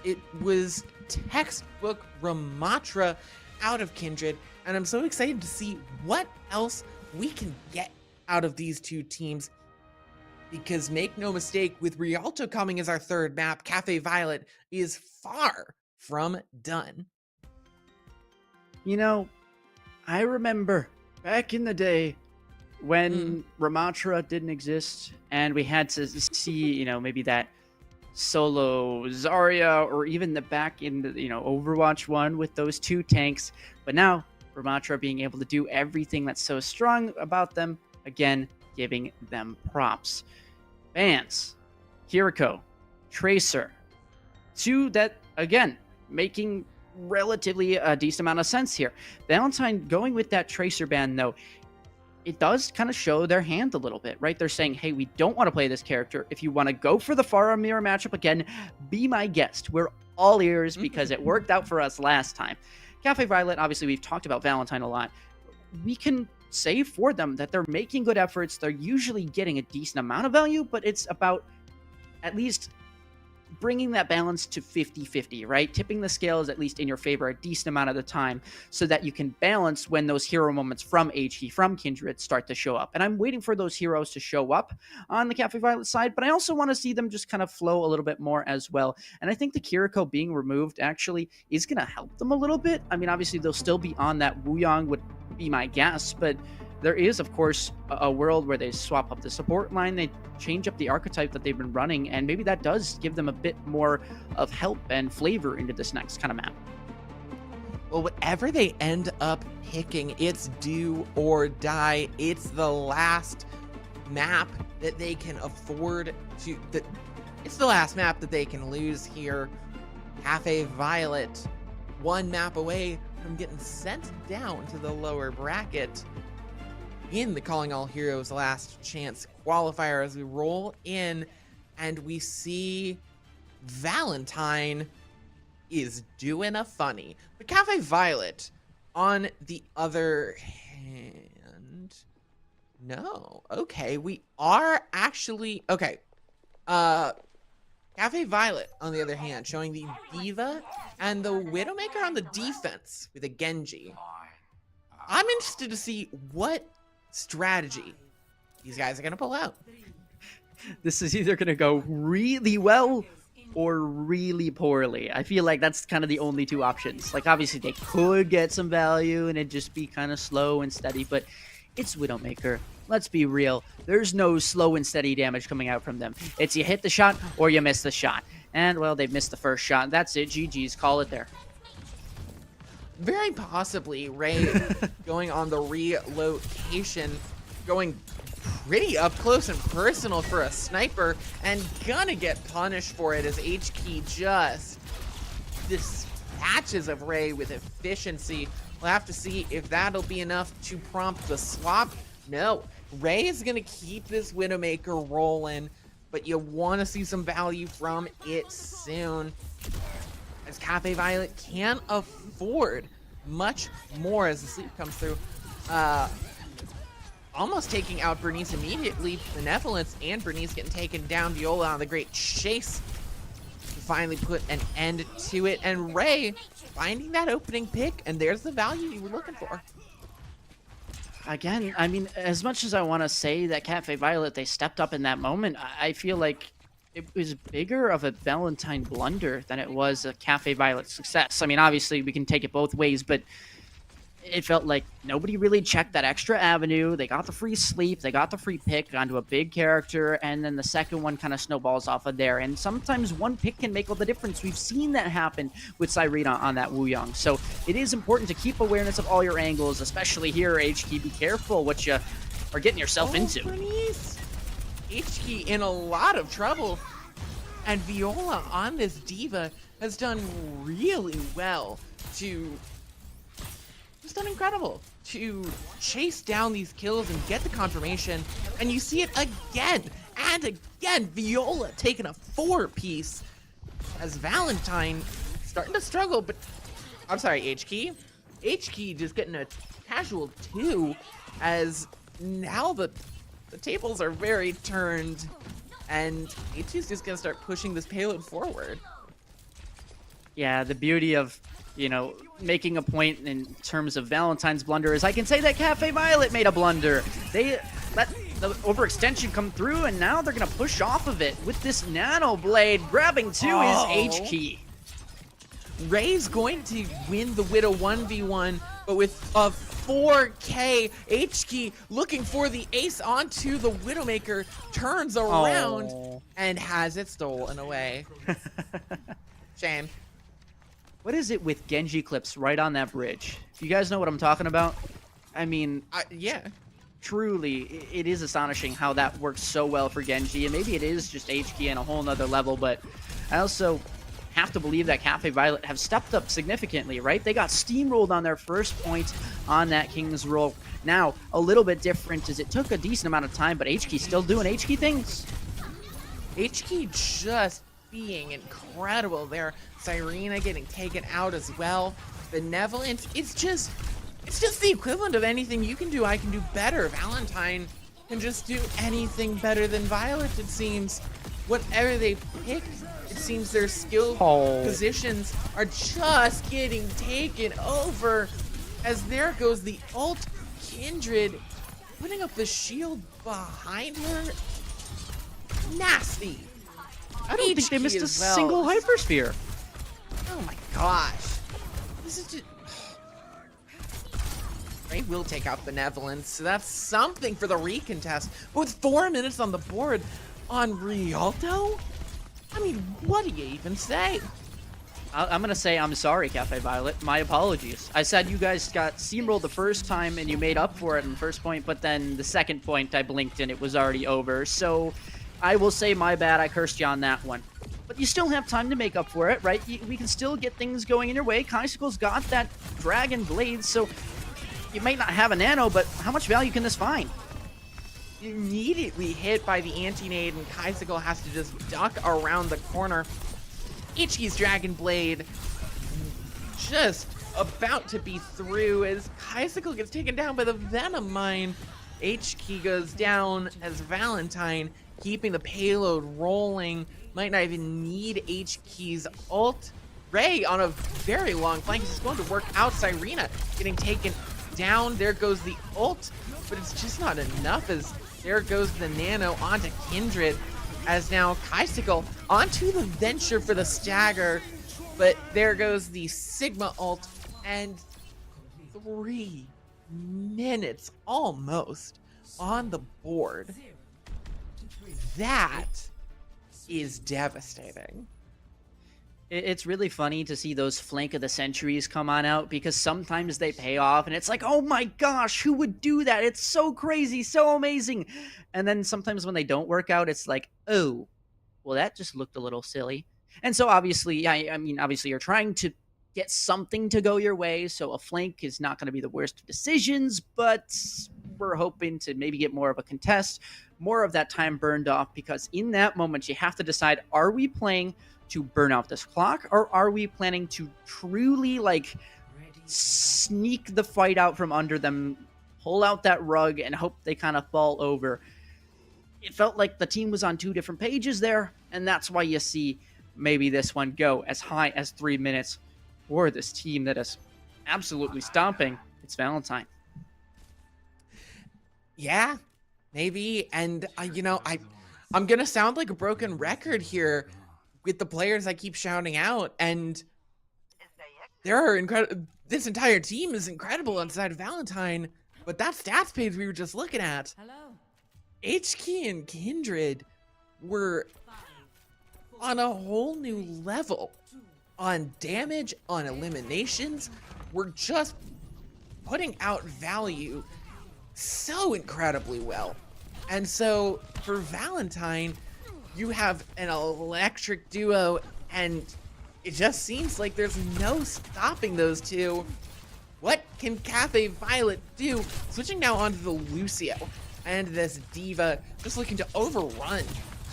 A: It was textbook Ramatra out of Kindred, and I'm so excited to see what else we can get out of these two teams. Because make no mistake, with Rialto coming as our third map, Cafe Violet is far from done.
B: You know, I remember back in the day when Ramatra didn't exist, and we had to see, you know, maybe that solo Zarya, or even the back in the, you know, Overwatch 1 with those two tanks. But now Ramatra being able to do everything that's so strong about them, again, giving them props. Bans, Kiriko, Tracer, two that, again, making relatively a decent amount of sense here. Valentine going with that Tracer ban, though, it does kind of show their hand a little bit, right? They're saying, hey, we don't want to play this character. If you want to go for the Pharah mirror matchup again, be my guest. We're all ears, because it worked out for us last time. Cafe Violet, obviously, we've talked about Valentine a lot. We can say for them that they're making good efforts. They're usually getting a decent amount of value, but it's about at least bringing that balance to 50-50, right? Tipping the scales at least in your favor a decent amount of the time, so that you can balance when those hero moments from HE, from Kindred start to show up. And I'm waiting for those heroes to show up on the Cafe Violet side, but I also want to see them just kind of flow a little bit more as well. And I think the Kiriko being removed actually is going to help them a little bit. I mean, obviously they'll still be on that. Wuyong would be my guess, but there is, of course, a world where they swap up the support line, they change up the archetype that they've been running, and maybe that does give them a bit more of help and flavor into this next kind of map.
A: Well, whatever they end up picking, it's do or die. It's the last map that they can afford to... It's the last map that they can lose here. Cafe Violet, one map away from getting sent down to the lower bracket in the Calling All Heroes Last Chance qualifier, as we roll in and we see Valentine is doing a funny. But Cafe Violet, on the other hand, no. Okay, we are actually... Okay. Cafe Violet, on the other hand, showing the Diva and the Widowmaker on the defense with a Genji. I'm interested to see what strategy these guys are going to pull out.
B: This is either going to go really well or really poorly. I feel like that's kind of the only two options. Like, obviously, they could get some value and it'd just be kind of slow and steady, but It's Widowmaker. Let's be real. There's no slow and steady damage coming out from them. It's you hit the shot or you miss the shot. And, well, they've missed the first shot. That's it. GG's. Call it there.
A: Very possibly Ray going on the relocation, going pretty up close and personal for a sniper, and gonna get punished for it as HK just dispatches of Ray with efficiency. We'll have to see if that'll be enough to prompt the swap. No, Ray is gonna keep this Widowmaker rolling, but you want to see some value from it soon, as Cafe Violet can't afford much more as the sleep comes through. Almost taking out Bernice immediately. Benevolence and Bernice getting taken down. Viola on the great chase to finally put an end to it. And Ray finding that opening pick, and there's the value you were looking for.
B: Again, I mean, as much as I want to say that Cafe Violet, they stepped up in that moment, I feel like it was bigger of a Valentine blunder than it was a Cafe Violet success. I mean, obviously, we can take it both ways, but it felt like nobody really checked that extra avenue. They got the free sleep, they got the free pick onto a big character, and then the second one kind of snowballs off of there. And sometimes one pick can make all the difference. We've seen that happen with Cyrena on that Wuyong. So it is important to keep awareness of all your angles, especially here, HK. Be careful what you are getting yourself into.
A: Bernice. HK in a lot of trouble. And Viola on this Diva has done really well to... Just done incredible to chase down these kills and get the confirmation. And you see it again and again. Viola taking a 4-piece as Valentine starting to struggle, but I'm sorry, HK. HK just getting a casual 2 as now the tables are very turned and HK's just gonna start pushing this payload forward.
B: Yeah, the beauty of, you know, making a point in terms of Valentine's blunder is I can say that Cafe Violet made a blunder. They let the overextension come through, and now they're going to push off of it with this Nano Blade. Grabbing 2 is HK.
A: Ray's going to win the Widow 1v1, but with a 4K. HK looking for the ace onto the Widowmaker, turns around and has it stolen away. Shame.
B: What is it with Genji clips right on that bridge? You guys know what I'm talking about? I mean,
A: yeah.
B: Truly, it is astonishing how that works so well for Genji, and maybe it is just HK on a whole nother level, but I also have to believe that Cafe Violet have stepped up significantly, right? They got steamrolled on their first point on that King's Roll. Now, a little bit different is it took a decent amount of time, but HK still doing HK things.
A: HK just being incredible there. Cyrena getting taken out as well. Benevolence, it's just the equivalent of anything you can do, I can do better. Valentine can just do anything better than Violet, it seems. Whatever they pick, it seems their skill positions are just getting taken over. As there goes the ult, Kindred putting up the shield behind her. Nasty.
B: I don't think they missed a single hypersphere.
A: Oh my gosh. This is just... Ray will take out Benevolence, so that's something for the recontest. But with 4 minutes on the board on Rialto? I mean, what do you even say?
B: I'm going to say I'm sorry, Cafe Violet. My apologies. I said you guys got steamrolled the first time and you made up for it in the first point, but then the second point I blinked and it was already over. So I will say my bad. I cursed you on that one. But you still have time to make up for it, right? We can still get things going in your way. Kaisicle's got that Dragon Blade, so you might not have a Nano, but how much value can this find?
A: Immediately hit by the anti-nade, and Kaisicle has to just duck around the corner. HK's Dragon Blade just about to be through as Kaisicle gets taken down by the Venom Mine. HK goes down as Valentine, keeping the payload rolling. Might not even need HK's ult. Ray on a very long flank is going to work out. Cyrena getting taken down. There goes the ult, but it's just not enough as there goes the Nano onto Kindred. As now Kaisicle onto the Venture for the stagger, but there goes the Sigma ult, and 3 minutes almost on the board. That is devastating.
B: It's really funny to see those flank of the centuries come on out, because sometimes they pay off and it's like, oh my gosh, who would do that? It's so crazy, so amazing. And then sometimes when they don't work out, it's like, oh, well, that just looked a little silly. And so obviously, yeah, I mean, obviously you're trying to get something to go your way. So a flank is not going to be the worst of decisions, but we're hoping to maybe get more of a contest, more of that time burned off, because in that moment you have to decide, are we playing to burn out this clock, or are we planning to truly like sneak the fight out from under them, pull out that rug and hope they kind of fall over? It felt like the team was on two different pages there, and that's why you see maybe this one go as high as 3 minutes for this team that is absolutely stomping. It's Valentine.
A: Yeah, maybe. And I'm gonna sound like a broken record here with the players I keep shouting out, and there are this entire team is incredible inside of Valentine, but that stats page we were just looking at, HK and Kindred were on a whole new level on damage, on eliminations. We're just putting out value so incredibly well. And so for Valentine, you have an electric duo, and it just seems like there's no stopping those two. What can Cafe Violet do? Switching now onto the Lucio, and this Diva just looking to overrun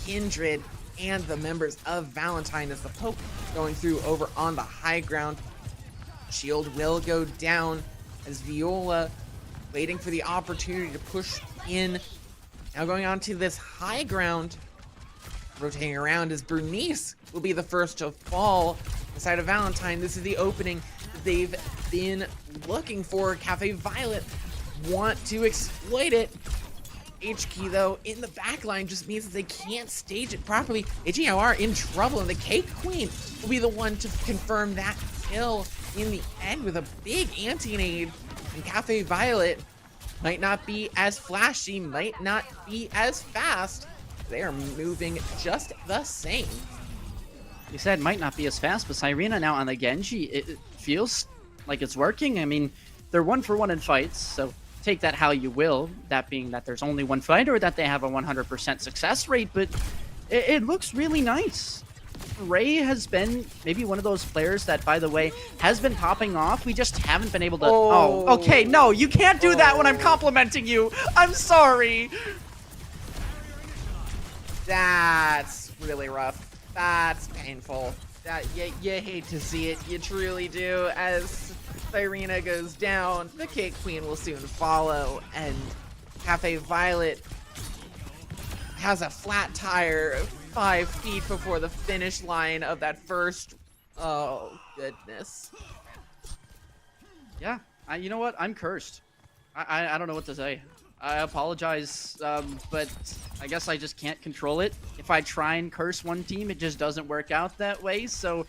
A: Kindred and the members of Valentine as the poke going through over on the high ground. Shield will go down as Viola waiting for the opportunity to push in. Now going on to this high ground, rotating around as Bernice will be the first to fall. The side of Valentine, this is the opening they've been looking for. Cafe Violet want to exploit it. HK, though, in the backline just means that they can't stage it properly. HK are in trouble, and the Cake Queen will be the one to confirm that kill in the end with a big anti-nade. And Cafe Violet might not be as flashy, might not be as fast. They are moving just the same.
B: You said might not be as fast, but Cyrena now on the Genji, it feels like it's working. I mean, they're 1-for-1 in fights, so take that how you will, that being that there's only one fight or that they have a 100% success rate, but it looks really nice. Ray has been maybe one of those players that, by the way, has been popping off. We just haven't been able to... Oh, okay, no, you can't do that when I'm complimenting you. I'm sorry.
A: That's really rough. That's painful. That you hate to see it. You truly do. As Cyrena goes down, the Cake Queen will soon follow, and Cafe Violet has a flat tire 5 feet before the finish line of that first. Oh, goodness.
B: Yeah, you know what? I'm cursed. I don't know what to say. I apologize, but I guess I just can't control it. If I try and curse one team, it just doesn't work out that way, so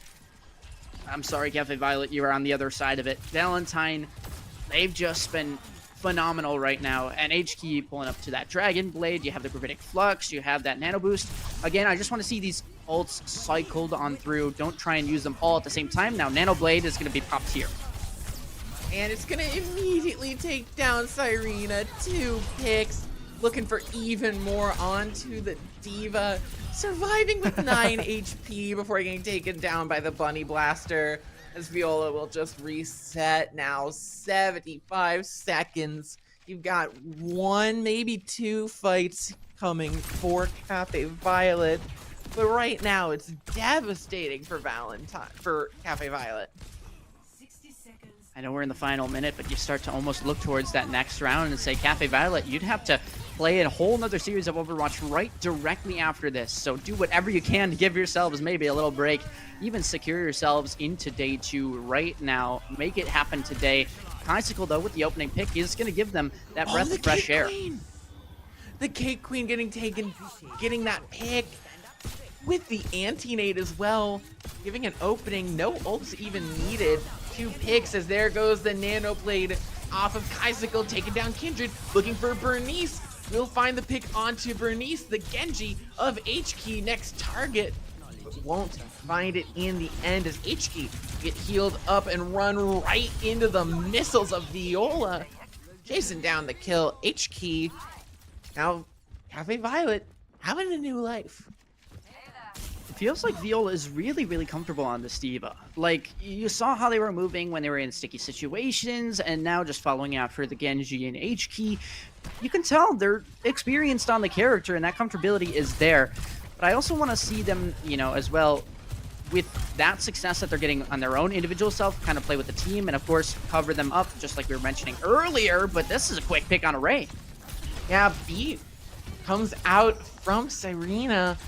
B: I'm sorry, Cafe Violet, you are on the other side of it. Valentine, they've just been phenomenal right now, and HK pulling up to that Dragon Blade. You have the Gravitic Flux, you have that Nano Boost. Again, I just want to see these ults cycled on through. Don't try and use them all at the same time. Now, Nano Blade is going to be popped here.
A: And it's going to immediately take down Cyrena. 2 picks, looking for even more onto the Diva. Surviving with 9 HP before getting taken down by the Bunny Blaster. As Viola will just reset now. 75 seconds. You've got 1, maybe 2 fights coming for Cafe Violet. But right now, it's devastating for Cafe Violet.
B: I know we're in the final minute, but you start to almost look towards that next round and say, Cafe Violet, you'd have to play a whole nother series of Overwatch right directly after this. So do whatever you can to give yourselves maybe a little break. Even secure yourselves into day 2 right now. Make it happen today. Icicle, though, with the opening pick, is going to give them that breath of fresh air.
A: The Cake Queen getting that pick with the anti-nade as well. Giving an opening, no ults even needed. 2 picks as there goes the Nano Blade off of Kaisicle, taking down Kindred, looking for Bernice. Will find the pick onto Bernice, the Genji of HK next target, but won't find it in the end as HK get healed up and run right into the missiles of Viola. Chasing down the kill, HK. Now, Cafe Violet having a new life.
B: It feels like Viola is really, really comfortable on this diva. Like, you saw how they were moving when they were in sticky situations, and now just following after the Genji and HK. You can tell they're experienced on the character, and that comfortability is there. But I also want to see them, you know, as well, with that success that they're getting on their own individual self, kind of play with the team, and of course, cover them up, just like we were mentioning earlier. But this is a quick pick on Array.
A: Yeah, beat comes out from Cyrena,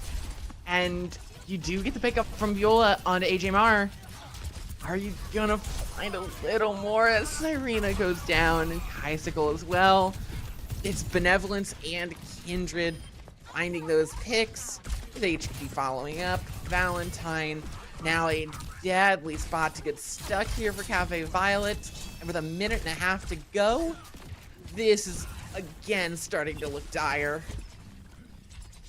A: and you do get the pickup from Viola onto AJMR. Are you gonna find a little more as Cyrena goes down, and Kaisicle as well? It's Benevolence and Kindred finding those picks, with HK following up. Valentine now a deadly spot to get stuck here for Cafe Violet, and with a minute and a half to go, this is again starting to look dire.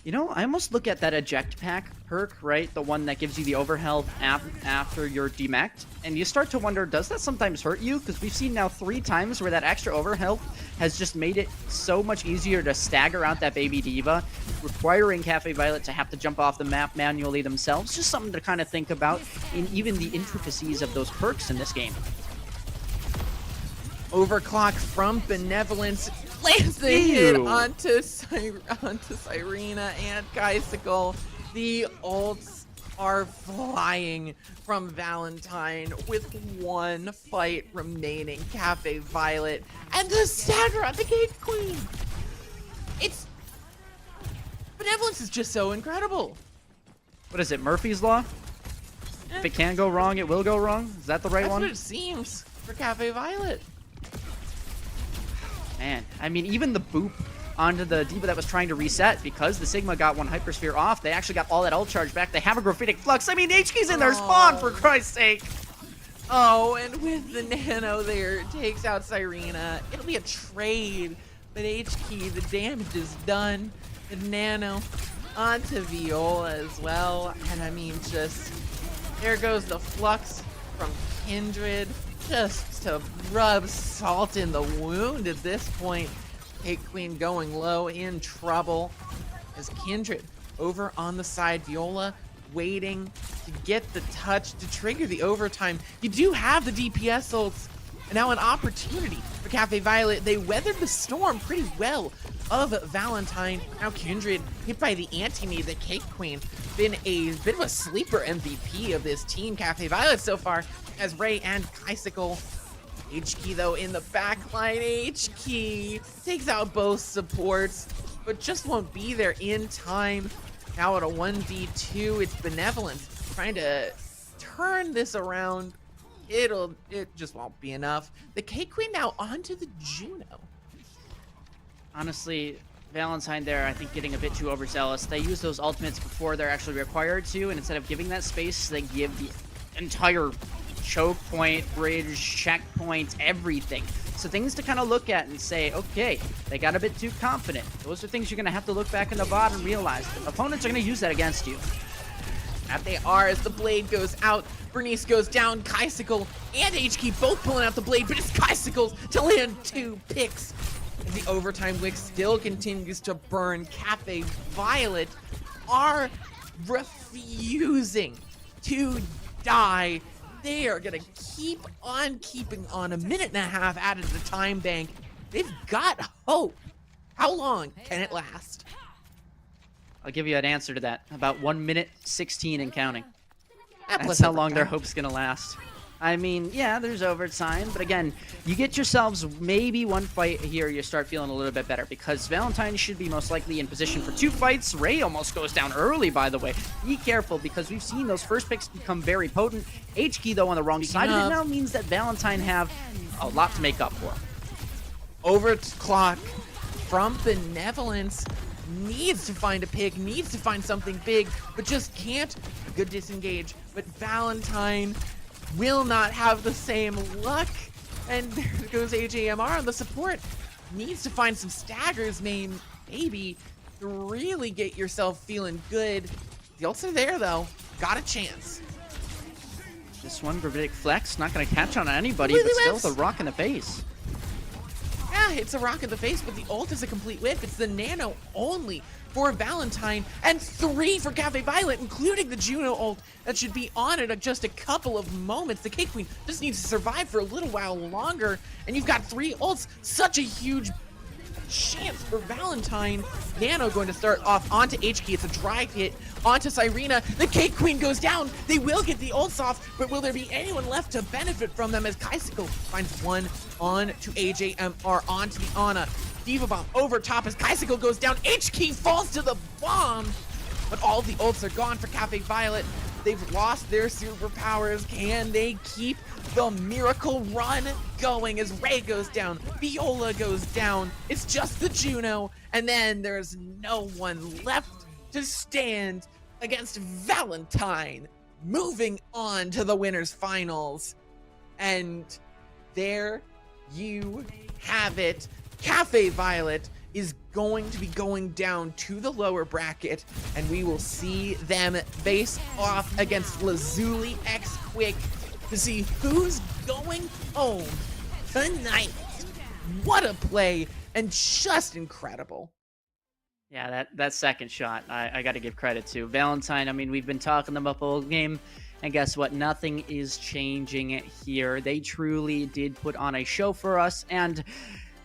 B: You know, I almost look at that eject pack perk, right? The one that gives you the overhealth after you're demacked. And you start to wonder, does that sometimes hurt you? Because we've seen now 3 times where that extra overhealth has just made it so much easier to stagger out that baby diva, requiring Cafe Violet to have to jump off the map manually themselves. Just something to kind of think about in even the intricacies of those perks in this game.
A: Overclock from Benevolence lands the hit onto Cyrena and Kaisicle. The ults are flying from Valentine with 1 fight remaining. Cafe Violet and the stagger on the Cake Queen. It's Benevolence is just so incredible.
B: What is it, Murphy's Law? If it can go wrong, it will go wrong? Is that the right one?
A: That's what it seems for Cafe Violet.
B: Man, I mean, even the boop onto the diva that was trying to reset, because the Sigma got 1 Hypersphere off, they actually got all that ult charge back. They have a Graphitic Flux. I mean, HK's in their spawn, for Christ's sake.
A: Oh, and with the Nano there, it takes out Cyrena. It'll be a trade, but HK, the damage is done. The Nano onto Viola as well. And I mean, just, there goes the Flux from Kindred. Just to rub salt in the wound at this point. Cake Queen going low, in trouble. As Kindred over on the side, Viola waiting to get the touch to trigger the overtime. You do have the DPS ults, and now an opportunity for Cafe Violet. They weathered the storm pretty well of Valentine. Now Kindred hit by the anti-need. The Cake Queen been a bit of a sleeper MVP of this team. Cafe Violet so far, as Ray and Kaisicle. HK though in the backline. HK takes out both supports, but just won't be there in time. Now at a 1v2, it's Benevolence trying to turn this around. It just won't be enough. The Cake Queen now onto the Juno.
B: Honestly, Valentine there, I think, getting a bit too overzealous. They use those ultimates before they're actually required to, and instead of giving that space, they give the entire choke point, bridge, checkpoint, everything. So things to kind of look at and say, okay, they got a bit too confident. Those are things you're going to have to look back in the VOD and realize that opponents are going to use that against you.
A: That they are, as the blade goes out. Bernice goes down. Kaisicle and HK both pulling out the blade, but it's Kaisicle's to land 2 picks. And the overtime wick still continues to burn. Cafe Violet are refusing to die. They are gonna keep on keeping on. A minute and a half added to the time bank. They've got hope. How long can it last?
B: I'll give you an answer to that. About 1 minute 16 and counting. That's
A: Plus
B: how long
A: overtime.
B: their hope's gonna last. I mean, yeah, there's overtime, but again, you get yourselves maybe 1 fight here, you start feeling a little bit better, because Valentine should be most likely in position for 2 fights. Ray almost goes down early, by the way. Be careful, because we've seen those first picks become very potent. HK, though, on the wrong side of it now means that Valentine have a lot to make up for.
A: Overclock from Benevolence needs to find a pick, needs to find something big, but just can't. A good disengage, but Valentine will not have the same luck. And there goes AJMR on the support. Needs to find some staggers, maybe, to really get yourself feeling good. The ults are there, though. Got a chance.
B: This one, Gravitic Flex, not going to catch on anybody,
A: Completely
B: but still
A: whiffs.
B: the rock in the face.
A: Yeah, it's a rock in the face, but the ult is a complete whiff. It's the nano only for Valentine, and 3 for Cafe Violet, including the Juno ult that should be on it in just a couple of moments. The Cake Queen just needs to survive for a little while longer, and you've got 3 ults. Such a huge chance for Valentine. Nano going to start off onto HK. It's a drive hit onto Cyrena. The Cake Queen goes down. They will get the ults off, but will there be anyone left to benefit from them as Kaisiko finds one on to AJMR, onto the Ana. Diva Bomb over top as Kaisiko goes down. HK falls to the bomb, but all the ults are gone for Cafe Violet. They've lost their superpowers. Can they keep the miracle run going as Ray goes down, Viola goes down, it's just the Juno, and then there's no one left to stand against Valentine, moving on to the winners finals. And there you have it. Cafe Violet is going to be going down to the lower bracket, and we will see them face off against Lazuli X Quick to see who's going home tonight. What a play, and just incredible.
B: Yeah, that second shot, I got to give credit to Valentine. I mean, we've been talking them up all game, and guess what? Nothing is changing here. They truly did put on a show for us, and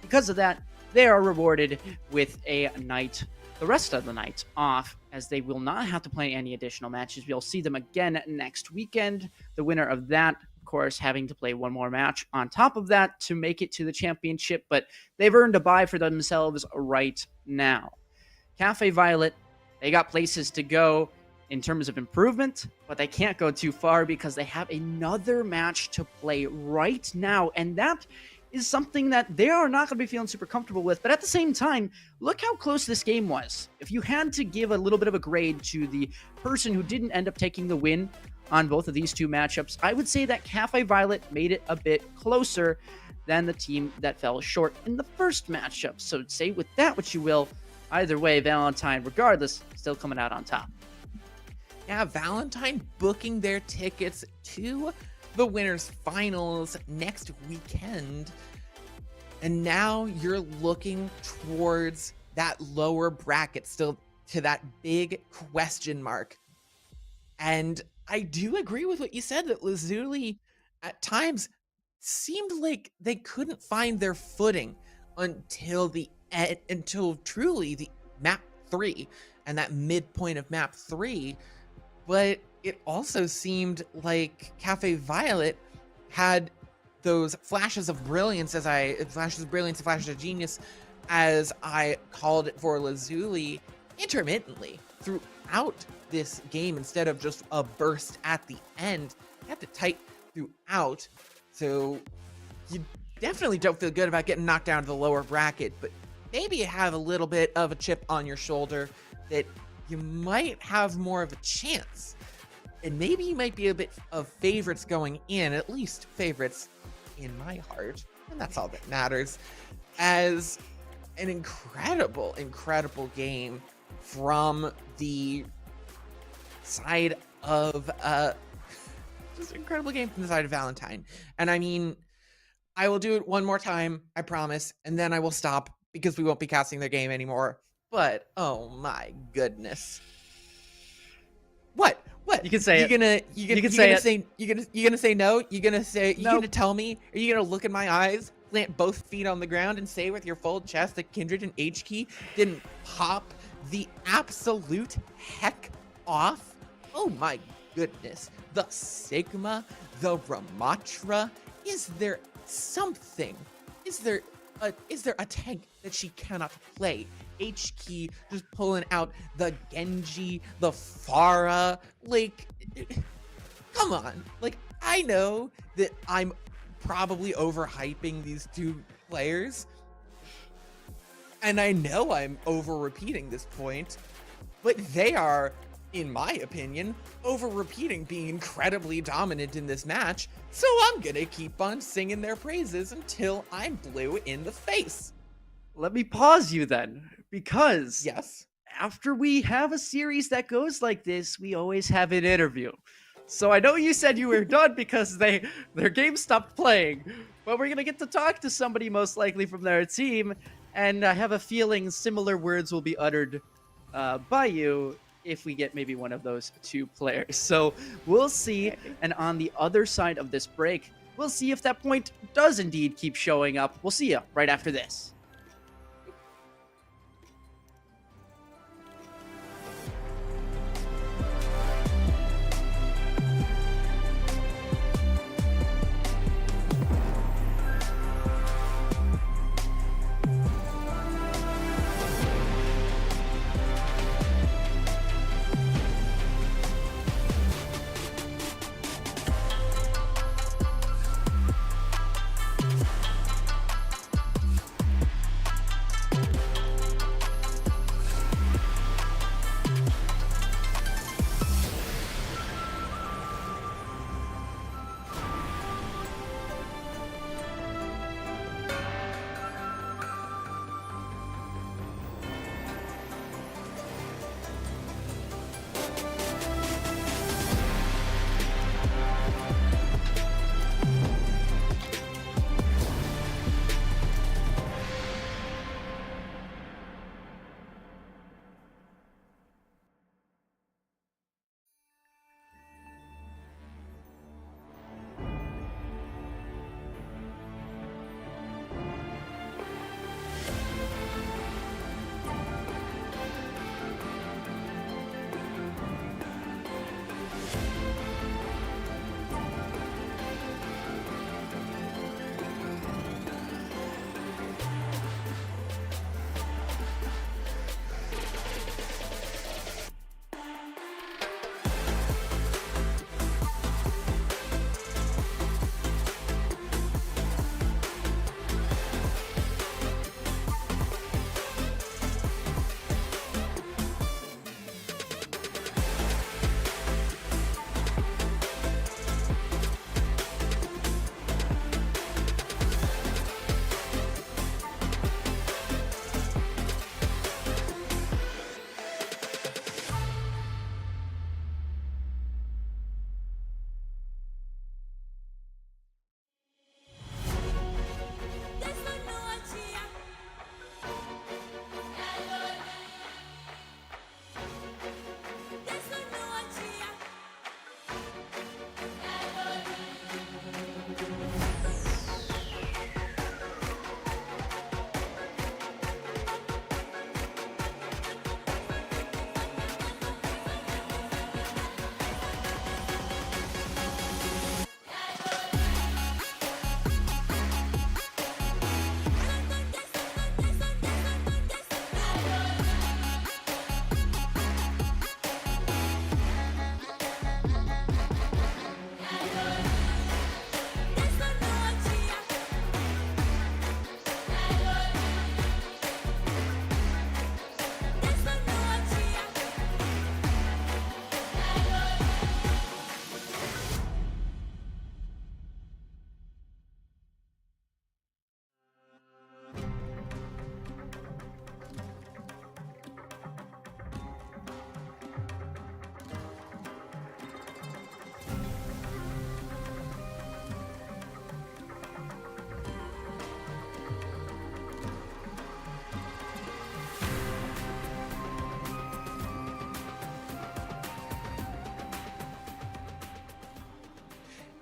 B: because of that, they are rewarded with a night, the rest of the night off, as they will not have to play any additional matches. We'll see them again next weekend. The winner of that, of course, having to play one more match on top of that to make it to the championship, but they've earned a bye for themselves right now. Cafe Violet, they got places to go in terms of improvement, but they can't go too far because they have another match to play right now, and that is something that they are not going to be feeling super comfortable with. But at the same time, look how close this game was. If you had to give a little bit of a grade to the person who didn't end up taking the win on both of these two matchups, I would say that Cafe Violet made it a bit closer than the team that fell short in the first matchup. So say with that what you will. Either way, Valentine, regardless, still coming out on top.
A: Yeah, Valentine booking their tickets to the winners finals next weekend, and now you're looking towards that lower bracket, still to that big question mark. And I do agree with what you said, that Lazuli at times seemed like they couldn't find their footing until truly the map 3 and that midpoint of map 3. But it also seemed like Cafe Violet had those flashes of brilliance, flashes of genius, as I called it for Lazuli, intermittently throughout this game, instead of just a burst at the end. You have to tight throughout, so you definitely don't feel good about getting knocked down to the lower bracket, but maybe you have a little bit of a chip on your shoulder that you might have more of a chance. And maybe you might be a bit of favorites going in, at least favorites in my heart. And that's all that matters. As an incredible, incredible game from the side of, just an incredible game from the side of Valentine. And I mean, I will do it one more time, I promise, and then I will stop because we won't be casting their game anymore. But, oh my goodness. What?
B: You can say
A: you're
B: it.
A: You're gonna say no? You're gonna tell me? Are you gonna look in my eyes, plant both feet on the ground, and say with your full chest that Kindred and HK didn't pop the absolute heck off? Oh my goodness. The Sigma, the Ramatra. Is there something? Is there a tank that she cannot play? HK just pulling out the Genji, the Pharah, like, come on. Like, I know that I'm probably overhyping these two players, and I know I'm over repeating this point, but they are in my opinion, over repeating being incredibly dominant in this match, so I'm gonna keep on singing their praises until I'm blue in the face.
B: Let me pause you then, because
A: Yes.
B: after we have a series that goes like this, we always have an interview. So I know you said you were done because their game stopped playing, but we're gonna get to talk to somebody most likely from their team, and I have a feeling similar words will be uttered by you if we get maybe one of those two players. So we'll see, and on the other side of this break, we'll see if that point does indeed keep showing up. We'll see you right after this.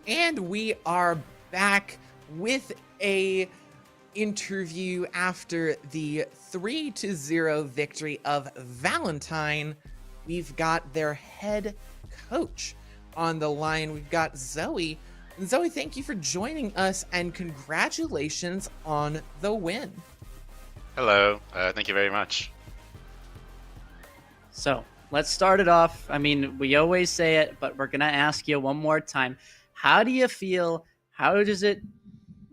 A: And we are back with a interview after the 3-0 victory of Valentine. We've got their head coach on the line. We've got Zoe. And Zoe, thank you for joining us and congratulations on the win.
D: Hello, thank you very much.
B: So let's start it off. I mean, we always say it, but we're going to ask you one more time. How do you feel? How does it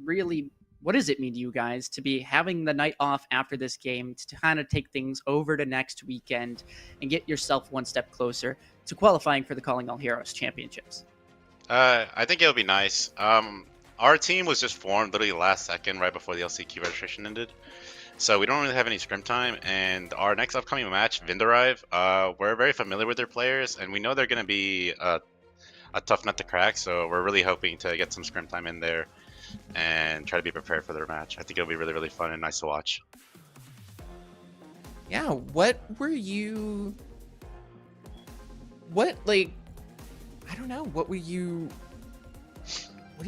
B: really what does it mean to you guys to be having the night off after this game to kind of take things over to next weekend and get yourself one step closer to qualifying for the Calling All Heroes Championships?
D: I think it'll be nice. Our team was just formed literally last second, right before the LCQ registration ended. So we don't really have any scrim time, and our next upcoming match, Vindarive, we're very familiar with their players, and we know they're going to be a tough nut to crack, so we're really hoping to get some scrim time in there and try to be prepared for their match. I think it'll be really, really fun and nice to watch.
A: Yeah, what do you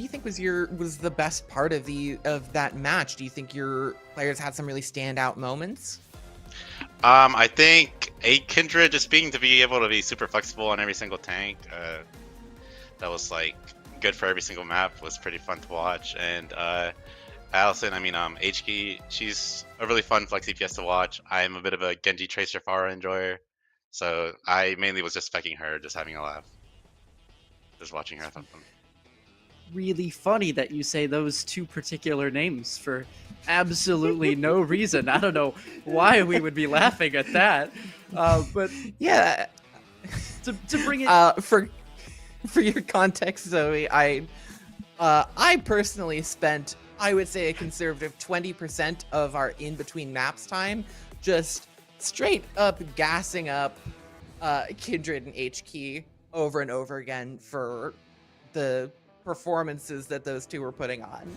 A: think was the best part of that match? Do you think your players had some really standout moments?
D: I think Kindred just being to be able to be super flexible on every single tank, that was like good for every single map, was pretty fun to watch. And Allison, HK, she's a really fun flex DPS to watch. I'm a bit of a Genji Tracer Pharah enjoyer, so I mainly was just specking her, just having a laugh, just watching her have fun.
B: Really funny that you say those two particular names for absolutely no reason. I don't know why we would be laughing at that, but
A: yeah,
B: to bring it
A: for your context, Zoe, I personally spent, I would say, a conservative 20% of our in-between maps time just straight up gassing up Kindred and HK over and over again for the performances that those two were putting on.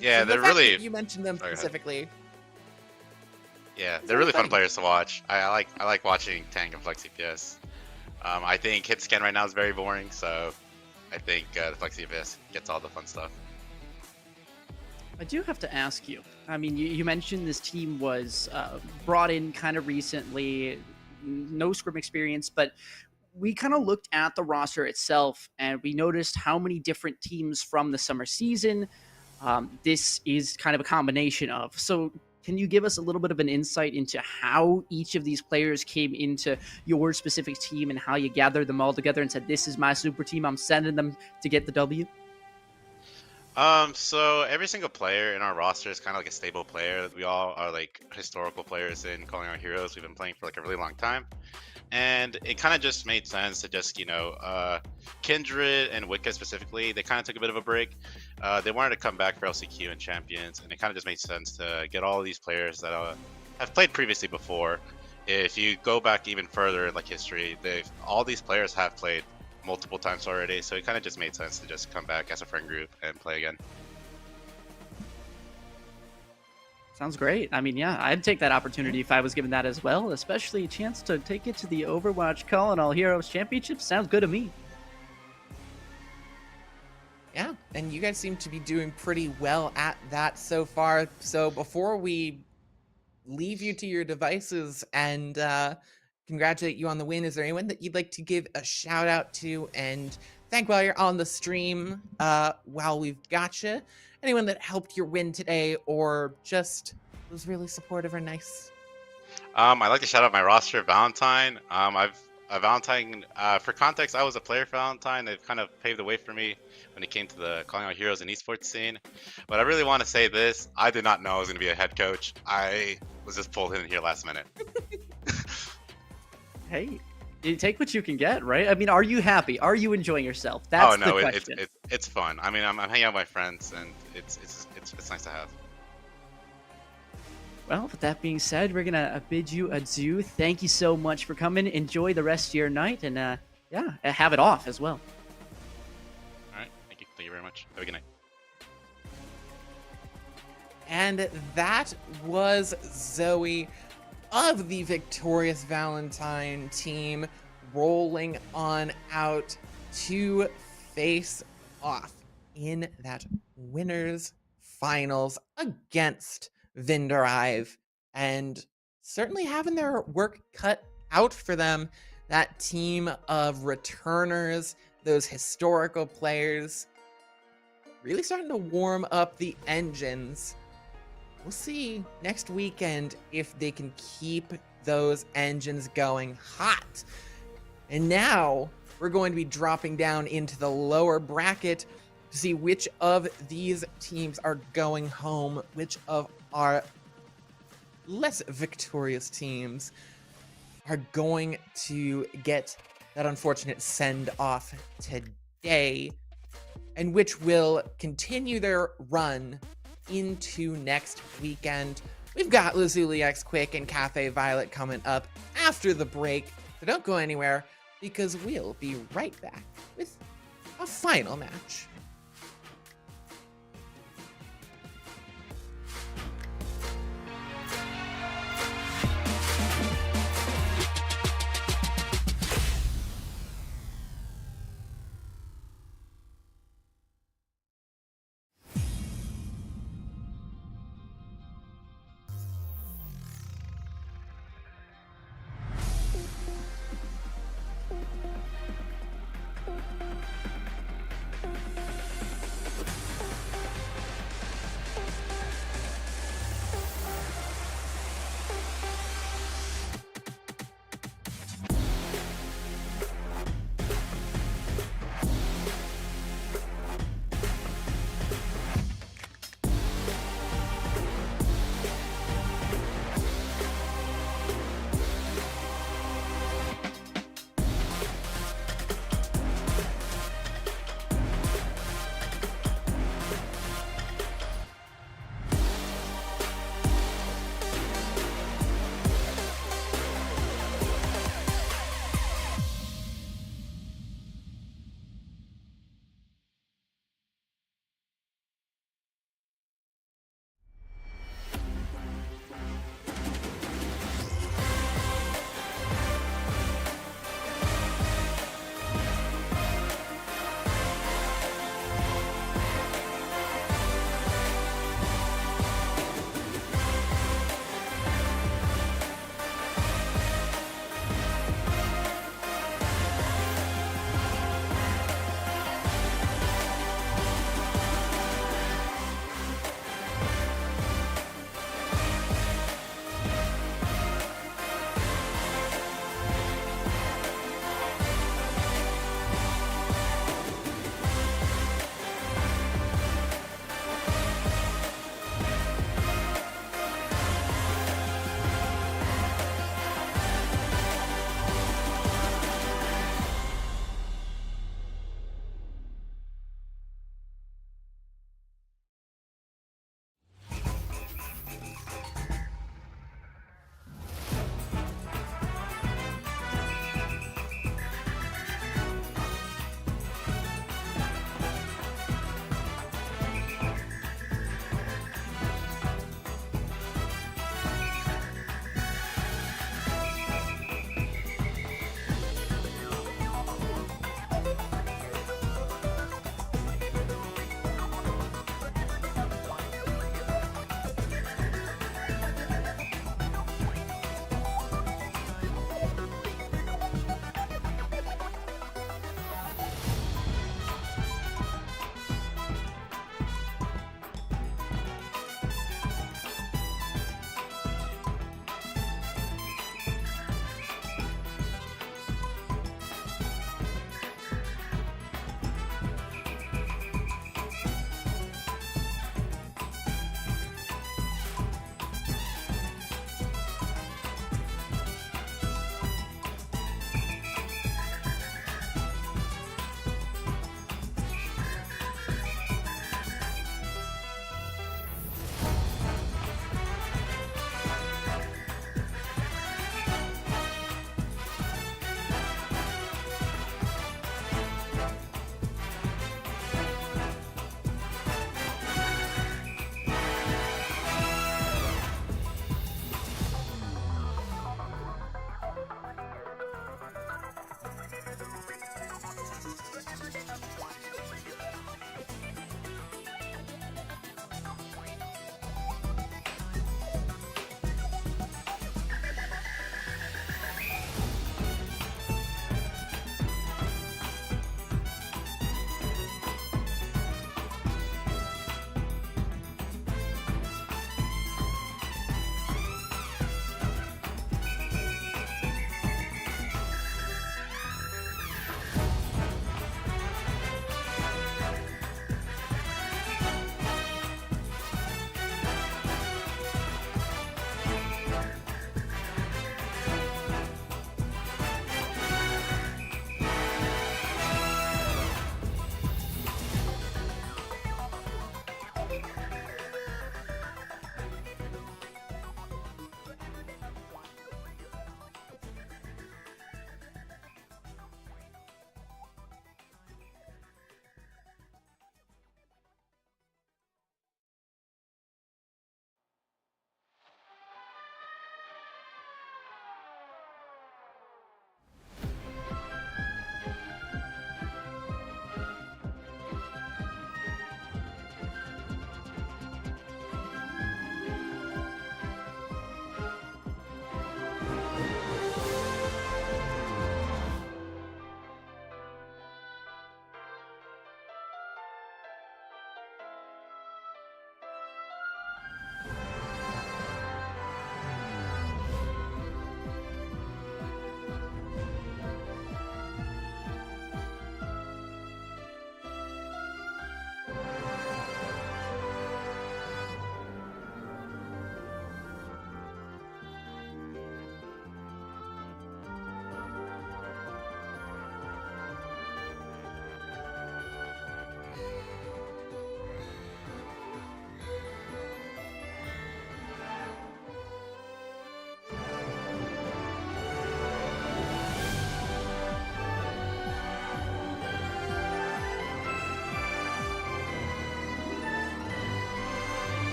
D: Yeah,
A: so
D: they're really.
A: You mentioned them specifically.
D: Yeah, they're really fun players to watch. I like watching tank and flex DPS. I think hit scan right now is very boring, so I think the flex DPS gets all the fun stuff.
B: I do have to ask you. I mean, you mentioned this team was brought in kind of recently, no scrim experience, but we kind of looked at the roster itself and we noticed how many different teams from the summer season this is kind of a combination of. So can you give us a little bit of an insight into how each of these players came into your specific team and how you gathered them all together and said, this is my super team, I'm sending them to get the W?
D: So every single player in our roster is kind of like a stable player. We all are like historical players in Calling Our Heroes. We've been playing for like a really long time. And it kind of just made sense to just, Kindred and Wicca specifically, they kind of took a bit of a break. They wanted to come back for LCQ and Champions, and it kind of just made sense to get all of these players that have played previously before. If you go back even further in like history, all these players have played multiple times already, so it kind of just made sense to just come back as a friend group and play again.
B: Sounds great. I mean, yeah, I'd take that opportunity if I was given that as well, especially a chance to take it to the Overwatch Calling All Heroes Championship. Sounds good to me.
A: Yeah, and you guys seem to be doing pretty well at that so far. So before we leave you to your devices and congratulate you on the win, is there anyone that you'd like to give a shout out to and thank while you're on the stream while we've got you? Anyone that helped your win today or just was really supportive or nice?
D: I'd like to shout out my roster, Valentine. Valentine, for context, I was a player for Valentine. They've kind of paved the way for me when it came to the Calling Out Heroes and esports scene. But I really want to say this. I did not know I was going to be a head coach. I was just pulled in here last minute.
B: Hey, you take what you can get, right? I mean, are you happy? Are you enjoying yourself? That's the question.
D: It's fun. I mean, I'm hanging out with my friends, and it's nice to have.
B: Well, with that being said, we're gonna bid you adieu. Thank you so much for coming. Enjoy the rest of your night, and have it off as well.
D: All right, thank you very much. Have a good night.
A: And that was Zoe of the victorious Valentine team rolling on out to face off in that winners finals against Vindarive, and certainly having their work cut out for them. That team of returners, those historical players, really starting to warm up the engines. We'll see next weekend if they can keep those engines going hot. And now we're going to be dropping down into the lower bracket to see which of these teams are going home, which of our less victorious teams are going to get that unfortunate send-off today, and which will continue their run into next weekend. We've got Lazuli X Quick and Cafe Violet coming up after the break, so don't go anywhere, because we'll be right back with a final match.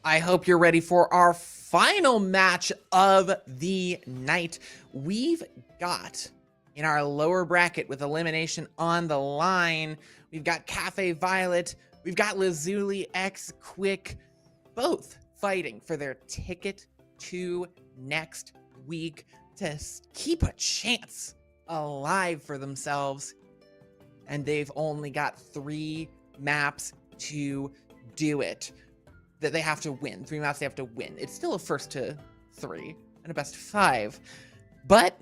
A: I hope you're ready for our final match of the night. We've got in our lower bracket with elimination on the line, we've got Cafe Violet, we've got Lazuli X Quick, both fighting for their ticket to next week to keep a chance alive for themselves. And they've only got 3 maps to do it. That they have to win. 3 maps they have to win. It's still a first to 3 and a best of 5. But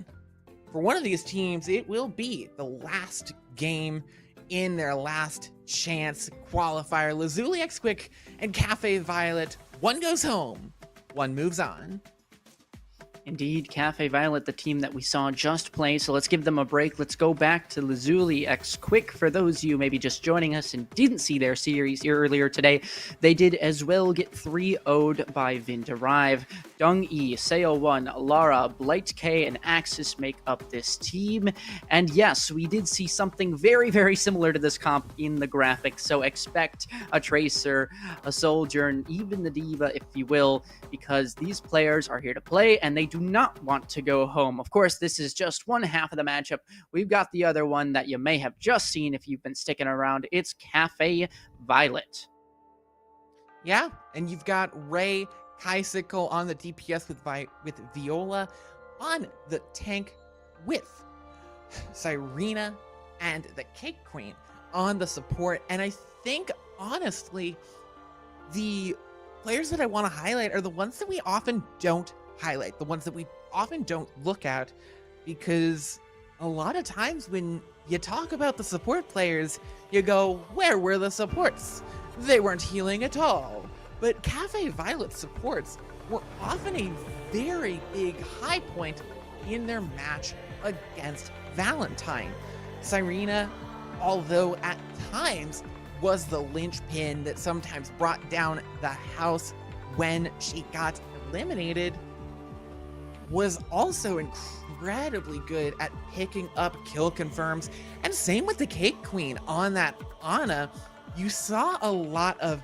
A: for one of these teams, it will be the last game in their last chance qualifier. Lazuli X Quick and Cafe Violet. One goes home, one moves on.
B: Indeed, Cafe Violet, the team that we saw just play, so let's give them a break. Let's go back to Lazuli X Quick. For those of you maybe just joining us and didn't see their series earlier today, they did as well get 3-0'd by Vinderive. Dung E, Seo 1, Lara, Blight K, and Axis make up this team. And yes, we did see something very, very similar to this comp in the graphics, so expect a Tracer, a Soldier, and even the Diva, if you will, because these players are here to play, and they do not want to go home. Of course, this is just one half of the matchup. We've got the other one that you may have just seen if you've been sticking around. It's Cafe Violet.
A: Yeah, and you've got Ray Kaisicle on the DPS with Viola on the tank with Cyrena and the Cake Queen on the support. And I think, honestly, the players that I want to highlight are the ones that we often don't highlight, the ones that we often don't look at, because a lot of times when you talk about the support players, you go, where were the supports? They weren't healing at all. But Cafe Violet supports were often a very big high point in their match against Valentine. Cyrena, although at times was the linchpin that sometimes brought down the house when she got eliminated, was also incredibly good at picking up kill confirms. And same with the Cake Queen on that Ana. You saw a lot of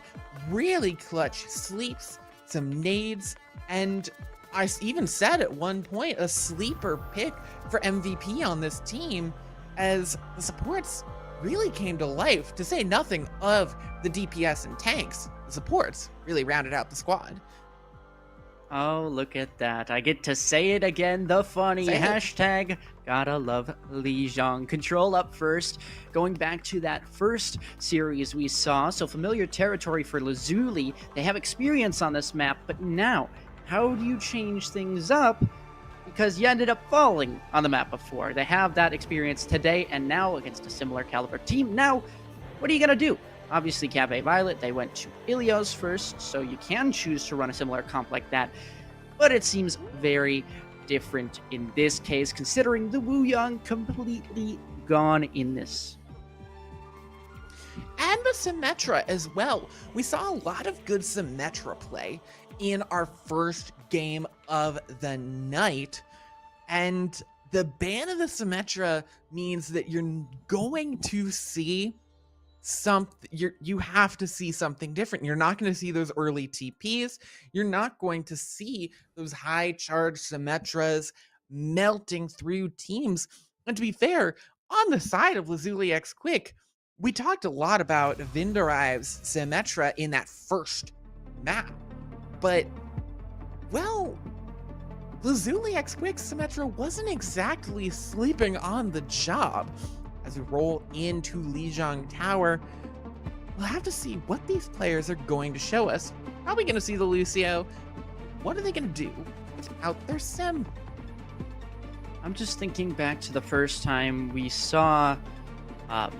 A: really clutch sleeps, some nades, and I even said at one point a sleeper pick for MVP on this team, as the supports really came to life, to say nothing of the DPS and tanks. The supports really rounded out the squad.
B: Oh, look at that. I get to say it again, the funny hashtag. Gotta love Lijiang. Control up first. Going back to that first series we saw, so familiar territory for Lazuli. They have experience on this map, but now, how do you change things up? Because you ended up falling on the map before. They have that experience today, and now against a similar caliber team. Now, what are you gonna do? Obviously, Cafe Violet, they went to Ilios first, so you can choose to run a similar comp like that. But it seems very different in this case, considering the Wu Yang completely gone in this.
A: And the Symmetra as well. We saw a lot of good Symmetra play in our first game of the night. And the ban of the Symmetra means that you're going to see you have to see something different. You're not going to see those early TPs. You're not going to see those high charge Symmetras melting through teams. And to be fair, on the side of Lazuli X Quick, we talked a lot about Vinderive's Symmetra in that first map. But, well, Lazuli X Quick's Symmetra wasn't exactly sleeping on the job. As we roll into Lijiang Tower, we'll have to see what these players are going to show us. Probably going to see the Lucio. What are they going to do without their Sim?
B: I'm just thinking back to the first time we saw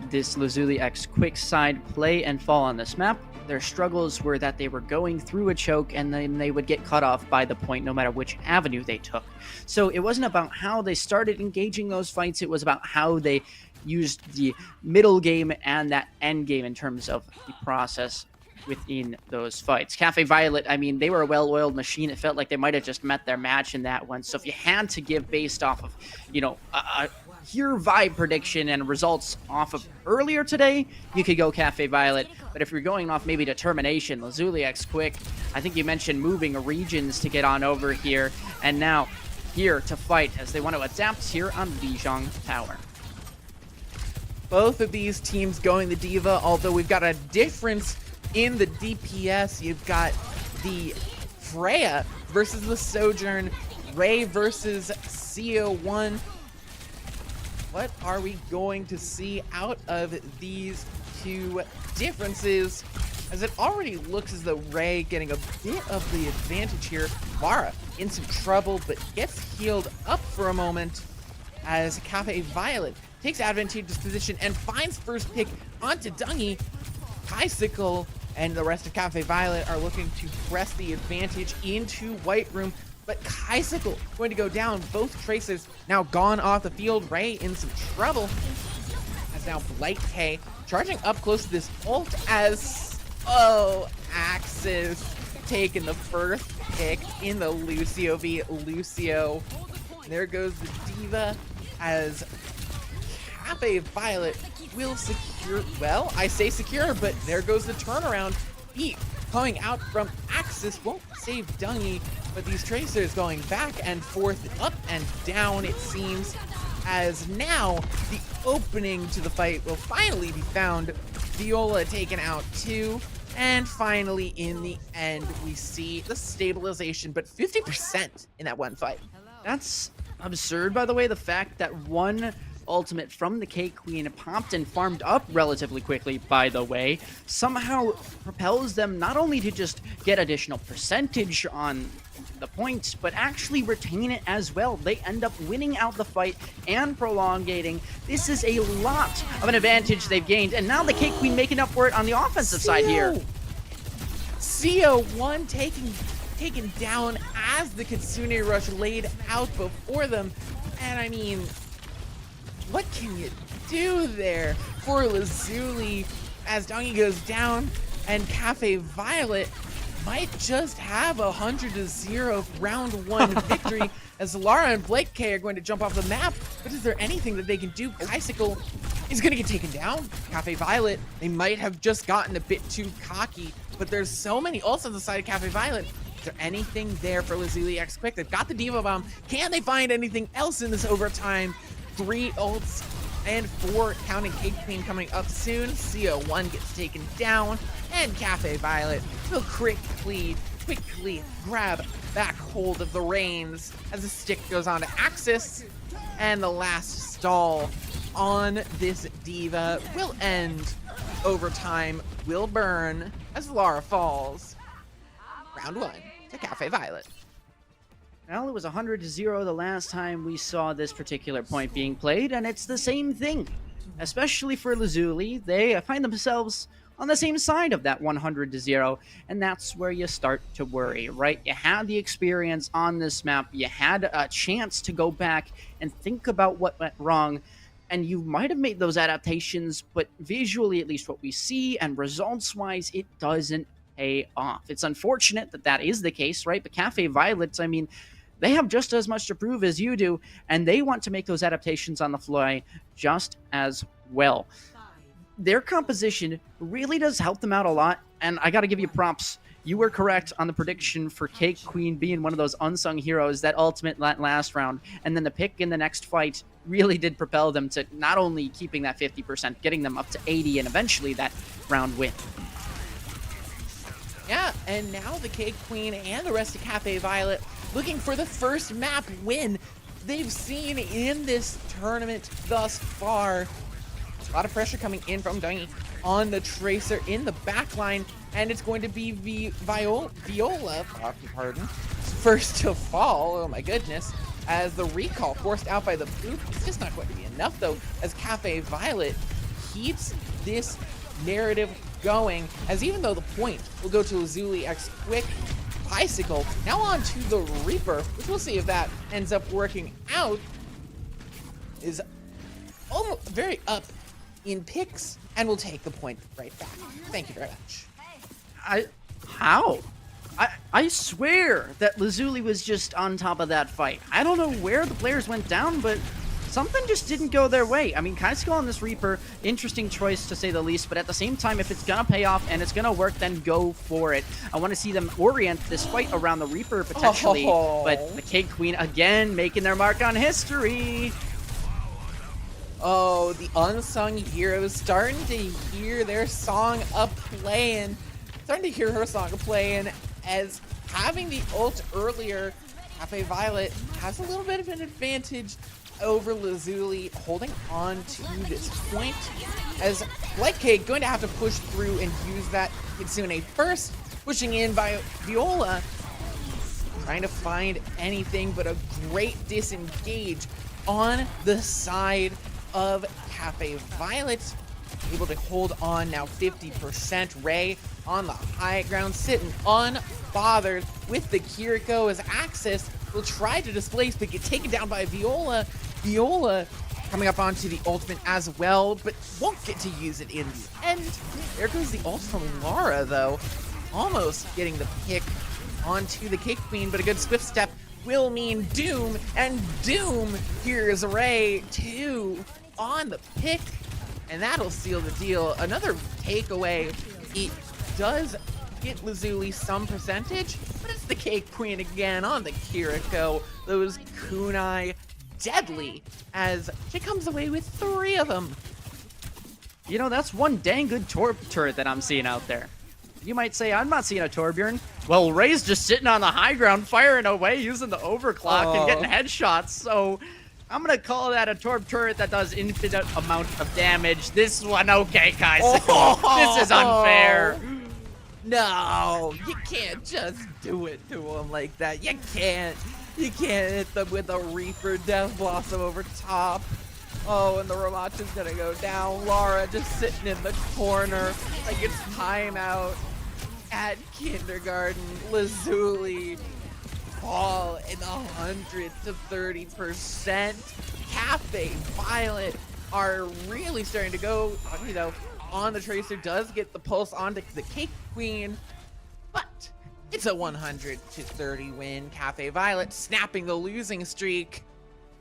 B: this Lazuli X Quick side play and fall on this map. Their struggles were that they were going through a choke and then they would get cut off by the point no matter which avenue they took. So it wasn't about how they started engaging those fights, it was about how they used the middle game and that end game in terms of the process. within those fights. Cafe Violet, I mean, they were a well-oiled machine. It felt like they might have just met their match in that one. So if you had to give based off of, you know, a pure vibe prediction and results off of earlier today, you could go Cafe Violet. But if you're going off maybe determination, Lazuli X Quick, I think you mentioned moving regions to get on over here. And now here to fight as they want to adapt here on Lijiang Tower.
A: Both of these teams going the Diva, although we've got a difference in the DPS. You've got the Freya versus the Sojourn, Ray versus CO1. What are we going to see out of these two differences? As it already looks as though Ray getting a bit of the advantage here. Mara in some trouble, but gets healed up for a moment as Cafe Violet takes advantageous position and finds first pick onto Dungy. Bicycle and the rest of Cafe Violet are looking to press the advantage into White Room, but Bicycle going to go down. Both Traces now gone off the field. Ray in some trouble as now Blight K charging up close to this ult as, oh, Axis taking the first pick in the Lucio v Lucio. There goes the Diva as Cafe Violet will secure, well, I say secure, but there goes the turnaround. Heat coming out from Axis won't save Dungy, but these Tracers going back and forth, up and down, it seems, as now the opening to the fight will finally be found. Viola taken out too, and finally in the end we see the stabilization, but 50% in that one fight.
B: That's absurd, by the way, the fact that one ultimate from the K-Queen popped and farmed up relatively quickly, by the way, somehow propels them not only to just get additional percentage on the points, but actually retain it as well. They end up winning out the fight and prolongating. This is a lot of an advantage they've gained, and now the K-Queen making up for it on the offensive side here.
A: CO1 taken down as the Kitsune Rush laid out before them, and I mean, what can you do there for Lazuli as Dongy goes down and Cafe Violet might just have a 100-0 round one victory as Lara and Blake K are going to jump off the map. But is there anything that they can do? Bicycle is going to get taken down. Cafe Violet, they might have just gotten a bit too cocky, but there's so many ults on the side of Cafe Violet. Is there anything there for Lazuli X Quick? They've got the Diva Bomb. Can they find anything else in this overtime? 3 ults and 4 counting K-Queen coming up soon. CO1 gets taken down, and Cafe Violet will quickly grab back hold of the reins as the stick goes on to Axis, and the last stall on this Diva will end. Overtime will burn as Lara falls. Round 1 to Cafe Violet.
B: Well, it was 100-0 the last time we saw this particular point being played, and it's the same thing. Especially for Lazuli, they find themselves on the same side of that 100-0, and that's where you start to worry, right? You had the experience on this map, you had a chance to go back and think about what went wrong, and you might have made those adaptations, but visually, at least what we see, and results-wise, it doesn't pay off. It's unfortunate that that is the case, right? But Cafe Violet, I mean, they have just as much to prove as you do, and they want to make those adaptations on the fly just as well. Their composition really does help them out a lot, and I got to give you props. You were correct on the prediction for Cake Queen being one of those unsung heroes that ultimate last round, and then the pick in the next fight really did propel them to not only keeping that 50%, getting them up to 80, and eventually that round win.
A: Yeah, and now the Cake Queen and the rest of Cafe Violet looking for the first map win they've seen in this tournament thus far. A lot of pressure coming in from Dungy on the Tracer in the backline, and it's going to be Viola, first to fall. Oh my goodness. As the recall forced out by the boot, it's just not going to be enough though, as Cafe Violet keeps this narrative going, as even though the point will go to Lazuli X Quick, Bicycle now on to the Reaper, which we'll see if that ends up working out, is almost very up in picks, and will take the point right back. Thank you very much.
B: How? I swear that Lazuli was just on top of that fight. I don't know where the players went down, but something just didn't go their way. I mean, Kaisuke on this Reaper, interesting choice to say the least, but at the same time, if it's gonna pay off and it's gonna work, then go for it. I want to see them orient this fight around the Reaper potentially, but the Cake Queen again making their mark on history.
A: Oh, the unsung heroes starting to hear their song a-playing. Starting to hear her song a-playing, as having the ult earlier, Cafe Violet has a little bit of an advantage over Lazuli, holding on to this point, as Light Cake going to have to push through and use that Kitsune first, pushing in by Viola, trying to find anything but a great disengage on the side of Cafe Violet, able to hold on now 50%. Ray on the high ground, sitting unbothered with the Kiriko, as Axis will try to displace but get taken down by Viola. Viola coming up onto the ultimate as well, but won't get to use it in the end. There goes the ult from Lara, though, almost getting the pick onto the Cake Queen, but a good swift step will mean Doom, and Doom here's Ray 2 on the pick, and that'll seal the deal. Another takeaway. It does get Lazuli some percentage, but it's the Cake Queen again on the Kiriko. Those kunai deadly, as she comes away with 3 of them.
B: You know, that's one dang good Torb turret that I'm seeing out there. You might say, I'm not seeing a Torbjorn. Well, Ray's just sitting on the high ground, firing away, using the overclock and getting headshots, so I'm gonna call that a Torb turret that does infinite amount of damage. This one, okay, guys. This is unfair.
A: No, you can't just do it to him like that. You can't hit them with a Reaper Death Blossom over top. Oh, and the Ramacha's gonna go down. Lara just sitting in the corner like it's timeout at kindergarten. Lazuli fall in the 100 to 30%. Cafe Violet are really starting to go, you know, on the Tracer. Does get the pulse onto the Cake Queen, but it's a 100 to 30 win. Cafe Violet snapping the losing streak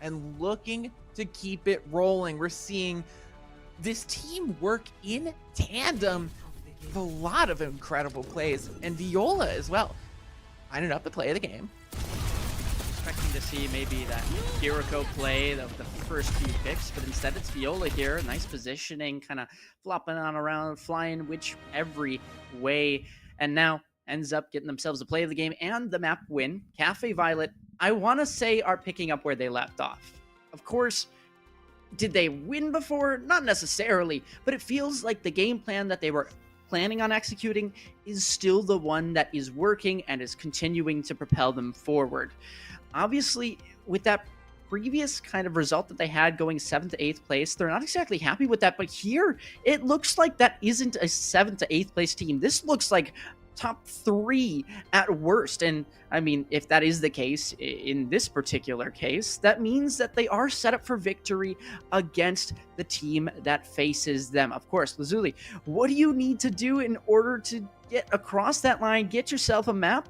A: and looking to keep it rolling. We're seeing this team work in tandem with a lot of incredible plays, and Viola as well. Lining up the play of the game.
B: Expecting to see maybe that Kiriko play the first few picks, but instead it's Viola here. Nice positioning, kind of flopping on around, flying every way, and now ends up getting themselves a play of the game and the map win. Cafe Violet, I want to say, are picking up where they left off. Of course, did they win before? Not necessarily, but it feels like the game plan that they were planning on executing is still the one that is working and is continuing to propel them forward. Obviously, with that previous kind of result that they had going 7th to 8th place, they're not exactly happy with that, but here it looks like that isn't a 7th to 8th place team. This looks like top 3 at worst, and I mean, if that is the case in this particular case, that means that they are set up for victory against the team that faces them. Of course, Lazuli, what do you need to do in order to get across that line, get yourself a map?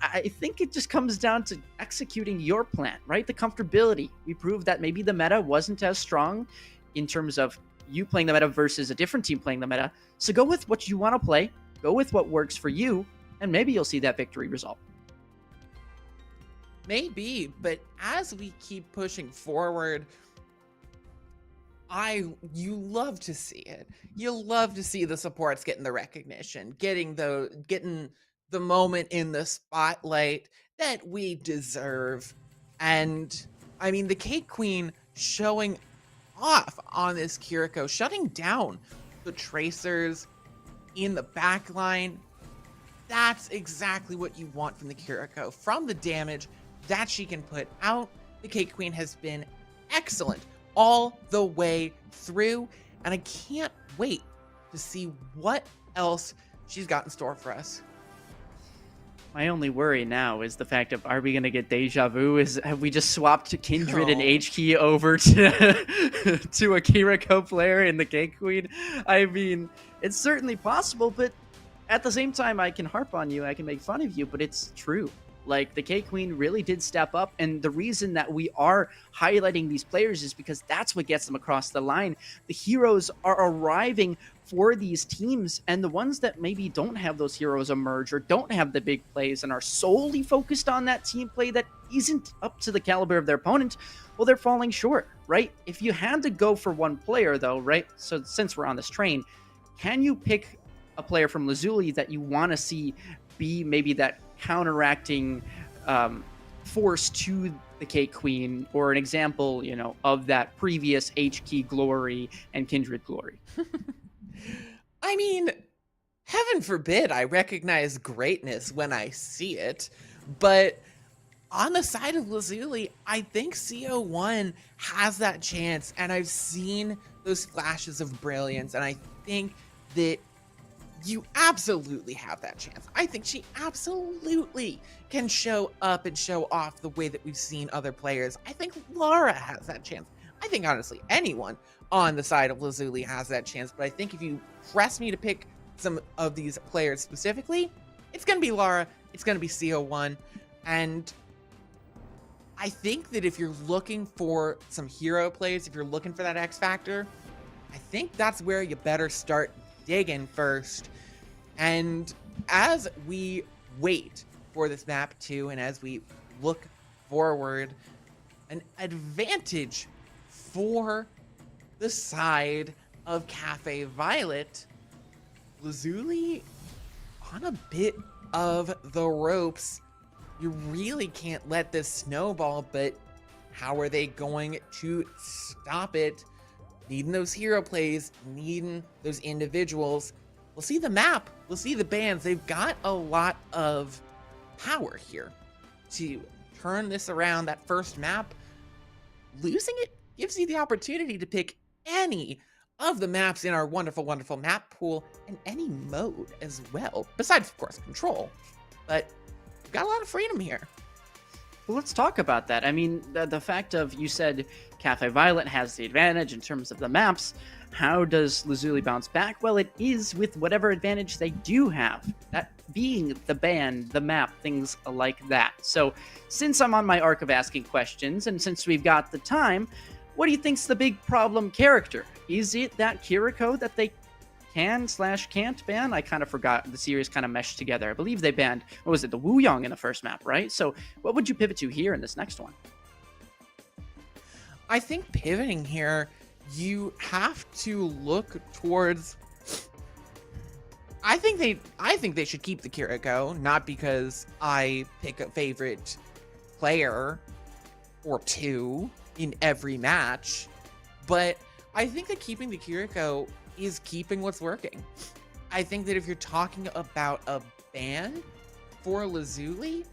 B: I think it just comes down to executing your plan, right? The comfortability. We proved that maybe the meta wasn't as strong in terms of you playing the meta versus a different team playing the meta. So go with what you want to play, go with what works for you, and maybe you'll see that victory result.
A: Maybe, but as we keep pushing forward, you love to see it. You love to see the supports getting the recognition, getting the moment in the spotlight that we deserve. And I mean, the Cake Queen showing off on this Kiriko, shutting down the Tracers in the back line. That's exactly what you want from the Kiriko. From the damage that she can put out, the Cake Queen has been excellent all the way through, and I can't wait to see what else she's got in store for us.
B: My only worry now is the fact of, are we going to get deja vu? Have we just swapped Kindred and H-Key over to a Kiriko player in the Cake Queen? I mean, it's certainly possible, but at the same time, I can harp on you, I can make fun of you, but it's true. Like, the K-Queen really did step up, and the reason that we are highlighting these players is because that's what gets them across the line. The heroes are arriving for these teams, and the ones that maybe don't have those heroes emerge or don't have the big plays and are solely focused on that team play that isn't up to the caliber of their opponent, well, they're falling short, right? If you had to go for one player, though, right? So since we're on this train, can you pick a player from Lazuli that you want to see be maybe that counteracting force to the K-Queen, or an example, you know, of that previous H-Key glory and Kindred glory?
A: I mean, heaven forbid I recognize greatness when I see it, but on the side of Lazuli, I think CO1 has that chance, and I've seen those flashes of brilliance, and I think that you absolutely have that chance. I think she absolutely can show up and show off the way that we've seen other players. I think Lara has that chance. I think, honestly, anyone on the side of Lazuli has that chance, but I think if you press me to pick some of these players specifically, it's going to be Lara, it's going to be CO1, and I think that if you're looking for some hero plays, if you're looking for that X Factor, I think that's where you better start digging first. And as we wait for this map 2, and as we look forward, an advantage for the side of Cafe Violet, Lazuli on a bit of the ropes. You really can't let this snowball, but how are they going to stop it? Needing those hero plays, needing those individuals. We'll see the map, we'll see the bands. They've got a lot of power here to turn this around. That first map, losing it gives you the opportunity to pick any of the maps in our wonderful, wonderful map pool, and any mode as well, besides, of course, control. But we've got a lot of freedom here.
B: Well, let's talk about that. I mean, the fact of, you said Cafe Violet has the advantage in terms of the maps. How does Lazuli bounce back? Well, it is with whatever advantage they do have. That being the band, the map, things like that. So, since I'm on my arc of asking questions, and since we've got the time, what do you think's the big problem character? Is it that Kiriko that they can/can't ban? I kind of forgot. The series kind of meshed together. I believe they banned, what was it, the Wuyong in the first map, right? So what would you pivot to here in this next one?
A: I think pivoting here, you have to look towards, I think they should keep the Kiriko, not because I pick a favorite player or two in every match, but I think that keeping the Kiriko is keeping what's working. I think that if you're talking about a ban for Lazuli,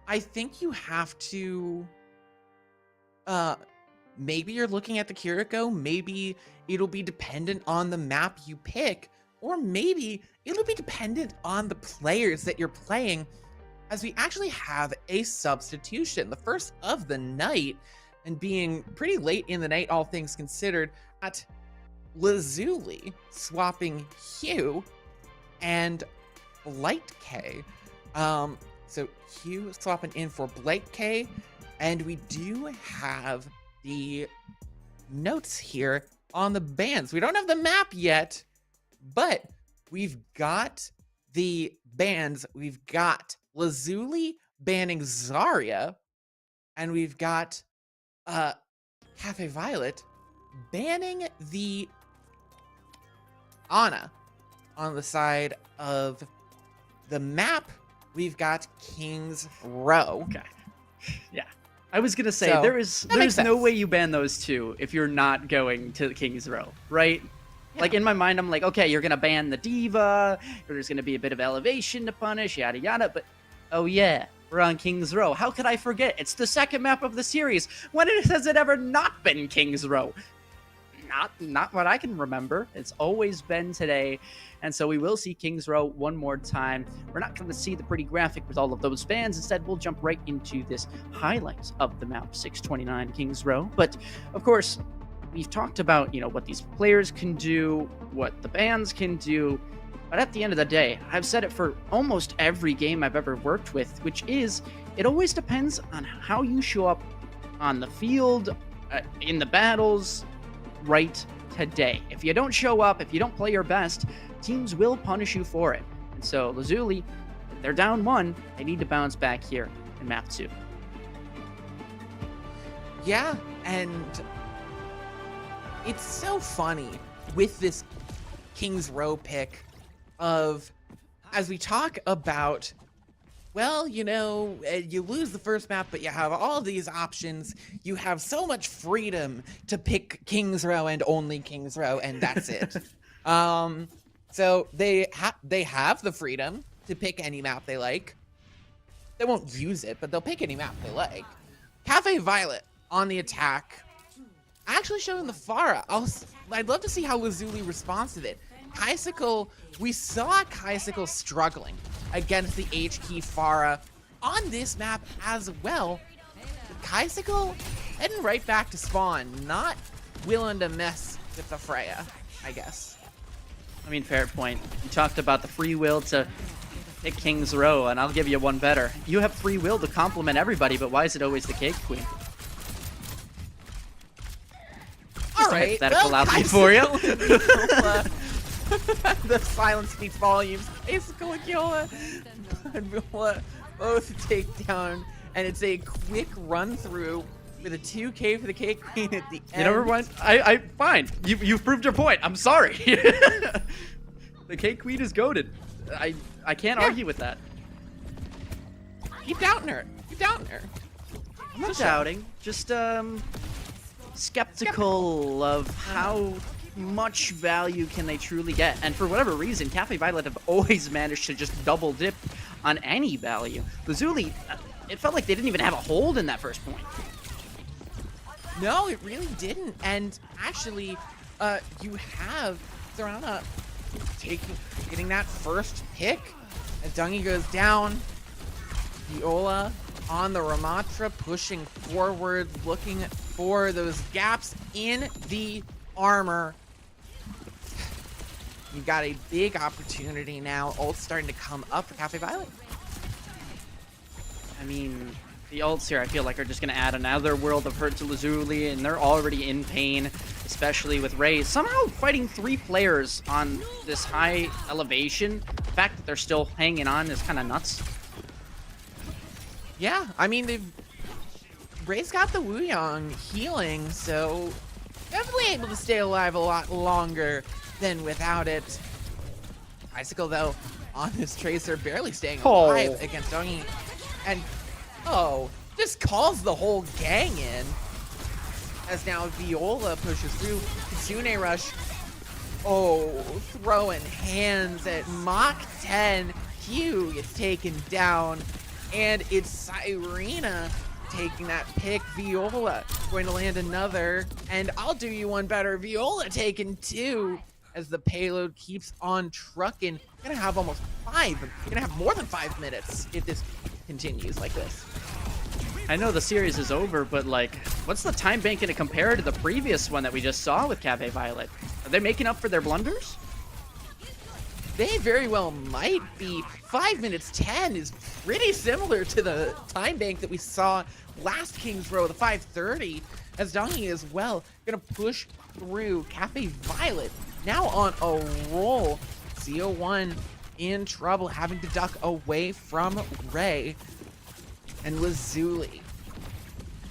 A: I think you have to, maybe you're looking at the Kiriko, maybe it'll be dependent on the map you pick, or maybe it'll be dependent on the players that you're playing, as we actually have a substitution, the first of the night, and being pretty late in the night, all things considered, at Lazuli swapping Hugh and Blight K. So Hugh swapping in for Blight K, and we do have the notes here on the bans. We don't have the map yet, but we've got the bans. We've got Lazuli banning Zarya, and we've got Cafe Violet banning the Ana. On the side of the map, we've got King's Row.
B: Okay. Yeah. I was going to say,
A: So,
B: there's no way you ban those two if you're not going to King's Row, right?
A: Yeah.
B: Like, in my mind, I'm like, okay, you're going to ban the Diva, there's going to be a bit of elevation to punish, yada yada, but oh yeah, we're on King's Row. How could I forget? It's the second map of the series. When has it ever not been King's Row? Not what I can remember. It's always been today. And so we will see King's Row one more time. We're not going to see the pretty graphic with all of those bans. Instead, we'll jump right into this highlights of the map 629 King's Row. But, of course, we've talked about, what these players can do, what the bands can do, but at the end of the day, I've said it for almost every game I've ever worked with, which is it always depends on how you show up on the field, in the battles, right today. If you don't show up, if you don't play your best, teams will punish you for it. And so Lazuli, if they're down 1, they need to bounce back here in map 2.
A: Yeah, and it's so funny with this King's Row pick of, as we talk about, well, you lose the first map, but you have all these options. You have so much freedom to pick King's Row and only King's Row, and that's it. So they have the freedom to pick any map they like. They won't use it, but they'll pick any map they like. Cafe Violet on the attack, actually showing the Pharah. I'd love to see how Lazuli responds to it. Kaisicle, we saw Kaisicle struggling against the H-Key Pharah on this map as well. Kaisicle heading right back to spawn, not willing to mess with the Freya, I guess.
B: I mean, fair point. You talked about the free will to pick King's Row, and I'll give you one better. You have free will to compliment everybody, but why is it always the Cake Queen?
A: All right,
B: hypothetical out there for you.
A: The silence speaks volumes. Kaisicle and Viola both take down, and it's a quick run through with a 2K for the Cake Queen at the end.
B: You know what? I fine. You've proved your point. I'm sorry. The Cake Queen is goated. I can't argue with that.
A: Keep doubting her. Keep doubting her.
B: I'm not doubting. Just skeptical of how much value can they truly get. And for whatever reason, Cafe Violet have always managed to just double dip on any value. Lazuli, it felt like they didn't even have a hold in that first point.
A: No, it really didn't. And actually, you have Serana getting that first pick. As Dungy goes down, Viola on the Ramatra, pushing forward, looking for those gaps in the armor. You've got a big opportunity now. Ult's starting to come up for Cafe Violet.
B: I mean, the ults here, I feel like, are just going to add another world of hurt to Lazuli, and they're already in pain, especially with Raze. Somehow fighting 3 players on this high elevation, the fact that they're still hanging on is kind of nuts.
A: Yeah, I mean, Raze got the Wuyong healing, so definitely able to stay alive a lot longer than without it. Icicle, though, on this Tracer, barely staying alive against Dongi. And, just calls the whole gang in. As now Viola pushes through. Kitsune Rush. Throwing hands at Mach 10. Q gets taken down. And it's Cyrena taking that pick. Viola going to land another. And I'll do you one better. Viola taking 2. As the payload keeps on trucking. Gonna have almost 5. Gonna have more than 5 minutes if this continues like this.
B: I know the series is over, but what's the time bank gonna compare to the previous one that we just saw with Cafe Violet? Are they making up for their blunders?
A: They very well might be. 5 minutes 10 is pretty similar to the time bank that we saw last King's Row, the 5:30, as Dongi as well gonna push through. Cafe Violet now on a roll. CO1 in trouble, having to duck away from Ray. And Lazuli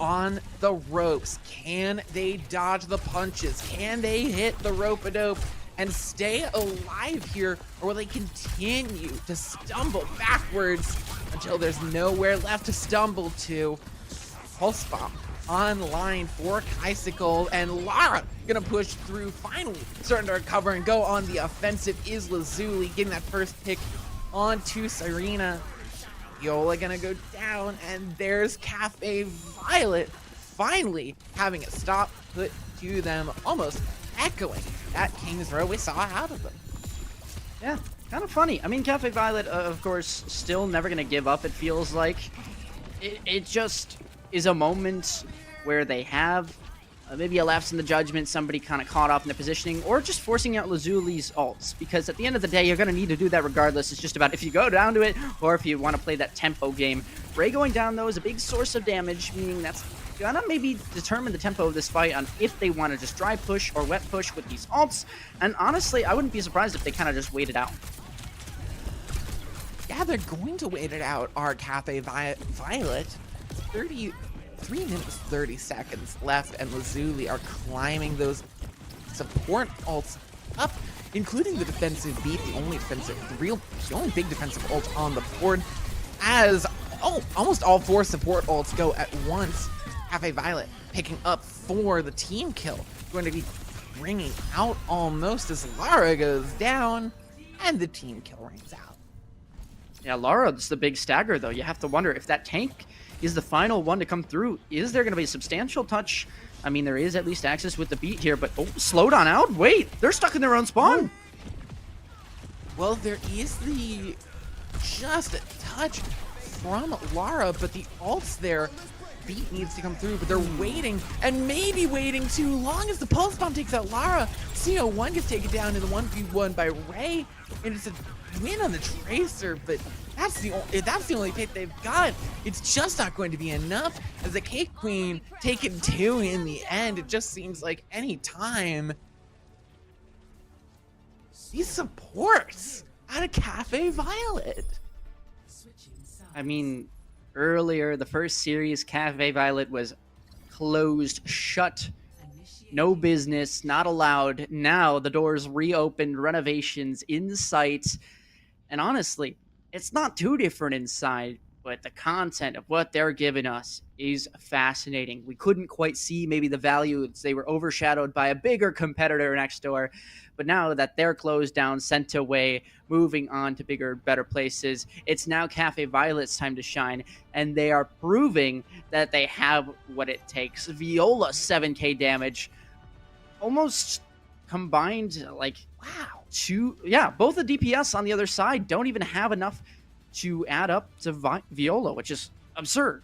A: on the ropes. Can they dodge the punches? Can they hit the rope-a-dope and stay alive here? Or will they continue to stumble backwards until there's nowhere left to stumble to? Pulse Bomb online for Kaisicle, and Lara gonna push through, finally starting to recover and go on the offensive is Lazuli, getting that first pick onto Cyrena. Viola gonna go down, and there's Cafe Violet finally having a stop put to them, almost echoing that King's Row we saw out of them.
B: Yeah, kind of funny. I mean, Cafe Violet, of course, still never gonna give up, it feels like. It just is a moment where they have maybe a lapse in the judgment, somebody kind of caught off in the positioning, or just forcing out Lazuli's ults. Because at the end of the day, you're going to need to do that regardless. It's just about if you go down to it or if you want to play that tempo game. Ray going down, though, is a big source of damage, meaning that's going to maybe determine the tempo of this fight on if they want to just dry push or wet push with these ults. And honestly, I wouldn't be surprised if they kind of just wait it out.
A: Yeah, they're going to wait it out, our Cafe Violet. 3 minutes, 30 seconds left, and Lazuli are climbing those support ults up, including the defensive beat, the only big defensive ult on the board, as almost all 4 support ults go at once. Cafe Violet picking up for the team kill, going to be bringing out almost as Lara goes down, and the team kill rings out.
B: Yeah, Lara's the big stagger, though. You have to wonder if that tank is the final one to come through. Is there going to be a substantial touch? I mean, there is at least access with the beat here, but slowed on out? Wait, they're stuck in their own spawn.
A: Well, there is just a touch from Lara, but the ults there, beat needs to come through, but they're waiting, and maybe waiting too long as the pulse bomb takes out Lara. CO1 gets taken down in the 1v1 by Ray, and it's a win on the Tracer, but that's the only pick they've got. It's just not going to be enough, as the Cake Queen taken 2 in the end. It just seems like any time these supports out of Cafe Violet.
B: I mean, earlier, the first series, Cafe Violet was closed, shut, no business, not allowed. Now the doors reopened, renovations in sight. And honestly, it's not too different inside, but the content of what they're giving us is fascinating. We couldn't quite see maybe the value. They were overshadowed by a bigger competitor next door. But now that they're closed down, sent away, moving on to bigger, better places, it's now Cafe Violet's time to shine. And they are proving that they have what it takes. Viola, 7k damage. Almost combined, like, wow. Both the DPS on the other side don't even have enough to add up to Viola, which is absurd.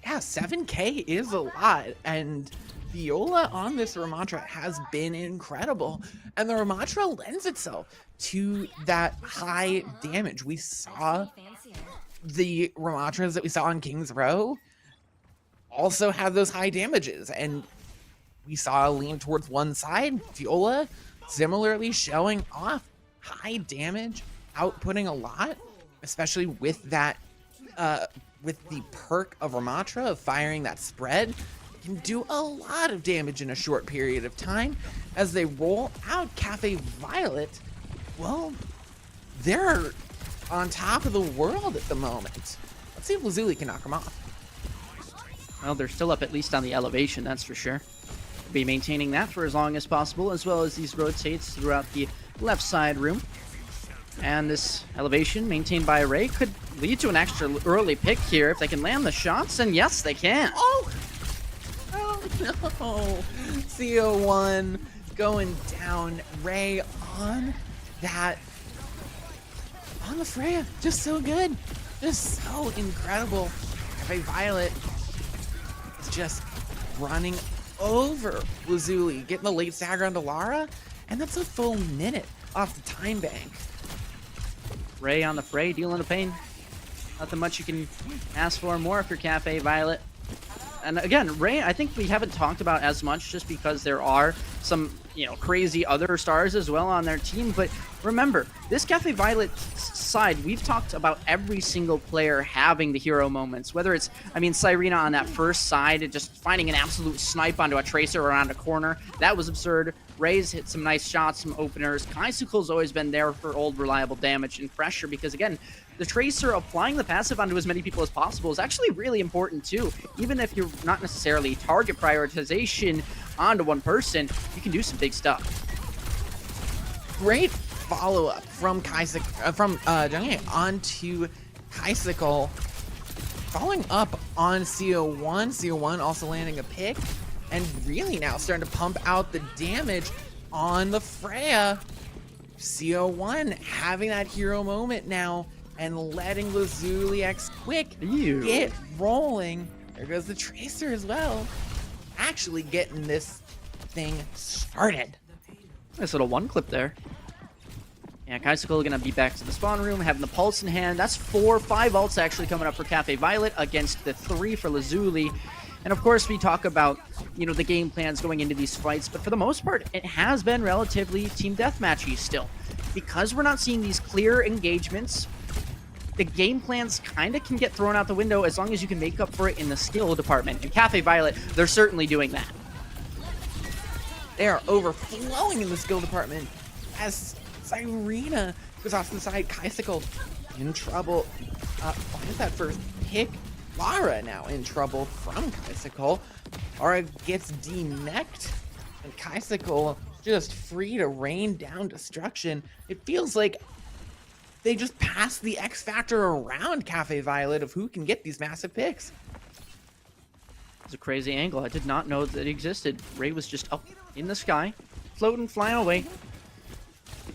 A: Yeah, 7k is a lot, and Viola on this Ramattra has been incredible, and the Ramattra lends itself to that high damage. We saw the Ramattras that we saw on King's Row also have those high damages, and we saw a lean towards one side. Viola similarly showing off high damage, outputting a lot, especially with that with the perk of Ramatra of firing that spread. Can do a lot of damage in a short period of time. As they roll out Cafe Violet, well, they're on top of the world at the moment. Let's see if Lazuli can knock them off.
B: Well, they're still up at least on the elevation, that's for sure. Be maintaining that for as long as possible, as well as these rotates throughout the left side room. And this elevation maintained by Ray could lead to an extra early pick here if they can land the shots, and yes, they can.
A: Oh no! CO1 going down. Ray on that. On the Freya. Just so good. Just so incredible. Cafe Violet is just running over Lazuli, getting the late stagger onto Lara, and that's a full minute off the time bank.
B: Ray on the fray, dealing the pain. Nothing much you can ask for more if you're Cafe Violet. And again, Ray, I think we haven't talked about as much just because there are some, crazy other stars as well on their team. But remember, this Cafe Violet side, we've talked about every single player having the hero moments. Whether it's, Cyrena on that first side, just finding an absolute snipe onto a Tracer around a corner. That was absurd. Ray's hit some nice shots, some openers. Kaisukel's always been there for old reliable damage and pressure because, again, the Tracer applying the passive onto as many people as possible is actually really important too. Even if you're not necessarily target prioritization onto one person, you can do some big stuff.
A: Great follow-up from Junghae onto Kaisukel. Following up on CO1. CO1 also landing a pick. And really now starting to pump out the damage on the Freya. CO1 having that hero moment now and letting Lazuli X Quick get rolling There goes the Tracer as well. Actually getting this thing started.
B: Nice little one clip there. Yeah, Kaisicle gonna be back to the spawn room, having the pulse in hand. That's 4, 5 ults actually coming up for Cafe Violet against the 3 for Lazuli. And of course, we talk about, you know, the game plans going into these fights, but for the most part, it has been relatively team deathmatchy still. Because we're not seeing these clear engagements, the game plans kind of can get thrown out the window as long as you can make up for it in the skill department. And Cafe Violet, they're certainly doing that.
A: They are overflowing in the skill department as Cyrena goes off to the side. Kaisicle in trouble. Finds that first pick. Lara now in trouble from Kaisicle. Lara gets de-necked, and Kaisicle just free to rain down destruction. It feels like they just passed the X factor around Cafe Violet of who can get these massive picks.
B: It's a crazy angle. I did not know that it existed. Ray was just up in the sky, floating, flying away.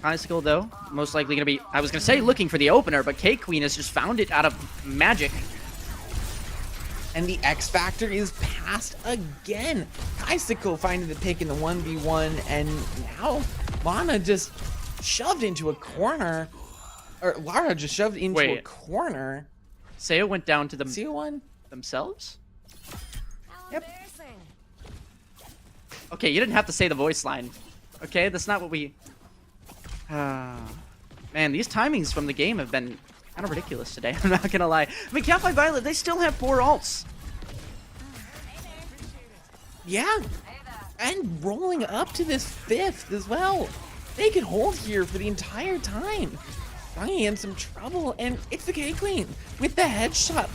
B: Kaisicle, though, most likely going to be, I was going to say looking for the opener, but K-Queen has just found it out of magic.
A: And the X Factor is passed again. Kaisicle finding the pick in the 1v1, and now Lana just shoved into a corner. Or Lara just shoved into a corner.
B: Seo went down to
A: C1
B: themselves?
A: Yep.
B: Okay, you didn't have to say the voice line. Okay, that's not what we... Man, these timings from the game have been kind of ridiculous today. I'm not gonna lie. I mean, Cafe Violet, they still have 4 ults.
A: Yeah, and rolling up to this 5th as well. They can hold here for the entire time. Running in some trouble, and it's the K-Queen with the headshot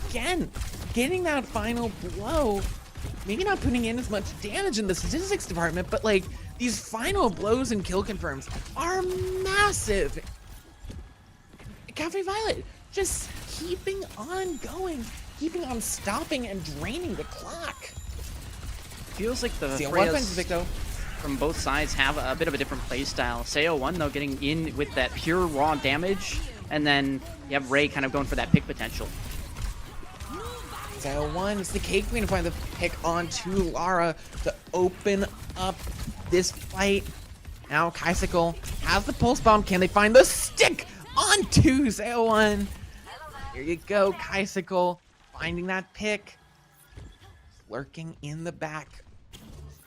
A: again. Getting that final blow. Maybe not putting in as much damage in the statistics department, but like these final blows and kill confirms are massive. Cafe Violet just keeping on going, keeping on stopping and draining the clock.
B: Feels like the
A: Freya's
B: from both sides have a bit of a different play style. Seo 1 though getting in with that pure raw damage, and then you have Ray kind of going for that pick potential.
A: Seo 1, it's the K-Queen to find the pick onto Lara to open up this fight. Now Kaisicle has the pulse bomb. Can they find the stick onto Seo 1? Here you go, Kaisicle finding that pick. Lurking in the back.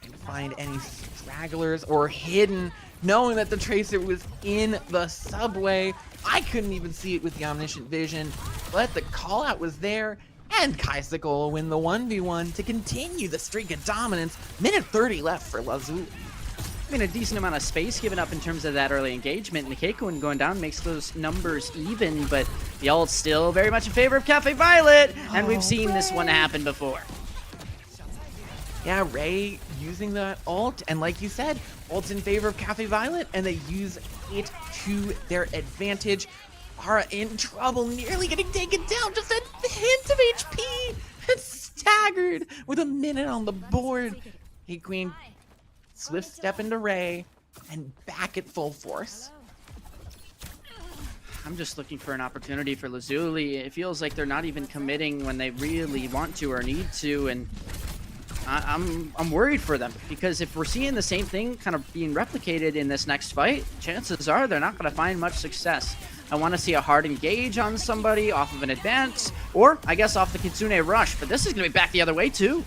A: Trying to find any stragglers or hidden, knowing that the Tracer was in the subway. I couldn't even see it with the omniscient vision, but the call out was there. And Kaisicle will win the 1v1 to continue the streak of dominance. Minute 30 left for Lazuli.
B: I mean, a decent amount of space given up in terms of that early engagement, and the Keiko going down makes those numbers even, but the ult's still very much in favor of Cafe Violet, and we've seen this one happen before.
A: Yeah, Ray using that ult, and like you said, ult's in favor of Cafe Violet, and they use it to their advantage. Lara in trouble, nearly getting taken down, just a hint of HP, and staggered with a minute on the board. Hey, Queen, swift step into Ray, and back at full force.
B: I'm just looking for an opportunity for Lazuli. It feels like they're not even committing when they really want to or need to, and I'm worried for them, because if we're seeing the same thing kind of being replicated in this next fight, chances are they're not going to find much success. I want to see a hard engage on somebody off of an advance, or I guess off the Kitsune rush, but this is going to be back the other way too.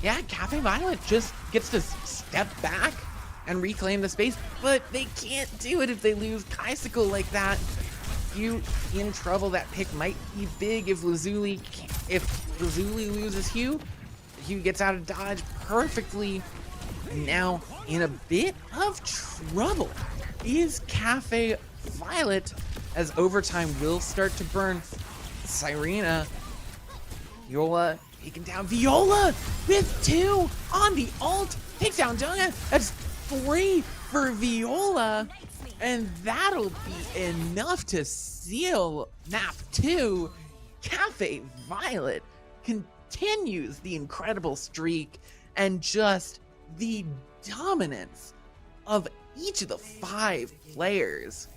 A: Yeah, Cafe Violet just gets to step back and reclaim the space, but they can't do it if they lose Kaisicle like that. Hugh in trouble. That pick might be big if Lazuli loses Hugh. Hugh gets out of dodge perfectly. Now in a bit of trouble is Cafe Violet, as overtime will start to burn. Cyrena, Viola taking down Viola with 2 on the ult. Takes down Donga. That's 3 for Viola. And that'll be enough to seal map 2. Cafe Violet continues the incredible streak and just the dominance of each of the 5 players.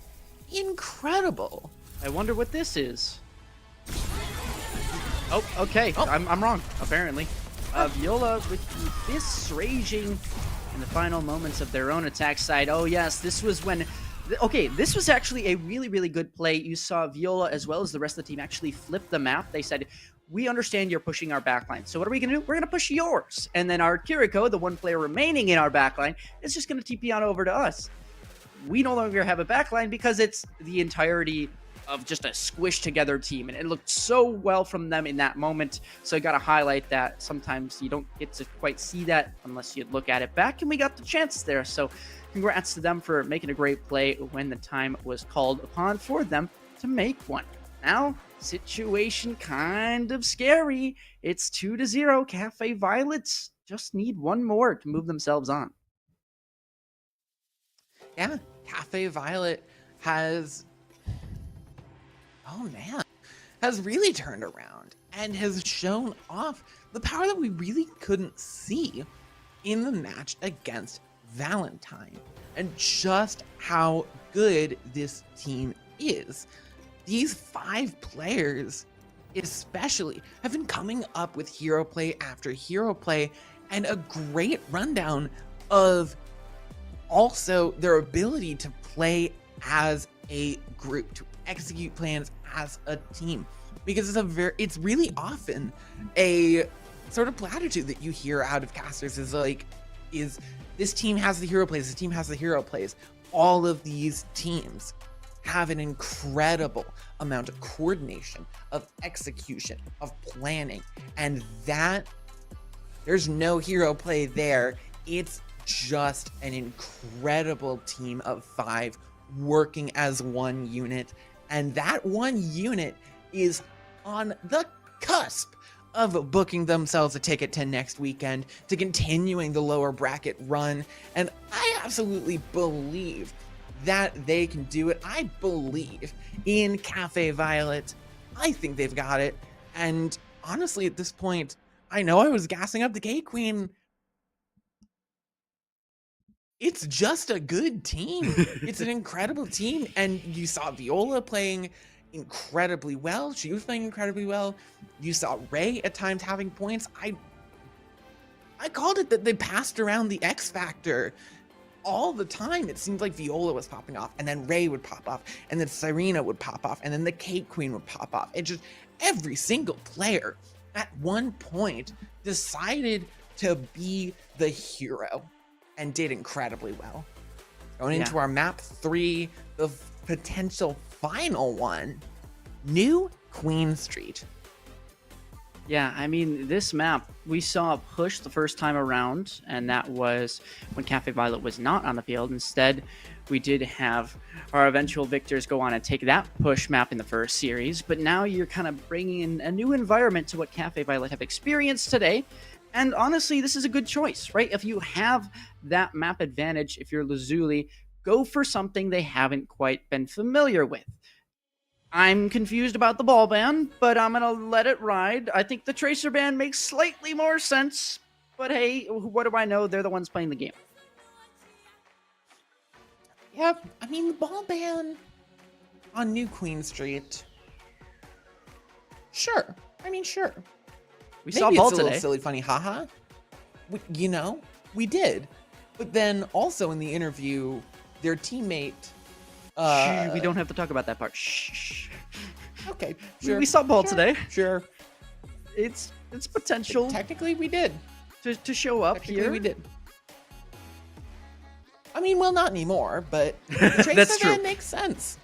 A: Incredible.
B: I wonder what this is. Oh, okay.
A: Oh.
B: I'm wrong, apparently. Viola with the fists raging in the final moments of their own attack side. Oh, yes, this was when... Okay, this was actually a really, really good play. You saw Viola as well as the rest of the team actually flip the map. They said, we understand you're pushing our backline. So what are we going to do? We're going to push yours. And then our Kiriko, the one player remaining in our backline, is just going to TP on over to us. We no longer have a backline because it's the entirety of just a squished together team, and it looked so well from them in that moment. So I got to highlight that. Sometimes you don't get to quite see that unless you look at it back, and we got the chance there. So congrats to them for making a great play when the time was called upon for them to make one. Now, situation kind of scary. It's 2-0. Cafe Violets just need one more to move themselves on.
A: Yeah, Cafe Violet has, oh man, has really turned around and has shown off the power that we really couldn't see in the match against Valentine, and just how good this team is. These 5 players especially have been coming up with hero play after hero play, and a great rundown of also their ability to play as a group, to execute plans as a team, because it's really often a sort of platitude that you hear out of casters is this team has the hero plays, this team has the hero plays. All of these teams have an incredible amount of coordination, of execution, of planning, and that there's no hero play there. It's just an incredible team of 5 working as one unit, and that one unit is on the cusp of booking themselves a ticket to next weekend, to continuing the lower bracket run, and I absolutely believe that they can do it. I believe in Cafe Violet. I think they've got it, and honestly at this point, I know I was gassing up the K-Queen. It's just a good team. It's an incredible team. And you saw Viola playing incredibly well. She was playing incredibly well. You saw Ray at times having points. I called it that they passed around the X Factor all the time. It seemed like Viola was popping off, and then Ray would pop off, and then Serena would pop off, and then the Cape Queen would pop off. It just, every single player at one point decided to be the hero and did incredibly well. Going into our map 3, the potential final one, New Queen Street.
B: Yeah, I mean, this map, we saw a push the first time around, and that was when Cafe Violet was not on the field. Instead, we did have our eventual victors go on and take that push map in the first series, but now you're kind of bringing in a new environment to what Cafe Violet have experienced today. And honestly, this is a good choice, right? If you have that map advantage, if you're Lazuli, go for something they haven't quite been familiar with. I'm confused about the ball ban, but I'm going to let it ride. I think the Tracer ban makes slightly more sense, but hey, what do I know? They're the ones playing the game.
A: Yeah, I mean, the ball ban on New Queen Street. Sure. I mean, sure.
B: We
A: Maybe
B: saw ball
A: it's a
B: today.
A: little silly, funny, haha. We did. But then also in the interview, their teammate.
B: We don't have to talk about that part. Shh.
A: Okay, sure.
B: We saw ball today.
A: Sure.
B: It's potential
A: Technically, we did.
B: to show up here.
A: We did. I mean, well, not anymore, but the
B: That's true.
A: ban makes sense.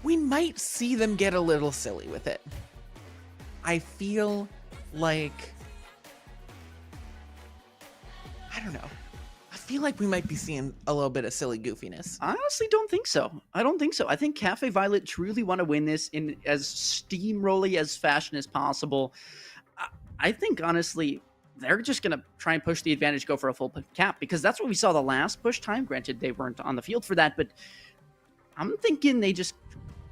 A: We might see them get a little silly with it. I feel like, I don't know. I feel like we might be seeing a little bit of silly goofiness.
B: I honestly don't think so. I think Cafe Violet truly want to win this in as steamrolly as fashion as possible. I think, honestly, they're just going to try and push the advantage, go for a full cap, because that's what we saw the last push time. Granted, they weren't on the field for that, but I'm thinking they just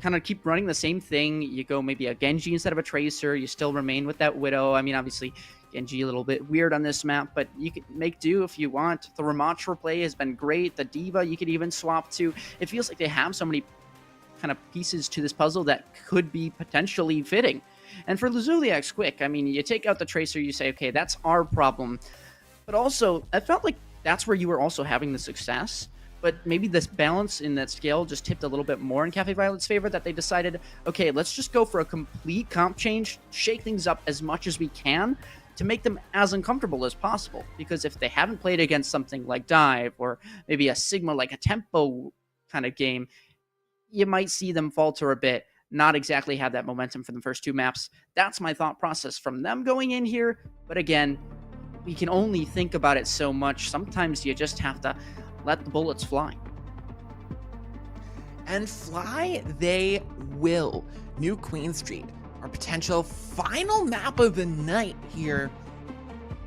B: kind of keep running the same thing. You go maybe a Genji instead of a Tracer. You still remain with that Widow. I mean, obviously, Genji a little bit weird on this map, but you could make do if you want. The Ramatra play has been great. The Diva you could even swap to. It feels like they have so many kind of pieces to this puzzle that could be potentially fitting. And for Lijiang Quick, I mean, you take out the Tracer, you say, okay, that's our problem. But also, I felt like that's where you were also having the success. But maybe this balance in that scale just tipped a little bit more in Cafe Violet's favor, that they decided, okay, let's just go for a complete comp change, shake things up as much as we can to make them as uncomfortable as possible. Because if they haven't played against something like Dive or maybe a Sigma, like a tempo kind of game, you might see them falter a bit, not exactly have that momentum for the first 2 maps. That's my thought process from them going in here. But again, we can only think about it so much. Sometimes you just have to let the bullets fly.
A: And fly they will. New Queen Street, our potential final map of the night here.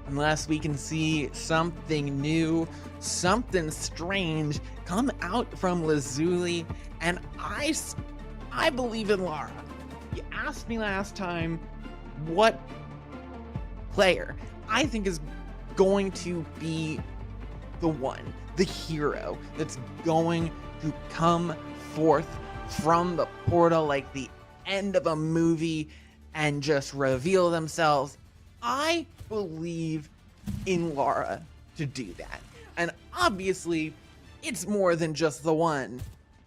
A: Unless we can see something new, something strange come out from Lazuli. And I believe in Lara. You asked me last time what player I think is going to be the one, the hero that's going to come forth from the portal like the end of a movie and just reveal themselves. I believe in Lara to do that. And obviously, it's more than just the one,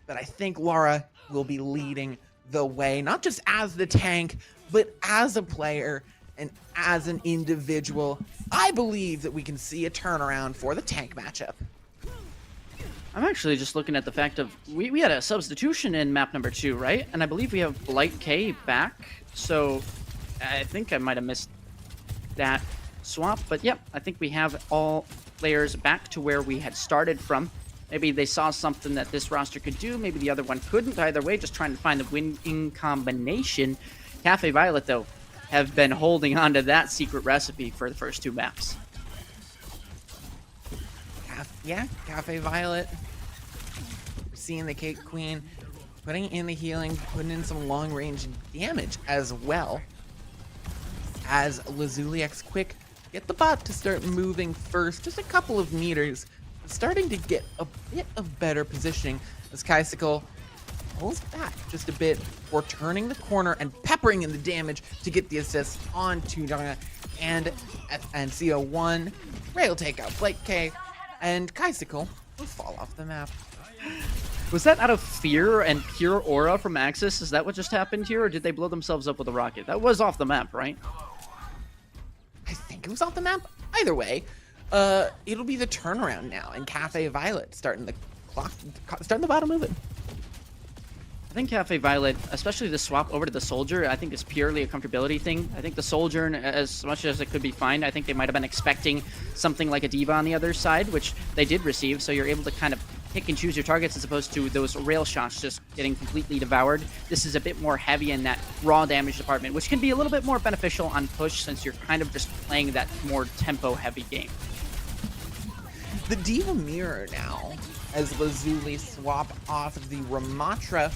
A: but I think Lara will be leading the way, not just as the tank, but as a player and as an individual. I believe that we can see a turnaround for the tank matchup.
B: I'm actually just looking at the fact of we had a substitution in map number 2, right? And I believe we have Blight K back. So I think I might have missed that swap. But yep, I think we have all players back to where we had started from. Maybe they saw something that this roster could do. Maybe the other one couldn't. Either way, just trying to find the winning combination. Cafe Violet, though, have been holding on to that secret recipe for the first 2 maps.
A: Yeah, Cafe Violet. Seeing the Cake Queen, putting in the healing, putting in some long range damage as well. As Lijiang Quick get the bot to start moving first, just a couple of meters, starting to get a bit of better positioning as Kaisicle pulls back just a bit for turning the corner and peppering in the damage to get the assist onto Donna and CO1. Rail takeout, Blake K, and Kaisicle will fall off the map.
B: Was that out of fear and pure aura from Axis? Is that what just happened here, or did they blow themselves up with a rocket? That was off the map, right?
A: I think it was off the map. Either way, it'll be the turnaround now, and Cafe Violet starting the bottom moving.
B: I think Cafe Violet, especially the swap over to the Soldier, I think is purely a comfortability thing. I think the Soldier, as much as it could be fine, I think they might have been expecting something like a Diva on the other side, which they did receive, so you're able to kind of pick and choose your targets as opposed to those rail shots just getting completely devoured. This is a bit more heavy in that raw damage department, which can be a little bit more beneficial on push since you're kind of just playing that more tempo-heavy game.
A: The Diva mirror now, as Lazuli swap off of the Ramatra.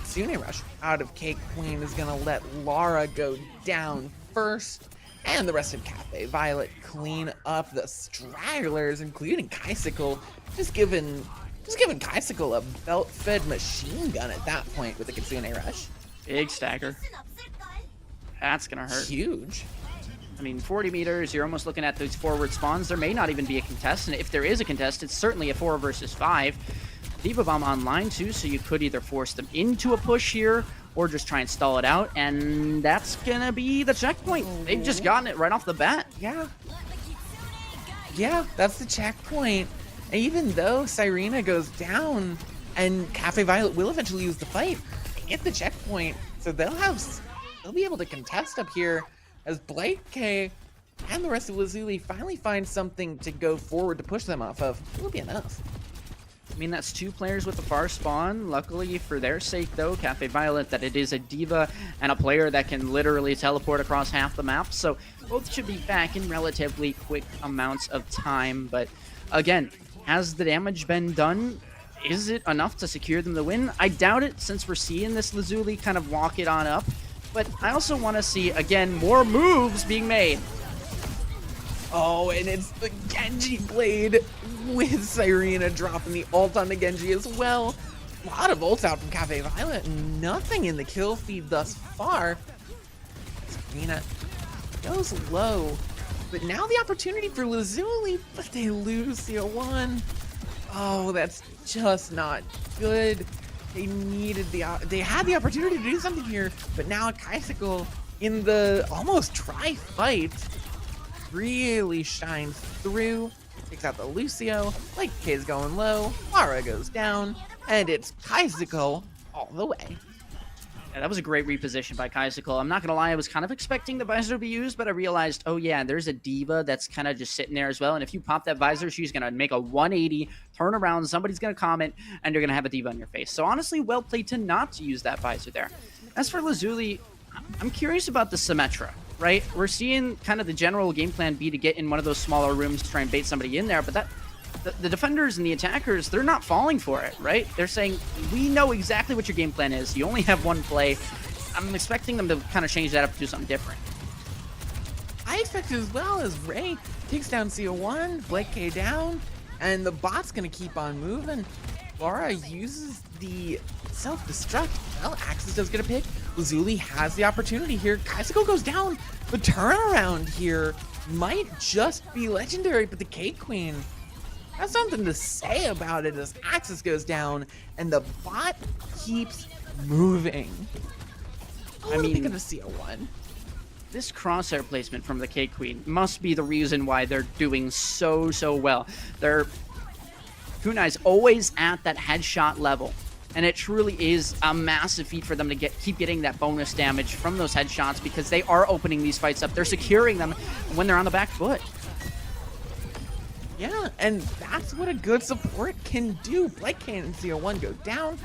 A: Sune Rush out of Cake Queen is going to let Lara go down first, and the rest of Cafe Violet clean up the stragglers, including Kaisicle, just giving Kaisicle a belt-fed machine gun at that point with the Kitsune Rush.
B: Big stagger. That's going to hurt.
A: Huge.
B: I mean, 40 meters, you're almost looking at those forward spawns. There may not even be a contest, and if there is a contest, it's certainly a 4 versus 5. Diva Bomb online too, so you could either force them into a push here or just try and stall it out, and that's gonna be the checkpoint. They've just gotten it right off the bat.
A: Yeah, that's the checkpoint. And even though Cyrena goes down and Cafe Violet will eventually use the fight, they get the checkpoint, so they'll be able to contest up here as Blake K and the rest of Lazuli finally find something to go forward to push them off of. It'll be enough.
B: I mean, that's 2 players with the far spawn. Luckily for their sake, though, Cafe Violet, that it is a Diva and a player that can literally teleport across half the map. So both should be back in relatively quick amounts of time. But again, has the damage been done? Is it enough to secure them the win? I doubt it, since we're seeing this Lazuli kind of walk it on up. But I also want to see, again, more moves being made.
A: Oh, and it's the Genji Blade with Cyrena dropping the ult on the Genji as well. A lot of ults out from Cafe Violet, nothing in the kill feed thus far. Sabrina goes low, but now the opportunity for Lazuli, but they lose CO1. Oh, that's just not good. They had the opportunity to do something here, but now Kaisicle in the almost try fight really shines through, takes out the Lucio, like K's going low, Lara goes down, and it's Kaisicle all the way.
B: Yeah, that was a great reposition by Kaisicle. I'm not going to lie, I was kind of expecting the visor to be used, but I realized, oh yeah, there's a diva that's kind of just sitting there as well, and if you pop that visor, she's going to make a 180, turn around, somebody's going to comment, and you're going to have a diva on your face. So honestly, well played to not use that visor there. As for Lazuli, I'm curious about the Symmetra, right? We're seeing kind of the general game plan be to get in one of those smaller rooms to try and bait somebody in there, but the defenders and the attackers, they're not falling for it, right? They're saying, we know exactly what your game plan is. You only have one play. I'm expecting them to kind of change that up to do something different.
A: I expect as well as Ray takes down CO1, Blake K down, and the bot's gonna keep on moving. Lara uses the self-destruct. Well, Axis does get a pick. Lazuli has the opportunity here. Kaisicle goes down. The turnaround here might just be legendary, but the K-Queen has something to say about it as Axis goes down and the bot keeps moving. I mean, think of the CO1.
B: This crosshair placement from the K-Queen must be the reason why they're doing so well. Their kunai's always at that headshot level, and it truly is a massive feat for them to keep getting that bonus damage from those headshots because they are opening these fights up. They're securing them when they're on the back foot.
A: Yeah, and that's what a good support can do. Blake K and CO1 go down,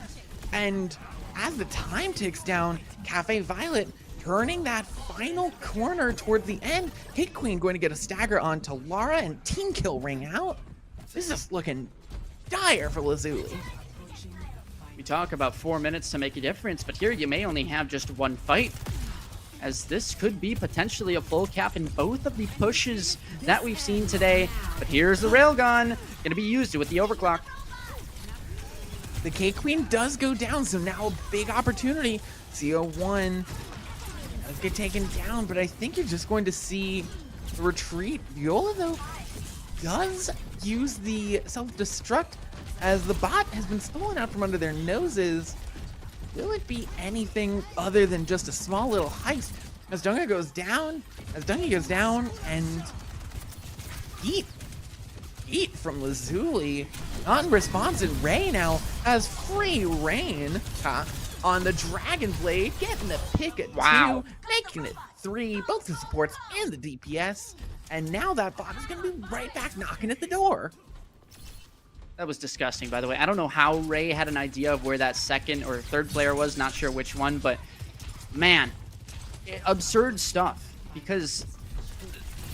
A: and as the time ticks down, Cafe Violet turning that final corner toward the end. Hit Queen going to get a stagger onto Lara, and team kill ring out. This is looking dire for Lazuli.
B: We talk about 4 minutes to make a difference, but here you may only have just one fight, as this could be potentially a full cap in both of the pushes that we've seen today. But here's the railgun, going to be used with the overclock.
A: The K-Queen does go down, so now a big opportunity. CO1 does get taken down, but I think you're just going to see the retreat. Viola, though, does use the self-destruct as the bot has been stolen out from under their noses. Will it be anything other than just a small little heist? As Dunga goes down, and Heat from Lazuli, unresponsive. Ray now has free reign on the Dragon Blade, getting the pick at 2, making it 3, both the supports and the DPS, and now that bot is going to be right back knocking at the door.
B: That was disgusting, by the way. I don't know how Ray had an idea of where that second or third player was, not sure which one, but man, absurd stuff, because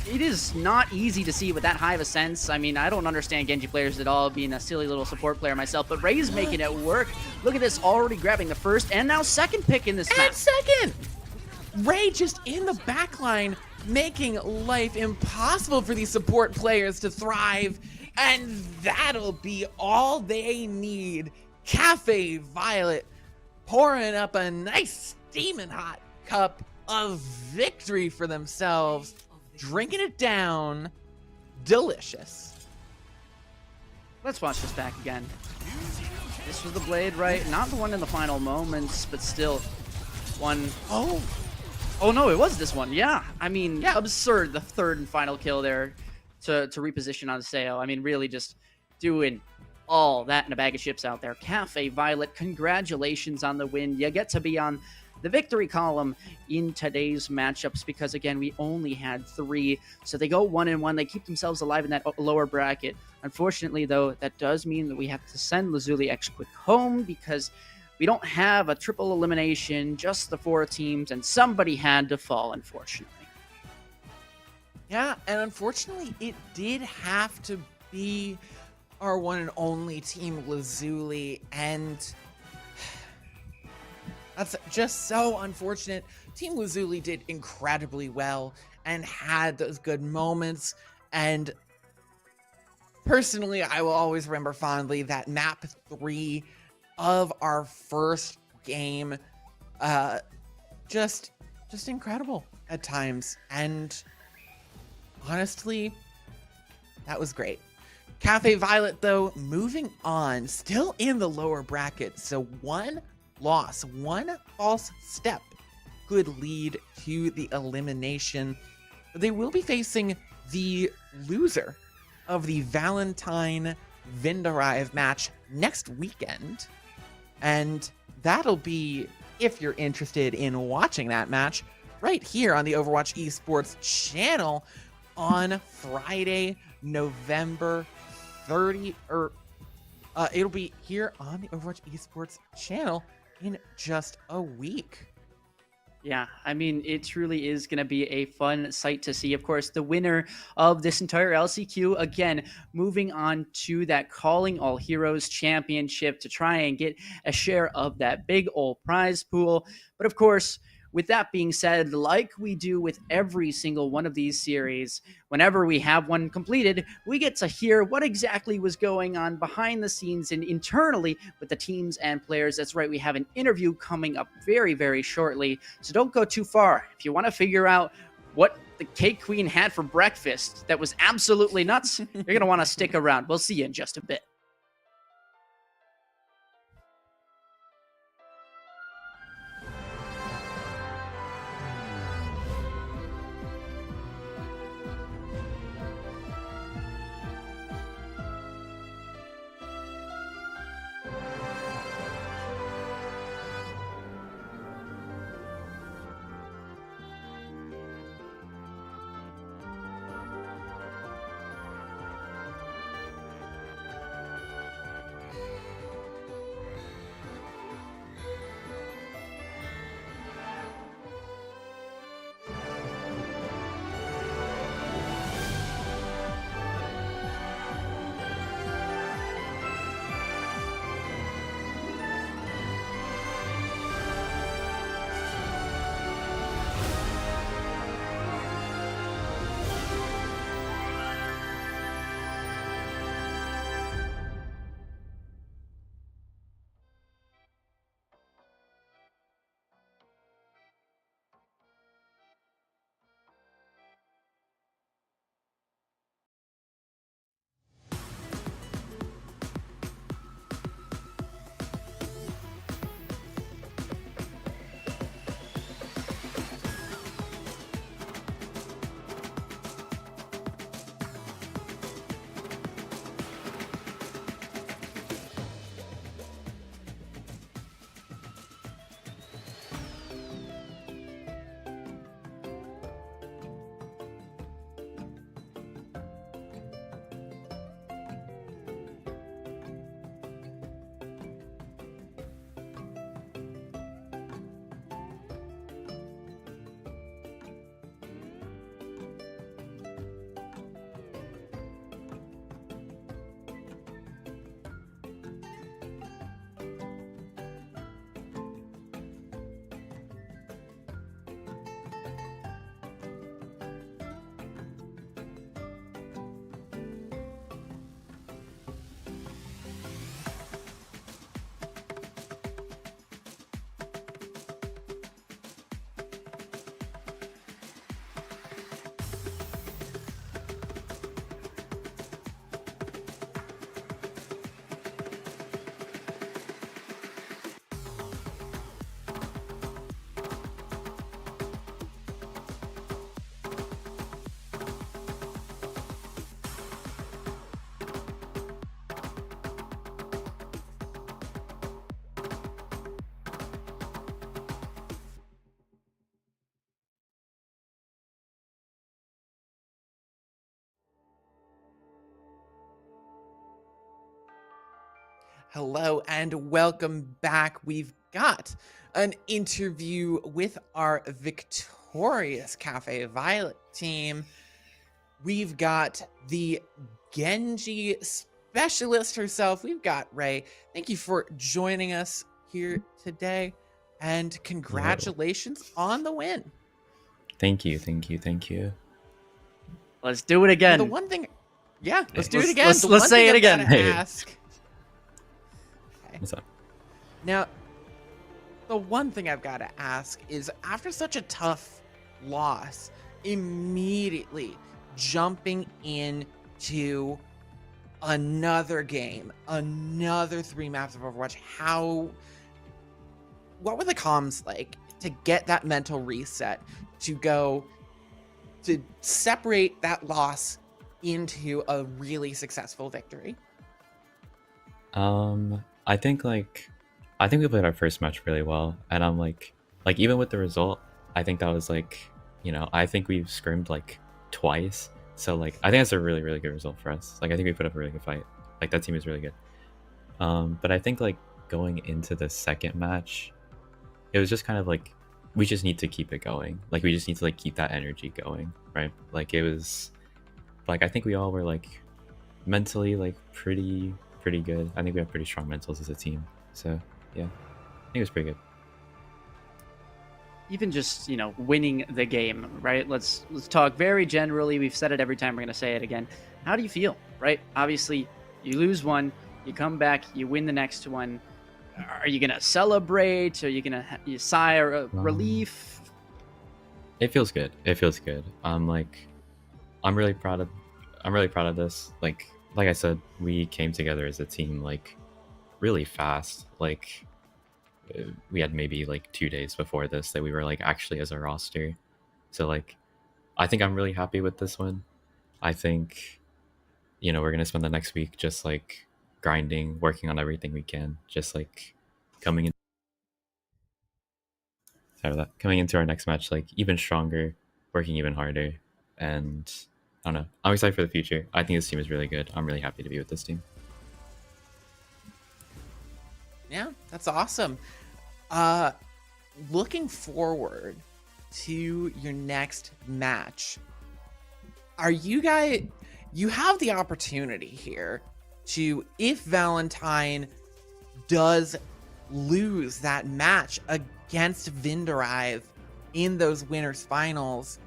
B: it is not easy to see with that high of a sense. I mean, I don't understand Genji players at all, being a silly little support player myself, but Ray's making it work. Look at this, already grabbing the first and now second pick in this map.
A: And second! Ray just in the backline, making life impossible for these support players to thrive. And that'll be all they need. Cafe Violet pouring up a nice steaming hot cup of victory for themselves. Drinking it down. Delicious.
B: Let's watch this back again. This was the blade, right? Not the one in the final moments, but still one. Oh no, it was this one. Yeah. I mean, yeah, absurd. The third and final kill there. To reposition on sale. I mean, really just doing all that in a bag of chips out there. Cafe Violet, congratulations on the win. You get to be on the victory column in today's matchups because, again, we only had 3. So they go 1-1. They keep themselves alive in that lower bracket. Unfortunately, though, that does mean that we have to send Lazuli X Quick home because we don't have a triple elimination, just the 4 teams, and somebody had to fall, unfortunately.
A: Yeah, and unfortunately, it did have to be our one and only team, Lazuli, and that's just so unfortunate. Team Lazuli did incredibly well and had those good moments, and personally, I will always remember fondly that map 3 of our first game. Just incredible at times. And honestly, that was great. Cafe Violet, though, moving on, still in the lower bracket. So one loss, one false step could lead to the elimination. They will be facing the loser of the Valentine Vindarive match next weekend. And that'll be, if you're interested in watching that match, right here on the Overwatch Esports channel on Friday, November 30, it'll be here on the Overwatch Esports channel in just a week.
B: Yeah, I mean, it truly is going to be a fun sight to see. Of course, the winner of this entire LCQ, again, moving on to that Calling All Heroes Championship to try and get a share of that big old prize pool. But of course, with that being said, like we do with every single one of these series, whenever we have one completed, we get to hear what exactly was going on behind the scenes and internally with the teams and players. That's right, we have an interview coming up very, very shortly, so don't go too far. If you want to figure out what the Cake Queen had for breakfast that was absolutely nuts, you're going to want to stick around. We'll see you in just a bit.
A: Hello and welcome back. We've got an interview with our victorious Cafe Violet team. We've got the Genji specialist herself. We've got Ray. Thank you for joining us here today, and congratulations on the win.
E: Thank you, thank you, thank you.
B: Let's do it again.
A: The one thing, yeah, let's do it
B: Let's-
A: again.
B: let's-
A: The
B: let's
A: one
B: say
A: thing
B: it
A: I
B: again.
A: gotta
E: Hey.
A: ask-
E: What's up?
A: Now, the one thing I've got to ask is, after such a tough loss, immediately jumping into another game, another 3 maps of Overwatch, what were the comms like to get that mental reset, to go to separate that loss into a really successful victory?
E: I think we played our first match really well, and I'm like even with the result, I think that was like, I think we've scrimmed like twice, so like I think that's a really really good result for us. Like I think we put up a really good fight. Like that team is really good. But I think like going into the second match, it was just kind of like we just need to keep it going. Like we just need to like keep that energy going, right? Like it was like I think we all were like mentally like pretty good. I think we have pretty strong mentals as a team. So yeah, I think it was pretty good.
B: Even just winning the game, right? Let's talk very generally. We've said it every time, we're going to say it again. How do you feel, right? Obviously you lose one, you come back, you win the next one. Are you going to celebrate? Are you going to sigh or relief?
E: It feels good. I'm really proud of this. Like I said, we came together as a team like really fast. Like we had maybe like 2 days before this that we were like actually as a roster. So like I think I'm really happy with this one. I think we're gonna spend the next week just like grinding, working on everything we can, just like coming into our next match like even stronger, working even harder, and I don't know. I'm excited for the future. I think this team is really good. I'm really happy to be with this team.
A: Yeah, that's awesome. Looking forward to your next match, you have the opportunity here to, if Valentine does lose that match against Vinderive in those winners finals,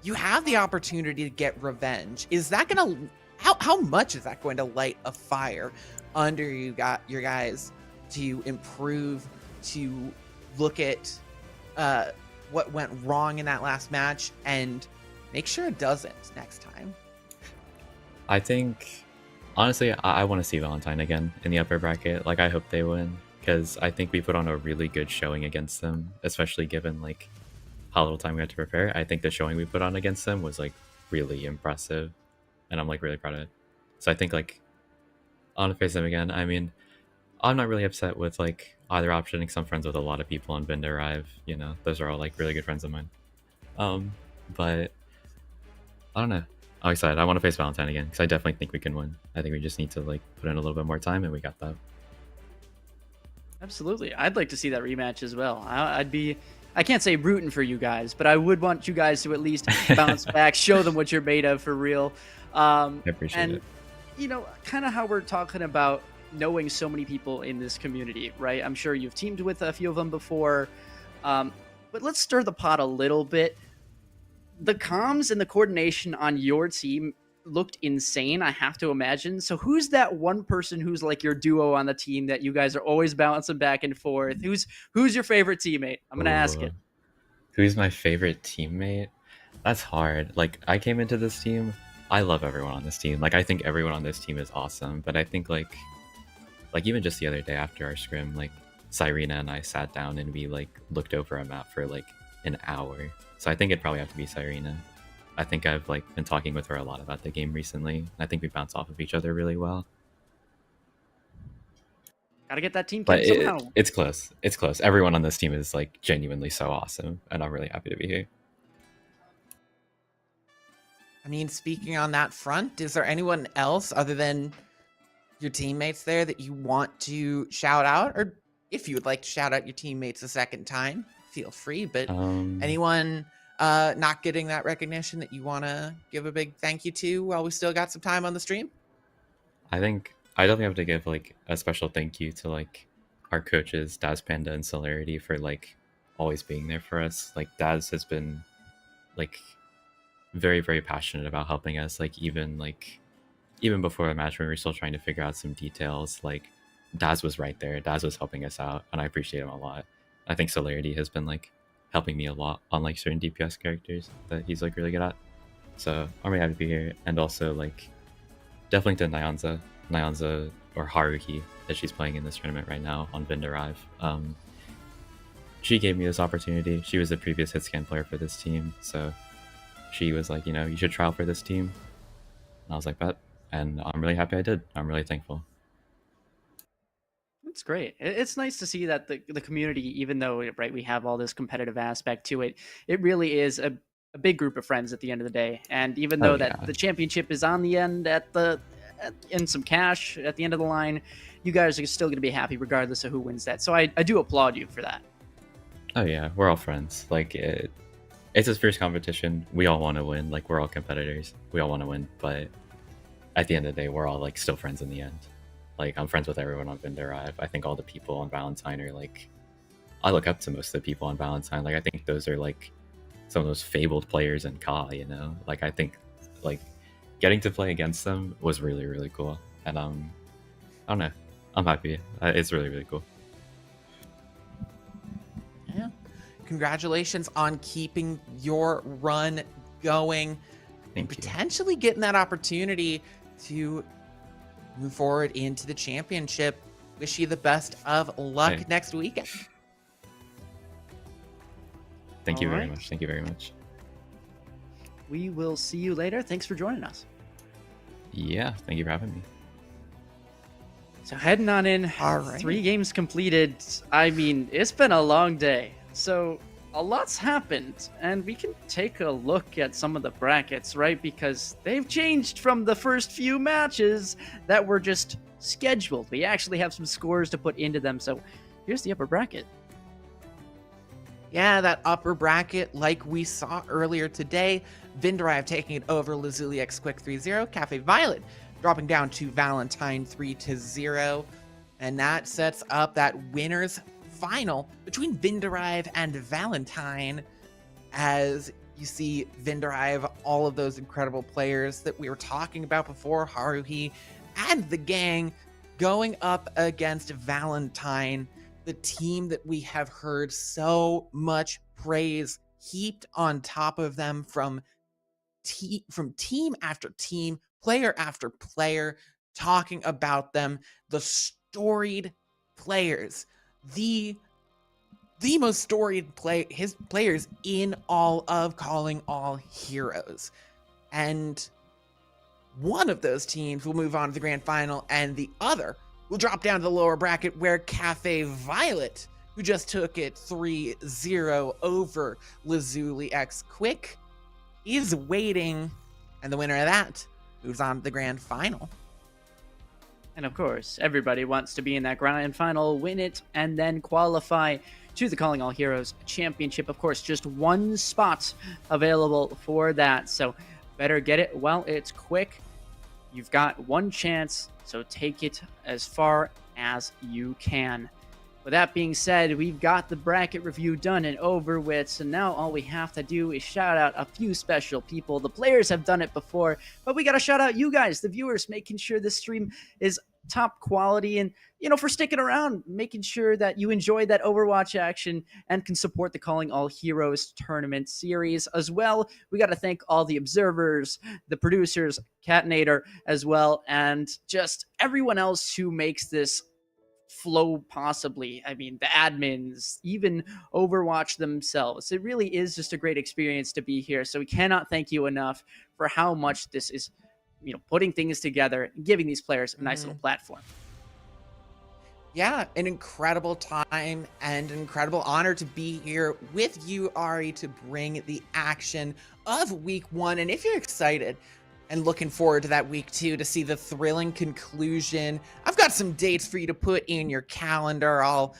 A: you have the opportunity to get revenge. Is that gonna how much is that going to light a fire under your guys to improve, to look at what went wrong in that last match and make sure it doesn't next time?
E: I think honestly I want to see Valentine again in the upper bracket. Like I hope they win, because I think we put on a really good showing against them, especially given like how little time we had to prepare. I think the showing we put on against them was like really impressive, and I'm like really proud of it. So I think like I want to face them again. I mean, I'm not really upset with like either option, because I'm friends with a lot of people on Vinderive. Those are all like really good friends of mine. But I don't know. I'm excited. I want to face Valentine again, because I definitely think we can win. I think we just need to like put in a little bit more time, and we got that.
B: Absolutely. I'd like to see that rematch as well. I can't say rooting for you guys, but I would want you guys to at least bounce back, show them what you're made of for real.
E: I appreciate it.
B: Kind of how we're talking about knowing so many people in this community, right? I'm sure you've teamed with a few of them before, but let's stir the pot a little bit. The comms and the coordination on your team looked insane, I have to imagine. So who's that one person who's like your duo on the team that you guys are always bouncing back and forth? Who's your favorite teammate? I'm gonna ask it.
E: Who's my favorite teammate? That's hard. Like I came into this team, I love everyone on this team. Like I think everyone on this team is awesome, but I think like even just the other day after our scrim, like Cyrena and I sat down and we like looked over a map for like an hour. So I think it'd probably have to be Cyrena. I think I've like been talking with her a lot about the game recently. I think we bounce off of each other really well.
B: Gotta get that team
E: But
B: somehow.
E: It's close. It's close. Everyone on this team is like genuinely so awesome, and I'm really happy to be here.
A: I mean, speaking on that front, is there anyone else other than your teammates there that you want to shout out? Or if you would like to shout out your teammates a second time, feel free. But anyone not getting that recognition that you want to give a big thank you to while we still got some time on the stream?
E: I think I definitely have to give like a special thank you to like our coaches, Daz Panda and Celerity, for like always being there for us. Like Daz has been like very, very passionate about helping us. Like even before the match when we were still trying to figure out some details, like Daz was right there. Daz was helping us out, and I appreciate him a lot. I think Celerity has been like helping me a lot on like certain DPS characters that he's like really good at. So I'm really happy to be here, and also like definitely to Nyanza or Haruhi that she's playing in this tournament right now on Vindarive. She gave me this opportunity. She was the previous hitscan player for this team, so she was like, you should try out for this team. And I was like, bet. And I'm really happy I did. I'm really thankful.
B: That's great. It's nice to see that the community, even though right we have all this competitive aspect to it, it really is a big group of friends at the end of the day. And even though that the championship is on the end in some cash at the end of the line, you guys are still going to be happy regardless of who wins that. So I do applaud you for that.
E: Oh yeah, we're all friends. Like it's his first competition. We all want to win. Like we're all competitors. We all want to win. But at the end of the day, we're all like still friends in the end. Like I'm friends with everyone on Vindarive. I think all the people on Valentine are like, I look up to most of the people on Valentine. Like I think those are like some of those fabled players in Ka. Like I think like getting to play against them was really really cool. And I don't know. I'm happy. It's really really cool.
A: Yeah. Congratulations on keeping your run going and potentially getting that opportunity to move forward into the championship. Wish you the best of luck next weekend.
E: Thank you very much. Thank you very much.
B: We will see you later. Thanks for joining us.
E: Yeah, thank you for having me.
B: So heading on in, 3 games completed. I mean, it's been a long day. So a lot's happened, and we can take a look at some of the brackets, right? Because they've changed from the first few matches that were just scheduled. We actually have some scores to put into them. So here's the upper bracket.
A: Yeah, that upper bracket, like we saw earlier today, Vindarive taking it over Lazuli X Quick 3-0, Cafe Violet dropping down to Valentine 3-0, and that sets up that winners final between Vindarive and Valentine. As you see Vindarive, all of those incredible players that we were talking about before, Haruhi and the gang, going up against Valentine, the team that we have heard so much praise heaped on top of them from team after team, player after player, talking about them, the storied players, the most storied players in all of Calling All Heroes. And one of those teams will move on to the grand final, and the other will drop down to the lower bracket, where Cafe Violet, who just took it 3-0 over Lazuli X Quick, is waiting, and the winner of that moves on to the grand final.
B: And of course, everybody wants to be in that grand final, win it, and then qualify to the Calling All Heroes Championship. Of course, just one spot available for that, so better get it while it's quick. You've got one chance, so take it as far as you can. With that being said, we've got the bracket review done and over with, so now all we have to do is shout out a few special people. The players have done it before, but we got to shout out you guys, the viewers, making sure this stream is top quality and, for sticking around, making sure that you enjoy that Overwatch action and can support the Calling All Heroes tournament series as well. We got to thank all the observers, the producers, Catnator as well, and just everyone else who makes this flow possibly. I mean, the admins, even Overwatch themselves. It really is just a great experience to be here. So we cannot thank you enough for how much this is, putting things together and giving these players a nice little platform.
A: Yeah, an incredible time and an incredible honor to be here with you, Ari, to bring the action of week 1. And if you're excited and looking forward to that week 2 to see the thrilling conclusion, I've got some dates for you to put in your calendar. I'll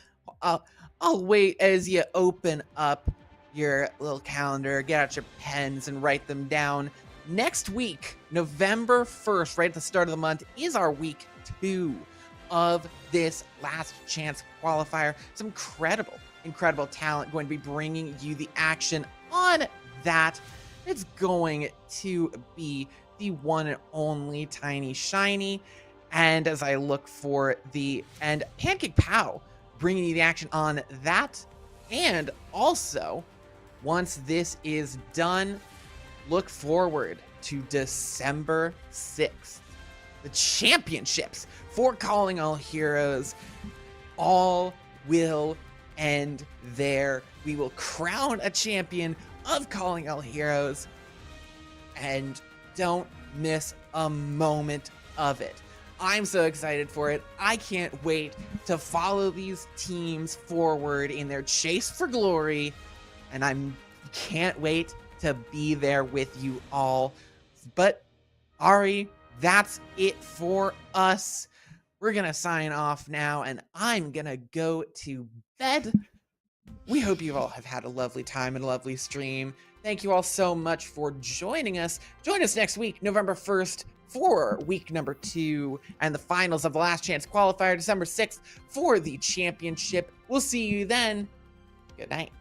A: wait as you open up your little calendar, get out your pens and write them down. Next week, November 1st, right at the start of the month, is our week 2 of this last chance qualifier. Some incredible talent going to be bringing you the action on that. It's going to be the one and only Tiny Shiny, And as I look for and Pancake Pow bringing you the action on that. And also, once this is done, look forward to December 6th. The championships for Calling All Heroes all will end there. We will crown a champion of Calling All Heroes, and don't miss a moment of it. I'm so excited for it. I can't wait to follow these teams forward in their chase for glory, and can't wait to be there with you all. But Ari, that's it for us. We're gonna sign off now, and I'm gonna go to bed. We hope you all have had a lovely time and a lovely stream. Thank you all so much for joining us. Join us next week, November 1st, for week number 2 and the finals of the Last Chance Qualifier, December 6th, for the championship. We'll see you then. Good night.